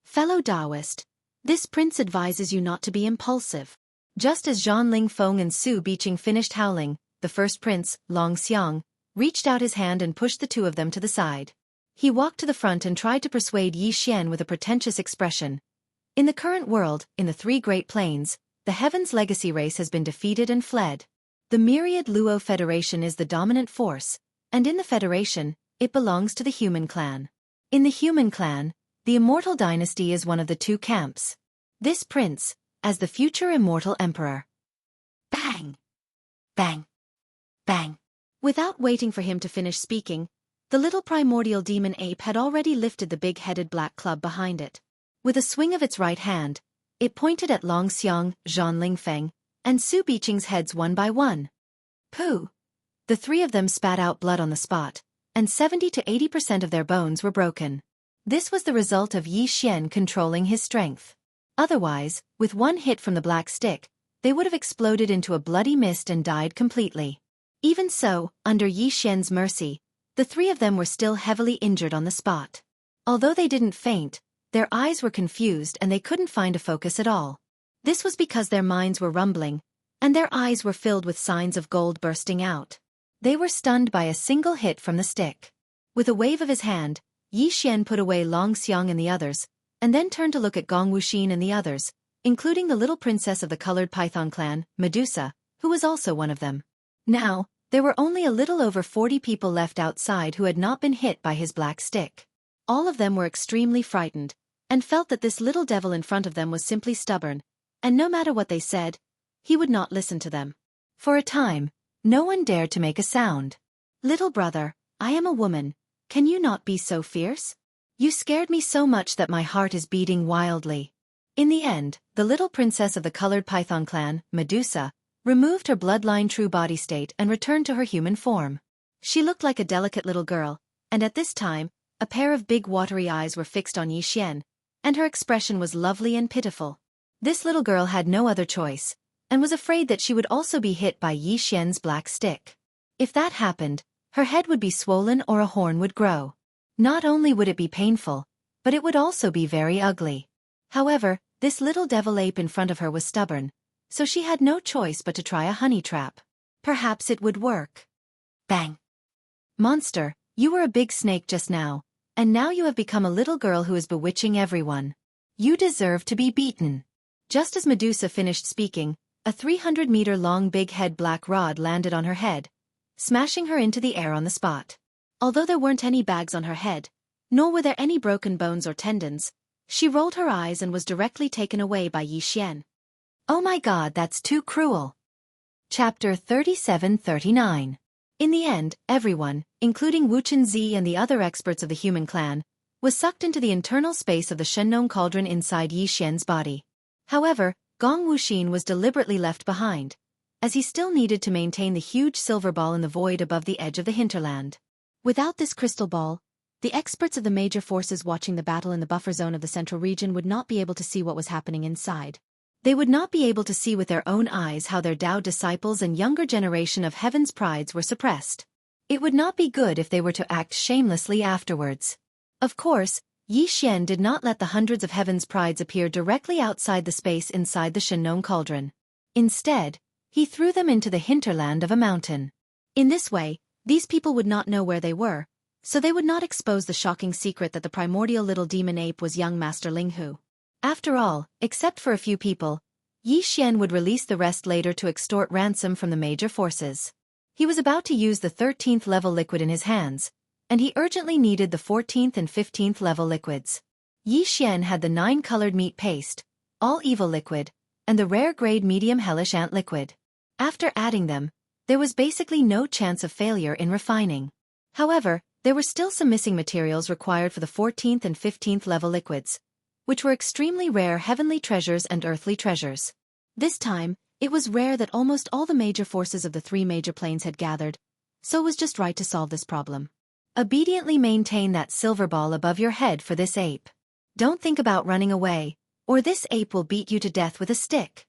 Fellow Taoist, this prince advises you not to be impulsive. Just as Zhan Lingfeng and Su Biqing finished howling, the first prince, Long Xiang, reached out his hand and pushed the two of them to the side. He walked to the front and tried to persuade Yi Xian with a pretentious expression. In the current world, in the three Great Plains, the Heaven's legacy race has been defeated and fled. The myriad Luo Federation is the dominant force, and in the Federation, it belongs to the human clan. In the human clan, the immortal dynasty is one of the two camps. This prince, as the future immortal emperor. Bang! Bang! Bang! Without waiting for him to finish speaking, the little primordial demon ape had already lifted the big-headed black club behind it. With a swing of its right hand, it pointed at Long Xiang, Zhan Lingfeng, and Su Biqing's heads one by one. Pooh! The three of them spat out blood on the spot, and 70 to 80% of their bones were broken. This was the result of Yi Xian controlling his strength. Otherwise, with one hit from the black stick, they would have exploded into a bloody mist and died completely. Even so, under Yi Xian's mercy, the three of them were still heavily injured on the spot. Although they didn't faint, their eyes were confused and they couldn't find a focus at all. This was because their minds were rumbling, and their eyes were filled with signs of gold bursting out. They were stunned by a single hit from the stick. With a wave of his hand, Yi Xian put away Long Xiang and the others, and then turned to look at Gong Wuxin and the others, including the little princess of the colored python clan, Medusa, who was also one of them. Now, there were only a little over 40 people left outside who had not been hit by his black stick. All of them were extremely frightened, and felt that this little devil in front of them was simply stubborn, and no matter what they said, he would not listen to them. For a time, no one dared to make a sound. Little brother, I am a woman, can you not be so fierce? You scared me so much that my heart is beating wildly. In the end, the little princess of the colored python clan, Medusa, removed her bloodline true body state and returned to her human form. She looked like a delicate little girl, and at this time, a pair of big watery eyes were fixed on Yi Xian, and her expression was lovely and pitiful. This little girl had no other choice, and was afraid that she would also be hit by Yi Xian's black stick. If that happened, her head would be swollen or a horn would grow. Not only would it be painful, but it would also be very ugly. However, this little devil ape in front of her was stubborn, so she had no choice but to try a honey trap. Perhaps it would work. Bang! Monster, you were a big snake just now, and now you have become a little girl who is bewitching everyone. You deserve to be beaten. Just as Medusa finished speaking, a 300-meter-long big-head black rod landed on her head, smashing her into the air on the spot. Although there weren't any bags on her head, Nor were there any broken bones or tendons. She rolled her eyes and was directly taken away by Yi Xian. Oh my god, that's too cruel. Chapter 37-39. In the end, everyone, including Wu Chenzi and the other experts of the human clan, was sucked into the internal space of the Shenong cauldron inside Yi Xian's body. However, Gong Wuxin was deliberately left behind, as he still needed to maintain the huge silver ball in the void above the edge of the hinterland. Without this crystal ball, the experts of the major forces watching the battle in the buffer zone of the central region would not be able to see what was happening inside. They would not be able to see with their own eyes how their Dao disciples and younger generation of Heaven's Prides were suppressed. It would not be good if they were to act shamelessly afterwards. Of course, Yi Xian did not let the hundreds of Heaven's Prides appear directly outside the space inside the Shenong cauldron. Instead, he threw them into the hinterland of a mountain. In this way, these people would not know where they were, so they would not expose the shocking secret that the primordial little demon ape was young Master Ling Hu. After all, except for a few people, Yi Xian would release the rest later to extort ransom from the major forces. He was about to use the 13th level liquid in his hands, and he urgently needed the 14th and 15th level liquids. Yi Xian had the 9-colored meat paste, all evil liquid, and the rare grade medium hellish ant liquid. After adding them, there was basically no chance of failure in refining. However, there were still some missing materials required for the 14th and 15th level liquids, which were extremely rare heavenly treasures and earthly treasures. This time, it was rare that almost all the major forces of the 3 major planes had gathered, so it was just right to solve this problem. Obediently maintain that silver ball above your head for this ape. Don't think about running away, or this ape will beat you to death with a stick.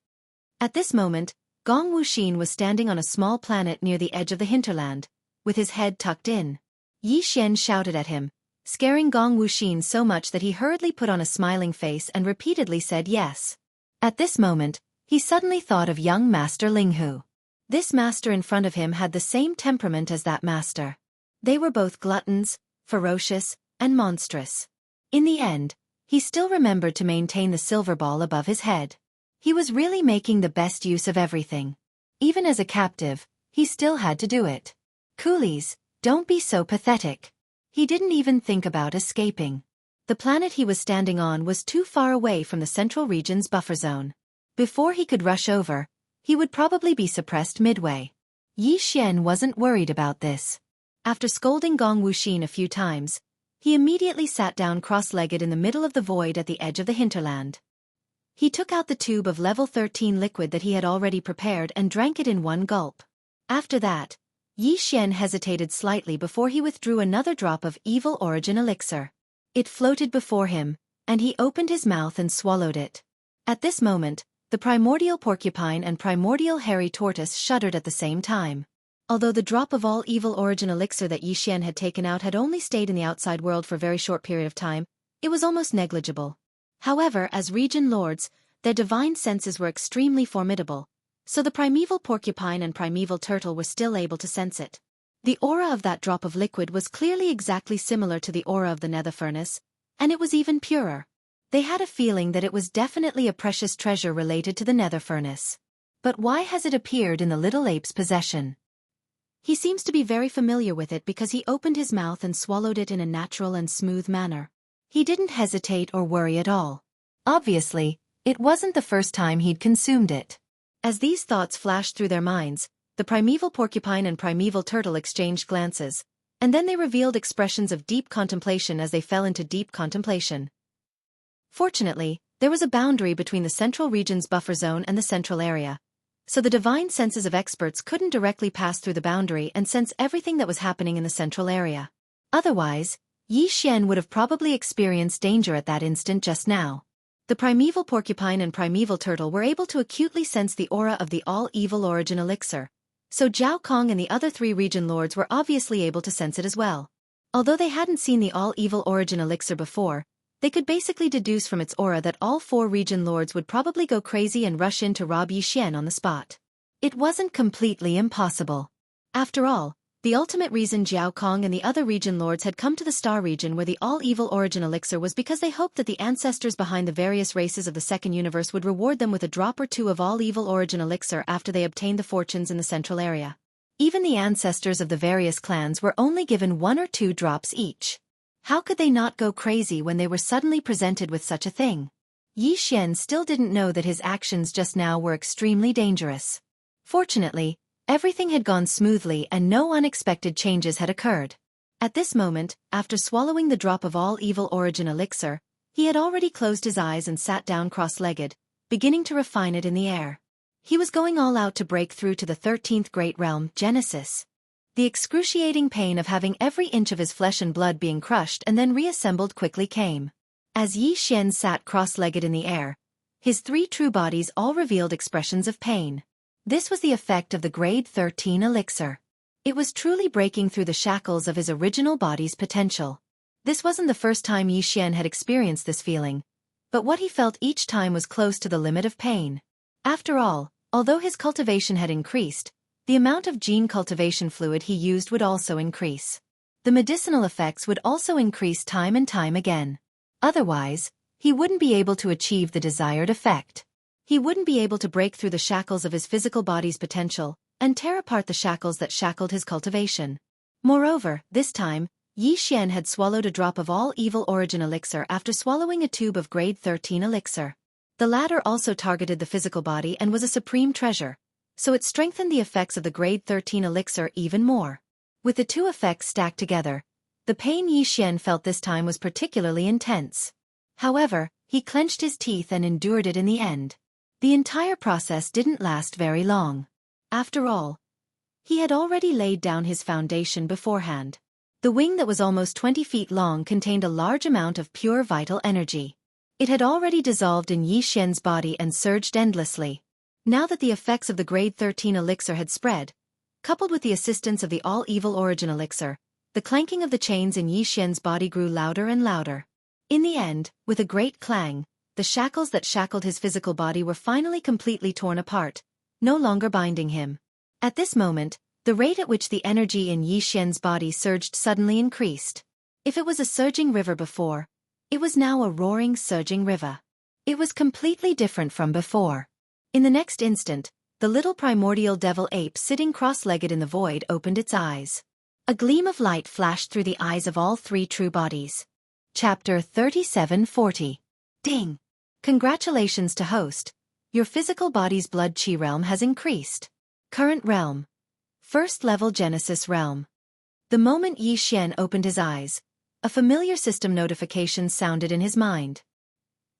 At this moment, Gong Wuxin was standing on a small planet near the edge of the hinterland, with his head tucked in. Yi Xian shouted at him, scaring Gong Wuxin so much that he hurriedly put on a smiling face and repeatedly said yes. At this moment, he suddenly thought of young Master Ling Hu. This master in front of him had the same temperament as that master. They were both gluttons, ferocious, and monstrous. In the end, he still remembered to maintain the silver ball above his head. He was really making the best use of everything. Even as a captive, he still had to do it. Coolies, don't be so pathetic. He didn't even think about escaping. The planet he was standing on was too far away from the central region's buffer zone. Before he could rush over, he would probably be suppressed midway. Yi Xian wasn't worried about this. After scolding Gong Wuxin a few times, he immediately sat down cross-legged in the middle of the void at the edge of the hinterland. He took out the tube of level 13 liquid that he had already prepared and drank it in one gulp. After that, Yi Xian hesitated slightly before he withdrew another drop of evil origin elixir. It floated before him, and he opened his mouth and swallowed it. At this moment, the primordial porcupine and primordial hairy tortoise shuddered at the same time. Although the drop of all evil origin elixir that Yi Xian had taken out had only stayed in the outside world for a very short period of time, it was almost negligible. However, as region lords, their divine senses were extremely formidable, so the primeval porcupine and primeval turtle were still able to sense it. The aura of that drop of liquid was clearly exactly similar to the aura of the nether furnace, and it was even purer. They had a feeling that it was definitely a precious treasure related to the nether furnace. But why has it appeared in the little ape's possession? He seems to be very familiar with it because he opened his mouth and swallowed it in a natural and smooth manner. He didn't hesitate or worry at all. Obviously, it wasn't the first time he'd consumed it. As these thoughts flashed through their minds, the primeval porcupine and primeval turtle exchanged glances, and then they revealed expressions of deep contemplation as they fell into deep contemplation. Fortunately, there was a boundary between the central region's buffer zone and the central area, so the divine senses of experts couldn't directly pass through the boundary and sense everything that was happening in the central area. Otherwise, Yi Xian would have probably experienced danger at that instant just now. The primeval porcupine and primeval turtle were able to acutely sense the aura of the all-evil origin elixir, so Zhao Kong and the other 3 region lords were obviously able to sense it as well. Although they hadn't seen the all-evil origin elixir before, they could basically deduce from its aura that all 4 region lords would probably go crazy and rush in to rob Yi Xian on the spot. It wasn't completely impossible. After all, the ultimate reason Zhao Kong and the other region lords had come to the star region where the all-evil origin elixir was because they hoped that the ancestors behind the various races of the second universe would reward them with a drop or 2 of all-evil origin elixir after they obtained the fortunes in the central area. Even the ancestors of the various clans were only given 1 or 2 drops each. How could they not go crazy when they were suddenly presented with such a thing? Yi Xian still didn't know that his actions just now were extremely dangerous. Fortunately, everything had gone smoothly and no unexpected changes had occurred. At this moment, after swallowing the drop of all evil origin elixir, he had already closed his eyes and sat down cross-legged, beginning to refine it in the air. He was going all out to break through to the 13th great realm, Genesis. The excruciating pain of having every inch of his flesh and blood being crushed and then reassembled quickly came. As Yi Xian sat cross-legged in the air, his 3 true bodies all revealed expressions of pain. This was the effect of the grade 13 elixir. It was truly breaking through the shackles of his original body's potential. This wasn't the first time Yi Xian had experienced this feeling, but what he felt each time was close to the limit of pain. After all, although his cultivation had increased, the amount of gene cultivation fluid he used would also increase. The medicinal effects would also increase time and time again. Otherwise, he wouldn't be able to achieve the desired effect. He wouldn't be able to break through the shackles of his physical body's potential and tear apart the shackles that shackled his cultivation. Moreover, this time, Yi Xian had swallowed a drop of all evil origin elixir after swallowing a tube of grade 13 elixir. The latter also targeted the physical body and was a supreme treasure, so it strengthened the effects of the grade 13 elixir even more. With the 2 effects stacked together, the pain Yi Xian felt this time was particularly intense. However, he clenched his teeth and endured it in the end. The entire process didn't last very long. After all, he had already laid down his foundation beforehand. The wing that was almost 20 feet long contained a large amount of pure vital energy. It had already dissolved in Yi Xian's body and surged endlessly. Now that the effects of the grade 13 elixir had spread, coupled with the assistance of the all-evil origin elixir, the clanking of the chains in Yi Xian's body grew louder and louder. In the end, with a great clang, the shackles that shackled his physical body were finally completely torn apart, no longer binding him. At this moment, the rate at which the energy in Yi Xian's body surged suddenly increased. If it was a surging river before, it was now a roaring surging river. It was completely different from before. In the next instant, the little primordial devil ape sitting cross-legged in the void opened its eyes. A gleam of light flashed through the eyes of all 3 true bodies. Chapter 3740. Ding! Congratulations to host. Your physical body's blood chi realm has increased. Current realm. First level Genesis realm. The moment Yi Xian opened his eyes, a familiar system notification sounded in his mind.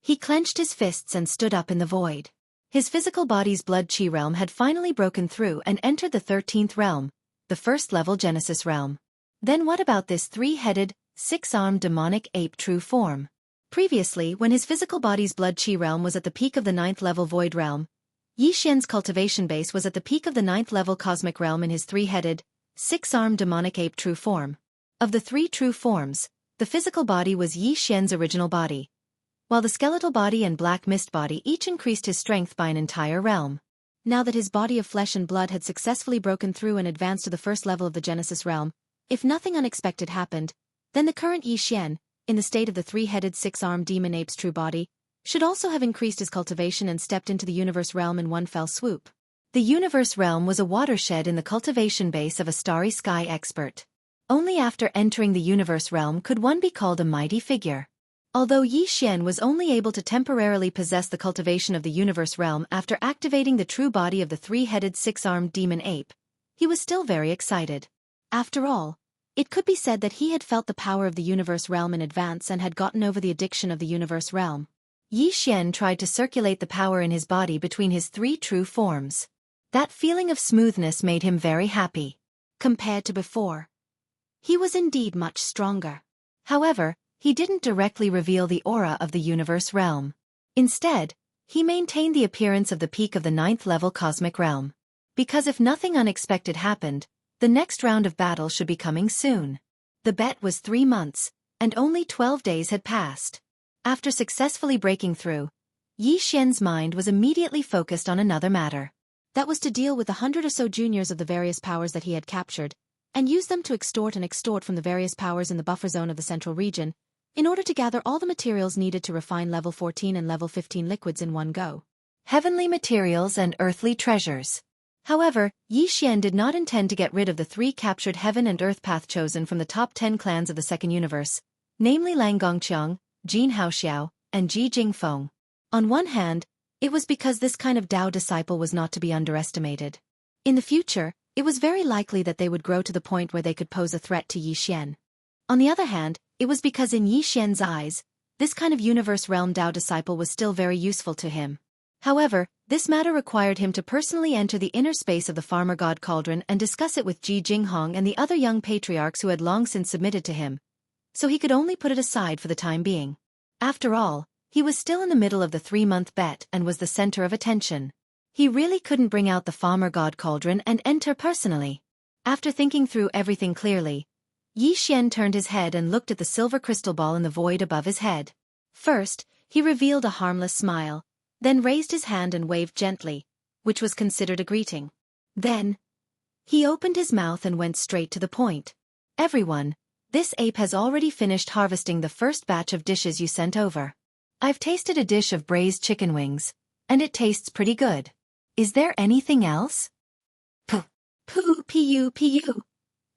He clenched his fists and stood up in the void. His physical body's blood chi realm had finally broken through and entered the 13th realm, the first level Genesis realm. Then what about this 3-headed, 6-armed demonic ape true form? Previously, when his physical body's blood chi realm was at the peak of the 9th level void realm, Yi Xian's cultivation base was at the peak of the 9th level cosmic realm in his 3-headed, 6-armed demonic ape true form. Of the 3 true forms, the physical body was Yi Xian's original body, while the skeletal body and black mist body each increased his strength by an entire realm. Now that his body of flesh and blood had successfully broken through and advanced to the first level of the Genesis realm, if nothing unexpected happened, then the current Yi Xian, in the state of the 3-headed 6-armed demon ape's true body, should also have increased his cultivation and stepped into the universe realm in one fell swoop. The universe realm was a watershed in the cultivation base of a starry sky expert. Only after entering the universe realm could one be called a mighty figure. Although Yi Xian was only able to temporarily possess the cultivation of the universe realm after activating the true body of the 3-headed 6-armed demon ape, he was still very excited. After all, it could be said that he had felt the power of the universe realm in advance and had gotten over the addiction of the universe realm. Yi Xian tried to circulate the power in his body between his 3 true forms. That feeling of smoothness made him very happy. Compared to before, he was indeed much stronger. However, he didn't directly reveal the aura of the universe realm. Instead, he maintained the appearance of the peak of the 9th level cosmic realm. Because if nothing unexpected happened, the next round of battle should be coming soon. The bet was 3 months, and only 12 days had passed. After successfully breaking through, Yi Xian's mind was immediately focused on another matter. That was to deal with 100 or so juniors of the various powers that he had captured, and use them to extort from the various powers in the buffer zone of the central region, in order to gather all the materials needed to refine level 14 and level 15 liquids in one go. Heavenly materials and earthly treasures. However, Yi Xian did not intend to get rid of the 3 captured heaven and earth path chosen from the top 10 clans of the second universe, namely Lang Gongqiang, Jin Haoxiao, and Ji Jingfeng. On one hand, it was because this kind of Tao disciple was not to be underestimated. In the future, it was very likely that they would grow to the point where they could pose a threat to Yi Xian. On the other hand, it was because in Yi Xian's eyes, this kind of universe realm Tao disciple was still very useful to him. However, this matter required him to personally enter the inner space of the farmer god cauldron and discuss it with Ji Jinghong and the other young patriarchs who had long since submitted to him. So he could only put it aside for the time being. After all, he was still in the middle of the 3-month bet and was the center of attention. He really couldn't bring out the farmer god cauldron and enter personally. After thinking through everything clearly, Yi Xian turned his head and looked at the silver crystal ball in the void above his head. First, he revealed a harmless smile, then raised his hand and waved gently, which was considered a greeting. Then, he opened his mouth and went straight to the point. Everyone, this ape has already finished harvesting the first batch of dishes you sent over. I've tasted a dish of braised chicken wings, and it tastes pretty good. Is there anything else? Pu.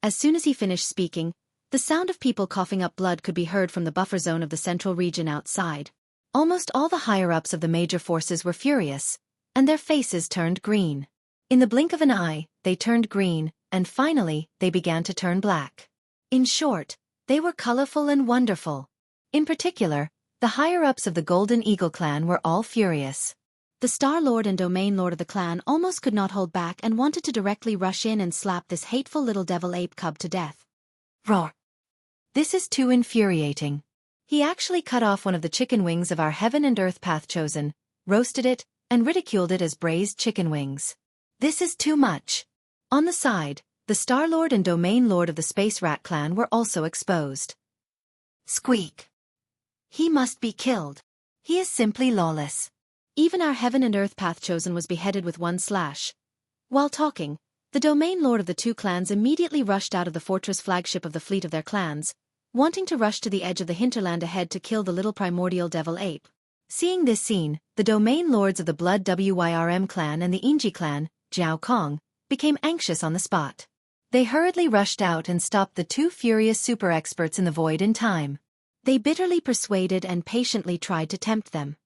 As soon as he finished speaking, the sound of people coughing up blood could be heard from the buffer zone of the central region outside. Almost all the higher-ups of the major forces were furious, and their faces turned green. In the blink of an eye, they turned green, and finally, they began to turn black. In short, they were colorful and wonderful. In particular, the higher-ups of the Golden Eagle clan were all furious. The Star Lord and Domain Lord of the clan almost could not hold back and wanted to directly rush in and slap this hateful little devil ape cub to death. Roar! This is too infuriating. He actually cut off one of the chicken wings of our heaven and earth path chosen, roasted it, and ridiculed it as braised chicken wings. This is too much. On the side, the Star Lord and Domain Lord of the Space Rat clan were also exposed. Squeak! He must be killed. He is simply lawless. Even our heaven and earth path chosen was beheaded with one slash. While talking, the Domain Lord of the two clans immediately rushed out of the fortress flagship of the fleet of their clans, wanting to rush to the edge of the hinterland ahead to kill the little primordial devil ape. Seeing this scene, the Domain Lords of the Blood Wyrm clan and the Inji clan, Jiao Kong, became anxious on the spot. They hurriedly rushed out and stopped the two furious super experts in the void in time. They bitterly persuaded and patiently tried to tempt them.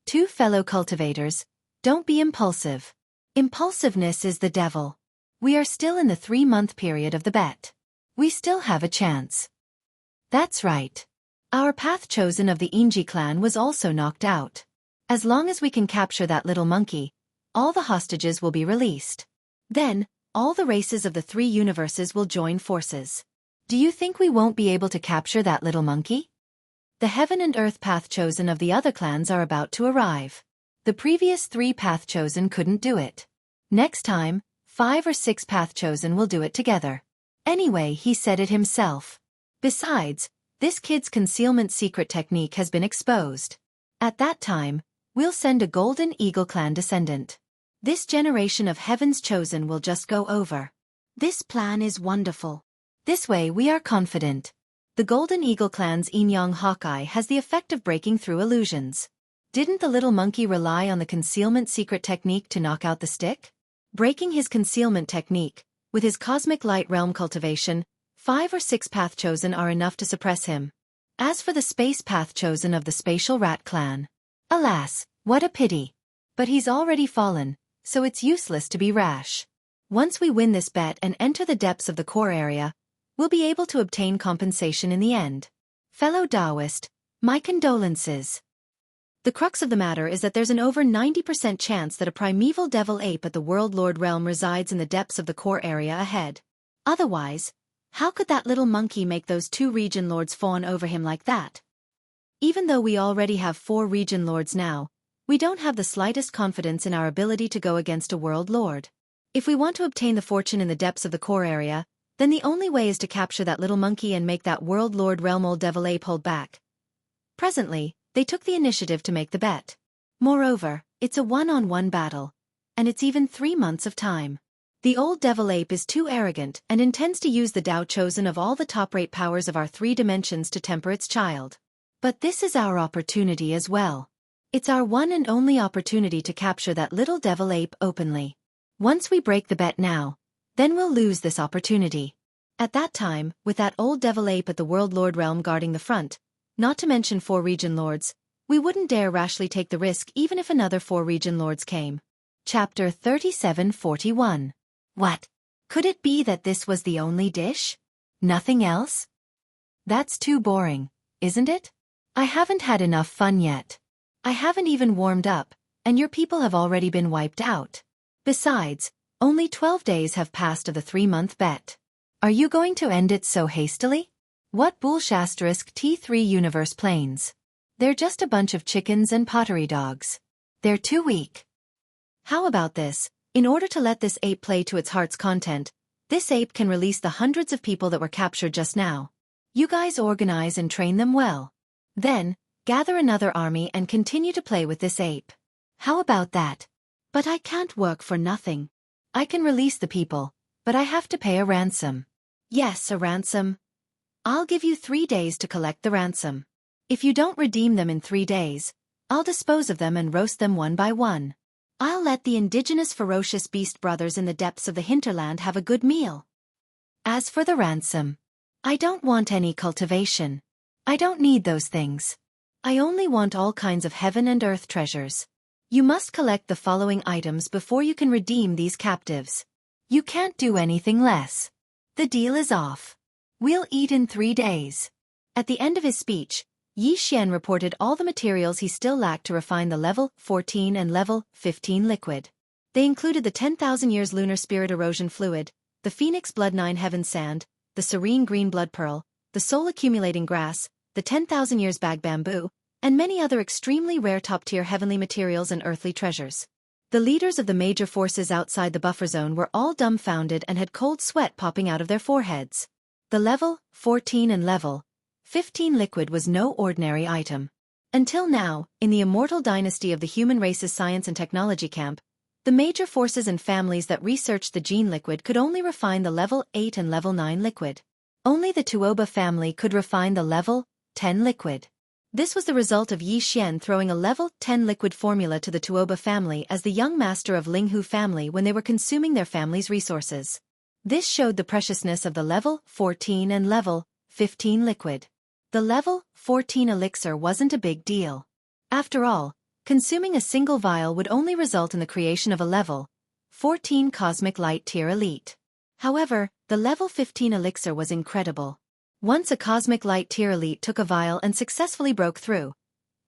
Two fellow cultivators, don't be impulsive. Impulsiveness is the devil. We are still in the 3-month period of the bet. We still have a chance. That's right. Our path chosen of the Inji clan was also knocked out. As long as we can capture that little monkey, all the hostages will be released. Then, all the races of the 3 universes will join forces. Do you think we won't be able to capture that little monkey? The heaven and earth path chosen of the other clans are about to arrive. The previous 3 path chosen couldn't do it. Next time, 5 or 6 path chosen will do it together. Anyway, he said it himself. Besides, this kid's concealment secret technique has been exposed. At that time, we'll send a Golden Eagle clan descendant. This generation of Heaven's Chosen will just go over. This plan is wonderful. This way we are confident. The Golden Eagle clan's Inyang Hawkeye has the effect of breaking through illusions. Didn't the little monkey rely on the concealment secret technique to knock out the stick? Breaking his concealment technique, with his cosmic light realm cultivation, 5 or 6 path chosen are enough to suppress him. As for the space path chosen of the Spatial Rat clan, alas, what a pity. But he's already fallen, so it's useless to be rash. Once we win this bet and enter the depths of the core area, we'll be able to obtain compensation in the end. Fellow Taoist, my condolences. The crux of the matter is that there's an over 90% chance that a primeval devil ape at the World Lord realm resides in the depths of the core area ahead. Otherwise, how could that little monkey make those 2 region lords fawn over him like that? Even though we already have 4 region lords now, we don't have the slightest confidence in our ability to go against a world lord. If we want to obtain the fortune in the depths of the core area, then the only way is to capture that little monkey and make that world lord realm old devil ape hold back. Presently, they took the initiative to make the bet. Moreover, it's a one-on-one battle, and it's even 3 months of time. The old devil ape is too arrogant and intends to use the Tao chosen of all the top-rate powers of our 3 dimensions to temper its child. But this is our opportunity as well. It's our one and only opportunity to capture that little devil ape openly. Once we break the bet now, then we'll lose this opportunity. At that time, with that old devil ape at the World Lord realm guarding the front, Not to mention 4 region lords. We wouldn't dare rashly take the risk even if another 4 region lords came. Chapter 3741. What? Could it be that this was the only dish? Nothing else? That's too boring, isn't it? I haven't had enough fun yet. I haven't even warmed up, and your people have already been wiped out. Besides, only 12 days have passed of the 3-month bet. Are you going to end it so hastily? What bullshit T3 universe planes? They're just a bunch of chickens and pottery dogs. They're too weak. How about this? In order to let this ape play to its heart's content, this ape can release the hundreds of people that were captured just now. You guys organize and train them well. Then, gather another army and continue to play with this ape. How about that? But I can't work for nothing. I can release the people, but I have to pay a ransom. Yes, a ransom. I'll give you 3 days to collect the ransom. If you don't redeem them in 3 days, I'll dispose of them and roast them one by one. I'll let the indigenous ferocious beast brothers in the depths of the hinterland have a good meal. As for the ransom, I don't want any cultivation. I don't need those things. I only want all kinds of heaven and earth treasures. You must collect the following items before you can redeem these captives. You can't do anything less. The deal is off. We'll eat in 3 days. At the end of his speech, Yi Xian reported all the materials he still lacked to refine the level 14 and level 15 liquid. They included the 10,000 years lunar spirit erosion fluid, the phoenix blood 9 heaven sand, the serene green blood pearl, the soul accumulating grass, the 10,000 years bag bamboo, and many other extremely rare top-tier heavenly materials and earthly treasures. The leaders of the major forces outside the buffer zone were all dumbfounded and had cold sweat popping out of their foreheads. The level 14 and level 15 liquid was no ordinary item. Until now, in the immortal dynasty of the human race's science and technology camp, the major forces and families that researched the gene liquid could only refine the level 8 and level 9 liquid. Only the Tuoba family could refine the level 10 liquid. This was the result of Yi Xian throwing a level 10 liquid formula to the Tuoba family as the young master of Linghu family when they were consuming their family's resources. This showed the preciousness of the level 14 and level 15 liquid. The level 14 elixir wasn't a big deal. After all, consuming a single vial would only result in the creation of a level 14 cosmic light tier elite. However, the level 15 elixir was incredible. Once a cosmic light tier elite took a vial and successfully broke through,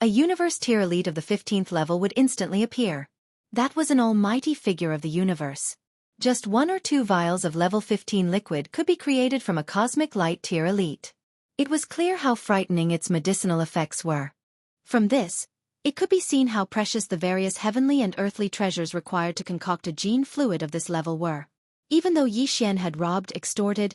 a universe tier elite of the 15th level would instantly appear. That was an almighty figure of the universe. Just 1 or 2 vials of level 15 liquid could be created from a cosmic light tier elite. It was clear how frightening its medicinal effects were. From this, it could be seen how precious the various heavenly and earthly treasures required to concoct a gene fluid of this level were. Even though Yi Xian had robbed, extorted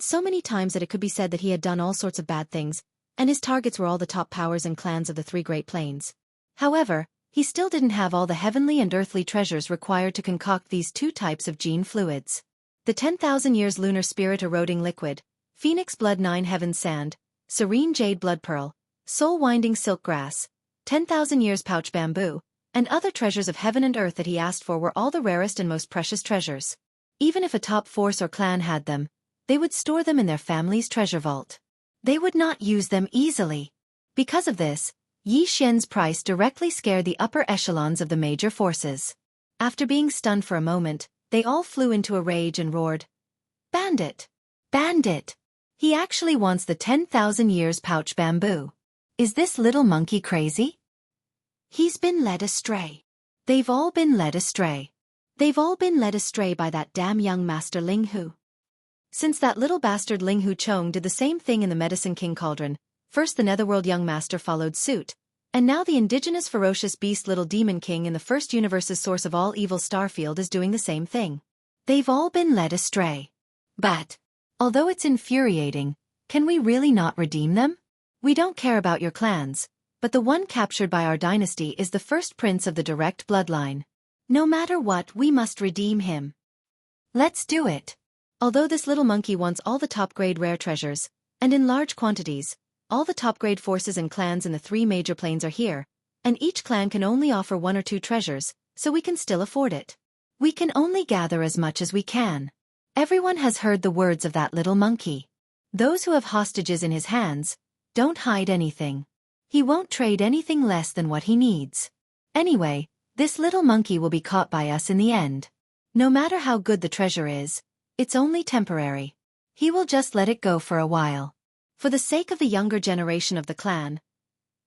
so many times that it could be said that he had done all sorts of bad things, and his targets were all the top powers and clans of the 3 Great Plains. However, he still didn't have all the heavenly and earthly treasures required to concoct these 2 types of gene fluids. The 10,000 years lunar spirit eroding liquid, phoenix blood 9 heaven sand, serene jade blood pearl, soul winding silk grass, 10,000 years pouch bamboo, and other treasures of heaven and earth that he asked for were all the rarest and most precious treasures. Even if a top force or clan had them, they would store them in their family's treasure vault. They would not use them easily. Because of this, Yi Xian's price directly scared the upper echelons of the major forces. After being stunned for a moment, they all flew into a rage and roared, "Bandit! Bandit! He actually wants the 10,000 years pouch bamboo. Is this little monkey crazy? He's been led astray. They've all been led astray. They've all been led astray by that damn young master Linghu." Since that little bastard Linghu Chong did the same thing in the Medicine King Cauldron, first the Netherworld young master followed suit, and now the indigenous ferocious beast little demon king in the first universe's source of all evil Starfield is doing the same thing. They've all been led astray. But, although it's infuriating, can we really not redeem them? We don't care about your clans, but the one captured by our dynasty is the first prince of the direct bloodline. No matter what, we must redeem him. Let's do it. Although this little monkey wants all the top-grade rare treasures, and in large quantities, all the top-grade forces and clans in the 3 major planes are here, and each clan can only offer 1 or 2 treasures, so we can still afford it. We can only gather as much as we can. Everyone has heard the words of that little monkey. Those who have hostages in his hands, Don't hide anything. He won't trade anything less than what he needs. Anyway, this little monkey will be caught by us in the end. No matter how good the treasure is, it's only temporary. He will just let it go for a while. For the sake of the younger generation of the clan,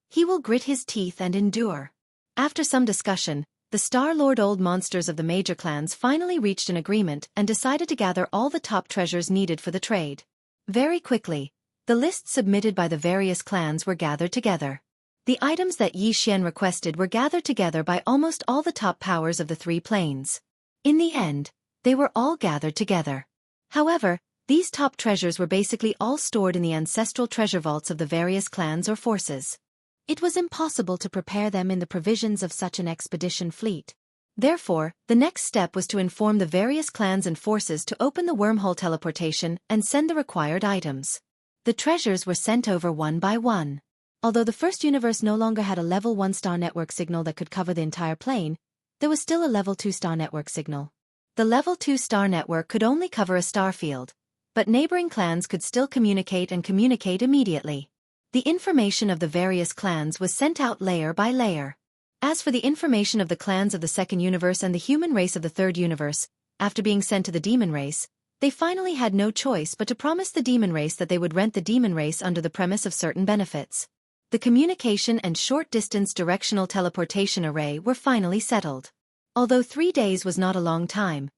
he will grit his teeth and endure. After some discussion, the Star-Lord old monsters of the major clans finally reached an agreement and decided to gather all the top treasures needed for the trade. Very quickly, the lists submitted by the various clans were gathered together. The items that Yi Xian requested were gathered together by almost all the top powers of the three planes. In the end, they were all gathered together. However, these top treasures were basically all stored in the ancestral treasure vaults of the various clans or forces. It was impossible to prepare them in the provisions of such an expedition fleet. Therefore, the next step was to inform the various clans and forces to open the wormhole teleportation and send the required items. The treasures were sent over one by one. Although the first universe no longer had a level 1 star network signal that could cover the entire plane, there was still a level 2 star network signal. The level 2 star network could only cover a star field, but neighboring clans could still communicate and communicate immediately. The information of the various clans was sent out layer by layer. As for the information of the clans of the second universe and the human race of the third universe, after being sent to the demon race, they finally had no choice but to promise the demon race that they would rent the demon race under the premise of certain benefits. The communication and short-distance directional teleportation array were finally settled. Although 3 days was not a long time,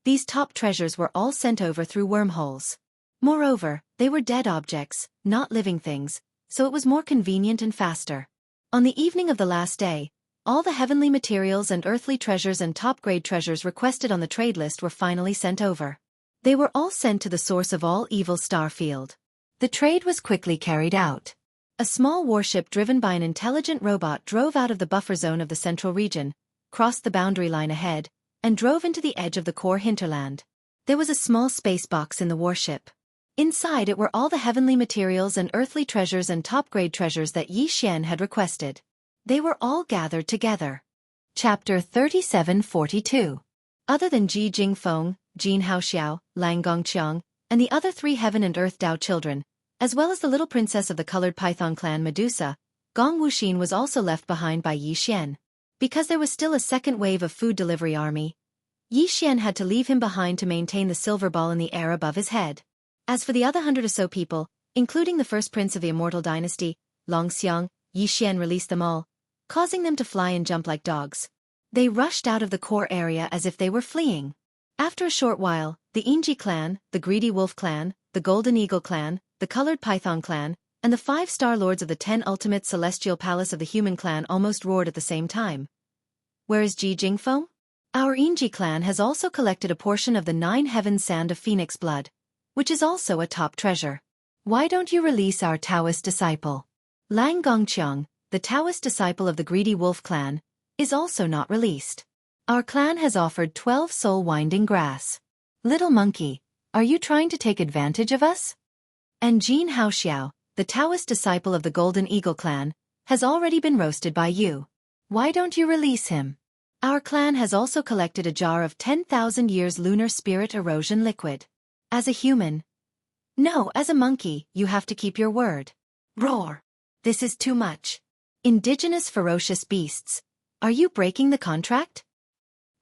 these top treasures were all sent over through wormholes. Moreover, they were dead objects, not living things, so it was more convenient and faster. On the evening of the last day, all the heavenly materials and earthly treasures and top-grade treasures requested on the trade list were finally sent over. They were all sent to the source of all evil star field. The trade was quickly carried out. A small warship driven by an intelligent robot drove out of the buffer zone of the central region, crossed the boundary line ahead, and drove into the edge of the core hinterland. There was a small space box in the warship. Inside it were all the heavenly materials and earthly treasures and top-grade treasures that Yi Xian had requested. They were all gathered together. Chapter 3742. Other than Ji Jingfeng, Jin Haoxiao, Lang Gongqiang, and the other 3 heaven and earth Dao children, as well as the little princess of the colored python clan Medusa, Gong Wuxin was also left behind by Yi Xian. Because there was still a second wave of food delivery army, Yi Xian had to leave him behind to maintain the silver ball in the air above his head. As for the other 100 or so people, including the first prince of the immortal dynasty, Long Xiang, Yi Xian released them all, causing them to fly and jump like dogs. They rushed out of the core area as if they were fleeing. After a short while, the Inji clan, the Greedy Wolf clan, the Golden Eagle clan, the Colored Python clan, and the 5 Star Lords of the 10 Ultimate Celestial Palace of the Human clan almost roared at the same time. Where is Ji Jingfeng? Our Inji clan has also collected a portion of the 9 Heavens Sand of Phoenix Blood, which is also a top treasure. Why don't you release our Taoist disciple? Lang Gongqiang, the Taoist disciple of the Greedy Wolf clan, is also not released. Our clan has offered 12 soul winding grass. Little monkey, are you trying to take advantage of us? And Jin Haoxiao, the Taoist disciple of the Golden Eagle clan, has already been roasted by you. Why don't you release him? Our clan has also collected a jar of 10,000 years lunar spirit erosion liquid. As a human. No, as a monkey, you have to keep your word. Roar. This is too much. Indigenous ferocious beasts. Are you breaking the contract?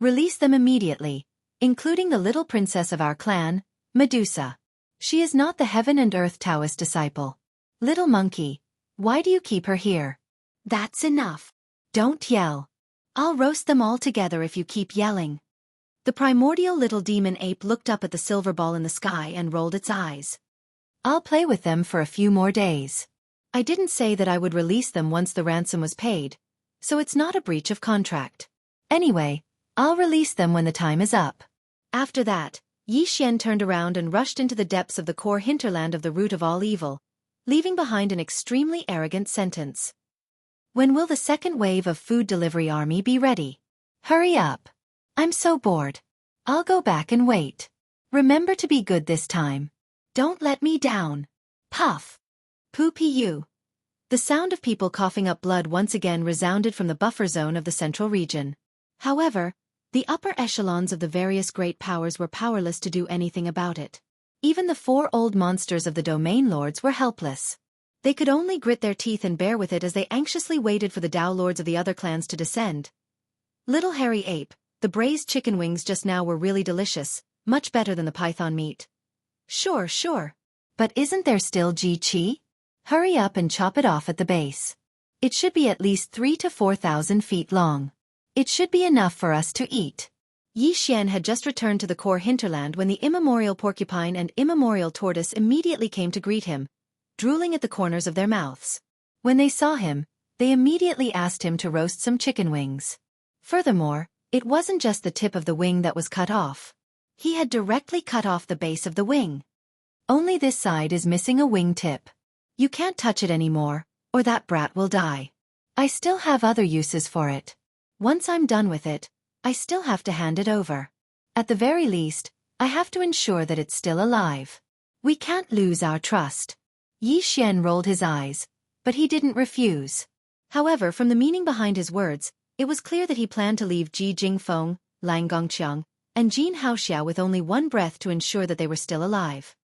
Release them immediately, including the little princess of our clan, Medusa. She is not the heaven and earth Taoist disciple. Little monkey, why do you keep her here? That's enough. Don't yell. I'll roast them all together if you keep yelling. The primordial little demon ape looked up at the silver ball in the sky and rolled its eyes. I'll play with them for a few more days. I didn't say that I would release them once the ransom was paid, so it's not a breach of contract. Anyway, I'll release them when the time is up. After that, Yi Xian turned around and rushed into the depths of the core hinterland of the root of all evil, leaving behind an extremely arrogant sentence. When will the second wave of food delivery army be ready? Hurry up. I'm so bored. I'll go back and wait. Remember to be good this time. Don't let me down. Puff. Poo-pee-you. The sound of people coughing up blood once again resounded from the buffer zone of the central region. However, the upper echelons of the various great powers were powerless to do anything about it. Even the 4 old monsters of the domain lords were helpless. They could only grit their teeth and bear with it as they anxiously waited for the Dao Lords of the other clans to descend. Little Hairy Ape, the braised chicken wings just now were really delicious, much better than the python meat. Sure. But isn't there still Chi? Hurry up and chop it off at the base. It should be at least 3,000 to 4,000 feet long. It should be enough for us to eat. Yi Xian had just returned to the core hinterland when the immemorial porcupine and immemorial tortoise immediately came to greet him, drooling at the corners of their mouths. When they saw him, they immediately asked him to roast some chicken wings. Furthermore, it wasn't just the tip of the wing that was cut off. He had directly cut off the base of the wing. Only this side is missing a wing tip. You can't touch it anymore, or that brat will die. I still have other uses for it. Once I'm done with it, I still have to hand it over. At the very least, I have to ensure that it's still alive. We can't lose our trust. Yi Xian rolled his eyes, but he didn't refuse. However, from the meaning behind his words, it was clear that he planned to leave Ji Jingfeng, Lang Gongqiang, and Jin Haoxiao with only one breath to ensure that they were still alive.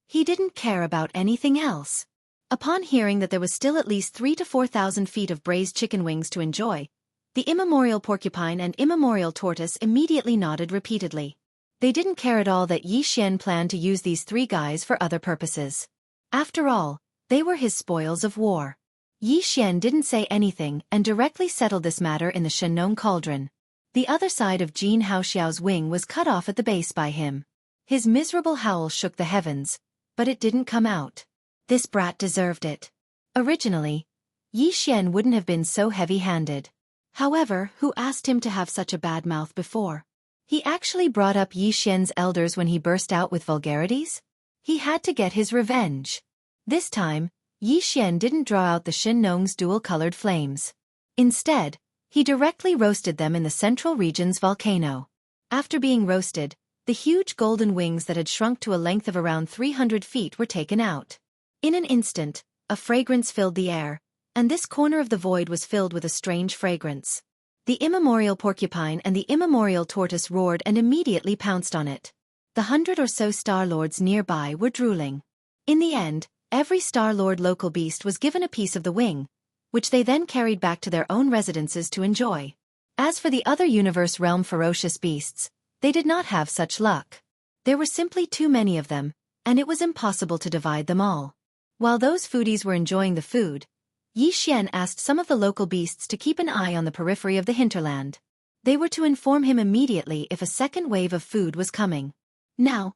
He didn't care about anything else. Upon hearing that there was still at least 3,000 to 4,000 feet of braised chicken wings to enjoy, the immemorial porcupine and immemorial tortoise immediately nodded repeatedly. They didn't care at all that Yi Xian planned to use these three guys for other purposes. After all, they were his spoils of war. Yi Xian didn't say anything and directly settled this matter in the Shenong cauldron. The other side of Jin Haoxiao's wing was cut off at the base by him. His miserable howl shook the heavens, but it didn't come out. This brat deserved it. Originally, Yi Xian wouldn't have been so heavy-handed. However, who asked him to have such a bad mouth before? He actually brought up Yi Xian's elders when he burst out with vulgarities? He had to get his revenge. This time, Yi Xian didn't draw out the Shenong's dual-colored flames. Instead, he directly roasted them in the central region's volcano. After being roasted, the huge golden wings that had shrunk to a length of around 300 feet were taken out. In an instant, a fragrance filled the air, and this corner of the void was filled with a strange fragrance. The immemorial porcupine and the immemorial tortoise roared and immediately pounced on it. The 100 or so Star Lords nearby were drooling. In the end, every Star Lord local beast was given a piece of the wing, which they then carried back to their own residences to enjoy. As for the other universe realm ferocious beasts, they did not have such luck. There were simply too many of them, and it was impossible to divide them all. While those foodies were enjoying the food, Yi Xian asked some of the local beasts to keep an eye on the periphery of the hinterland. They were to inform him immediately if a second wave of food was coming. Now,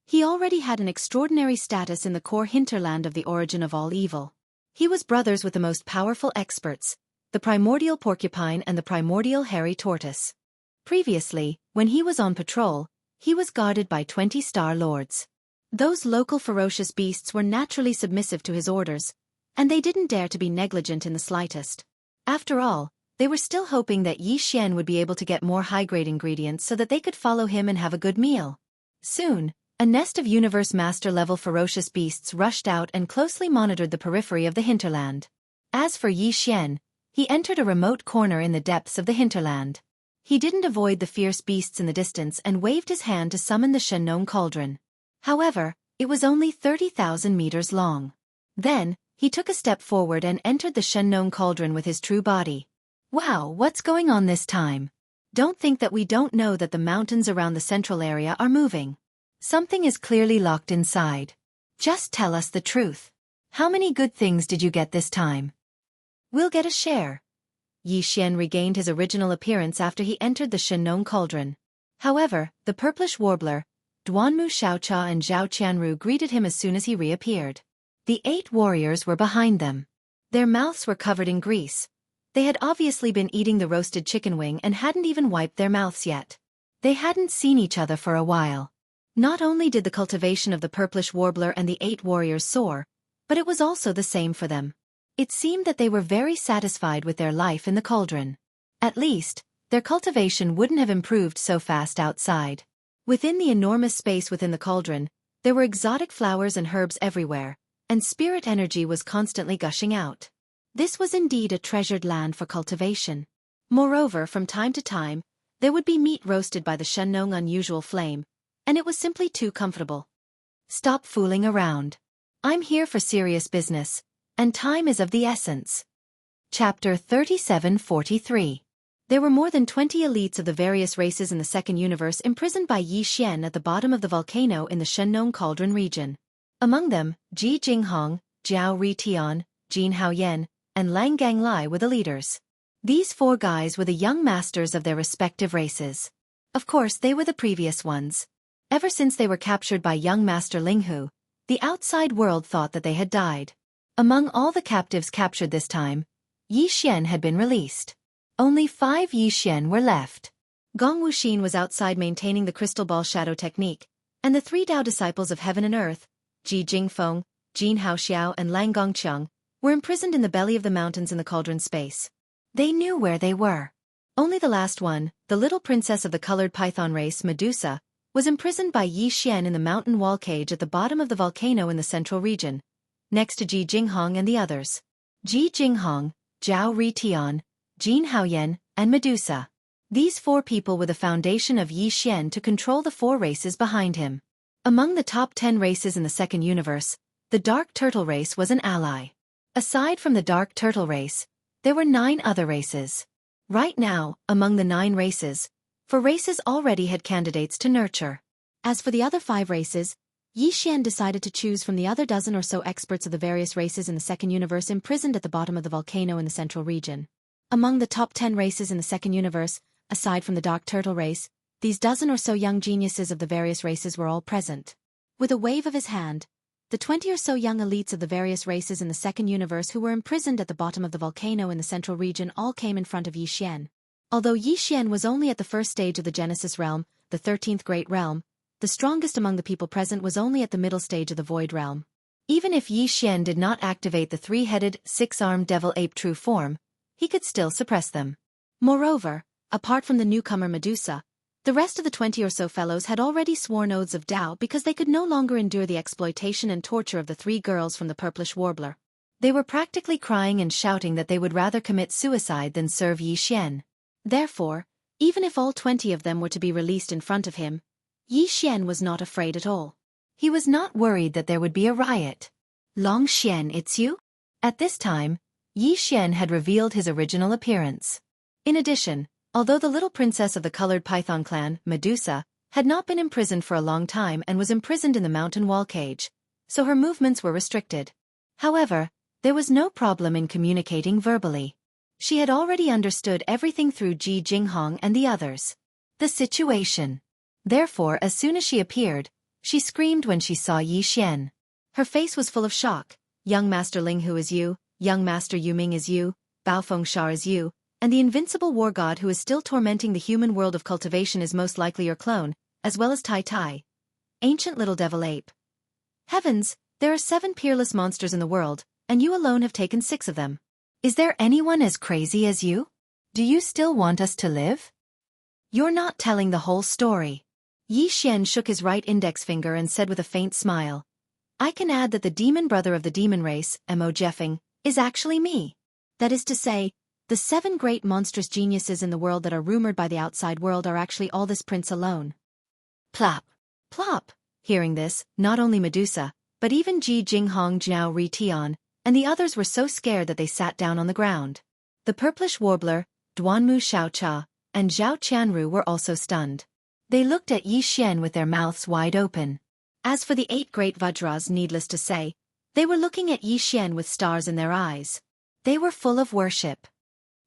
he already had an extraordinary status in the core hinterland of the origin of all evil. He was brothers with the most powerful experts, the primordial porcupine and the primordial hairy tortoise. Previously, when he was on patrol, he was guarded by 20 Star Lords. Those local ferocious beasts were naturally submissive to his orders, and they didn't dare to be negligent in the slightest. After all, they were still hoping that Yi Xian would be able to get more high-grade ingredients so that they could follow him and have a good meal. Soon, a nest of Universe Master-level ferocious beasts rushed out and closely monitored the periphery of the hinterland. As for Yi Xian, he entered a remote corner in the depths of the hinterland. He didn't avoid the fierce beasts in the distance and waved his hand to summon the Shenong cauldron. However, it was only 30,000 meters long. Then, he took a step forward and entered the Shenong cauldron with his true body. Wow, what's going on this time? Don't think that we don't know that the mountains around the central area are moving. Something is clearly locked inside. Just tell us the truth. How many good things did you get this time? We'll get a share. Yi Xian regained his original appearance after he entered the Shenong cauldron. However, the purplish warbler, Duanmu Xiaocha and Zhao Qianru greeted him as soon as he reappeared. The 8 warriors were behind them. Their mouths were covered in grease. They had obviously been eating the roasted chicken wing and hadn't even wiped their mouths yet. They hadn't seen each other for a while. Not only did the cultivation of the purplish warbler and the 8 warriors soar, but it was also the same for them. It seemed that they were very satisfied with their life in the cauldron. At least, their cultivation wouldn't have improved so fast outside. Within the enormous space within the cauldron, there were exotic flowers and herbs everywhere, and spirit energy was constantly gushing out. This was indeed a treasured land for cultivation. Moreover, from time to time, there would be meat roasted by the Shenong unusual flame, and it was simply too comfortable. Stop fooling around. I'm here for serious business, and time is of the essence. Chapter 3743. There were more than 20 elites of the various races in the second universe imprisoned by Yi Xian at the bottom of the volcano in the Shennon Cauldron region. Among them, Ji Jinghong, Jiao Ritian, Jin Haoyan, and Lang Ganglai were the leaders. These four guys were the young masters of their respective races. Of course, they were the previous ones. Ever since they were captured by young Master Linghu, the outside world thought that they had died. Among all the captives captured this time, Yi Xian had been released. Only 5 Yi Xian were left. Gong Wuxin was outside maintaining the crystal ball shadow technique, and the 3 Dao disciples of heaven and earth, Ji Jingfeng, Jin Haoxiao and Lang Gongqiang, were imprisoned in the belly of the mountains in the cauldron space. They knew where they were. Only the last one, the little princess of the colored python race, Medusa, was imprisoned by Yi Xian in the mountain wall cage at the bottom of the volcano in the central region, next to Ji Jinghong and the others. Ji Jinghong, Jiao Ritian, Jin Haoyan, and Medusa. These 4 people were the foundation of Yi Xian to control the 4 races behind him. Among the top 10 races in the second universe, the Dark Turtle race was an ally. Aside from the Dark Turtle race, there were 9 other races. Right now, among the 9 races, 4 races already had candidates to nurture. As for the other 5 races, Yi Xian decided to choose from the other dozen or so experts of the various races in the second universe imprisoned at the bottom of the volcano in the central region. Among the top 10 races in the second universe, aside from the Dark Turtle race, these dozen or so young geniuses of the various races were all present. With a wave of his hand, the 20 or so young elites of the various races in the second universe who were imprisoned at the bottom of the volcano in the central region all came in front of Yi Xian. Although Yi Xian was only at the first stage of the Genesis realm, the 13th Great Realm, the strongest among the people present was only at the middle stage of the Void Realm. Even if Yi Xian did not activate the 3-headed, 6-armed devil ape true form, he could still suppress them. Moreover, apart from the newcomer Medusa, the rest of the 20 or so fellows had already sworn oaths of Tao because they could no longer endure the exploitation and torture of the 3 girls from the Purplish Warbler. They were practically crying and shouting that they would rather commit suicide than serve Yi Xian. Therefore, even if all 20 of them were to be released in front of him, Yi Xian was not afraid at all. He was not worried that there would be a riot. Long Xian, it's you? At this time, Yi Xian had revealed his original appearance. In addition, although the little princess of the colored python clan, Medusa, had not been imprisoned for a long time and was imprisoned in the mountain wall cage, so her movements were restricted. However, there was no problem in communicating verbally. She had already understood everything through Ji Jinghong and the others. The situation. Therefore, as soon as she appeared, she screamed when she saw Yi Xian. Her face was full of shock. Young Master Linghu is you, young Master Yuming is you, Baofeng Shar is you, and the invincible war god who is still tormenting the human world of cultivation is most likely your clone, as well as Tai Tai. Ancient little devil ape. Heavens, there are 7 peerless monsters in the world, and you alone have taken 6 of them. Is there anyone as crazy as you? Do you still want us to live? You're not telling the whole story. Yi Xian shook his right index finger and said with a faint smile, I can add that the demon brother of the demon race, Mo Jeffing, is actually me. That is to say, the 7 great monstrous geniuses in the world that are rumored by the outside world are actually all this prince alone. Plop. Plop. Hearing this, not only Medusa, but even Ji Jinghong, Jiao Ritian, and the others were so scared that they sat down on the ground. The Purplish Warbler, Duanmu Xiaocha, and Zhao Qianru were also stunned. They looked at Yi Xian with their mouths wide open. As for the 8 great Vajras, needless to say, they were looking at Yi Xian with stars in their eyes. They were full of worship.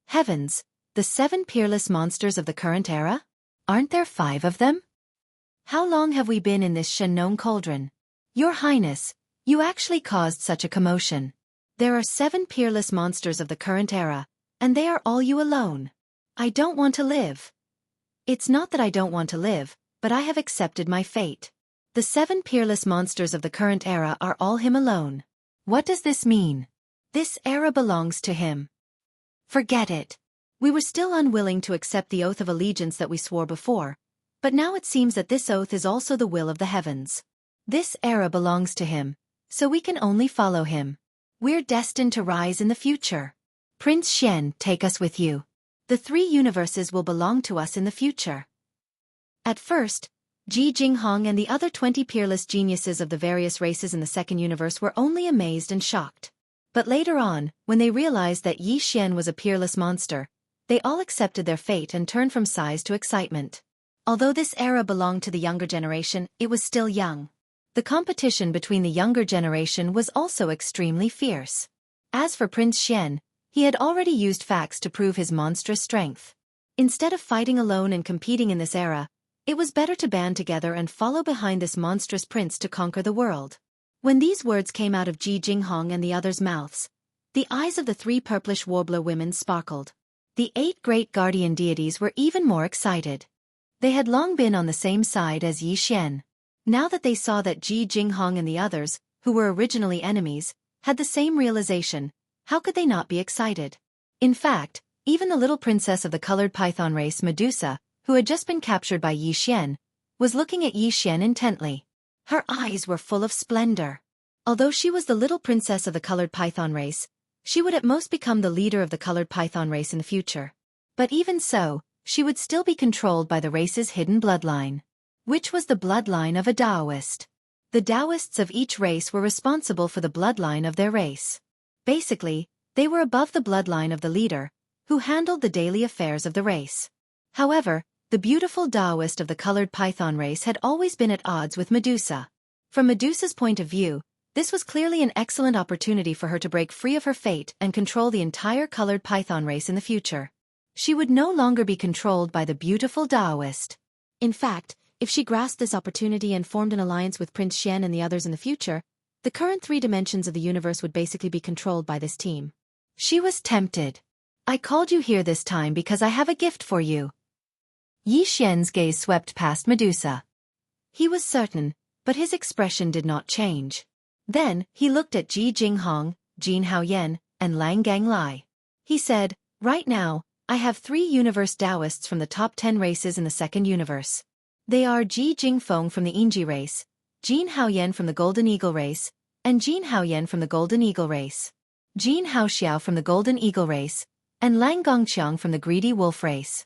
Heavens, the 7 peerless monsters of the current era? Aren't there 5 of them? How long have we been in this Shennon cauldron? Your Highness, you actually caused such a commotion. There are 7 peerless monsters of the current era, and they are all you alone. I don't want to live. It's not that I don't want to live, but I have accepted my fate. The 7 peerless monsters of the current era are all him alone. What does this mean? This era belongs to him. Forget it. We were still unwilling to accept the oath of allegiance that we swore before, but now it seems that this oath is also the will of the heavens. This era belongs to him, so we can only follow him. We're destined to rise in the future. Prince Xian, take us with you. The 3 universes will belong to us in the future. At first, Ji Jinghong and the other 20 peerless geniuses of the various races in the second universe were only amazed and shocked. But later on, when they realized that Yi Xian was a peerless monster, they all accepted their fate and turned from size to excitement. Although this era belonged to the younger generation, it was still young. The competition between the younger generation was also extremely fierce. As for Prince Xian, he had already used facts to prove his monstrous strength. Instead of fighting alone and competing in this era, it was better to band together and follow behind this monstrous prince to conquer the world. When these words came out of Ji Jinghong and the others' mouths, the eyes of the 3 purplish warbler women sparkled. The 8 great guardian deities were even more excited. They had long been on the same side as Yi Xian. Now that they saw that Ji Jinghong and the others, who were originally enemies, had the same realization, how could they not be excited? In fact, even the little princess of the colored python race Medusa, who had just been captured by Yi Xian, was looking at Yi Xian intently. Her eyes were full of splendor. Although she was the little princess of the colored python race, she would at most become the leader of the colored python race in the future. But even so, she would still be controlled by the race's hidden bloodline, which was the bloodline of a Taoist. The Taoists of each race were responsible for the bloodline of their race. Basically, they were above the bloodline of the leader, who handled the daily affairs of the race. However, the beautiful Taoist of the colored python race had always been at odds with Medusa. From Medusa's point of view, this was clearly an excellent opportunity for her to break free of her fate and control the entire colored python race in the future. She would no longer be controlled by the beautiful Taoist. In fact, if she grasped this opportunity and formed an alliance with Prince Xian and the others in the future, the current 3 dimensions of the universe would basically be controlled by this team. She was tempted. I called you here this time because I have a gift for you. Yi Xian's gaze swept past Medusa. He was certain, but his expression did not change. Then, he looked at Ji Jinghong, Jin Haoyan, and Lang Ganglai. He said, right now, I have 3 universe Taoists from the top 10 races in the second universe. They are Ji Jingfeng from the Yingji race, Jin Haoyan from the Golden Eagle race, and Jin Haoyan from the Golden Eagle race. Jin Haoxiao from the Golden Eagle race, and Lang Gongqiang from the Greedy Wolf race.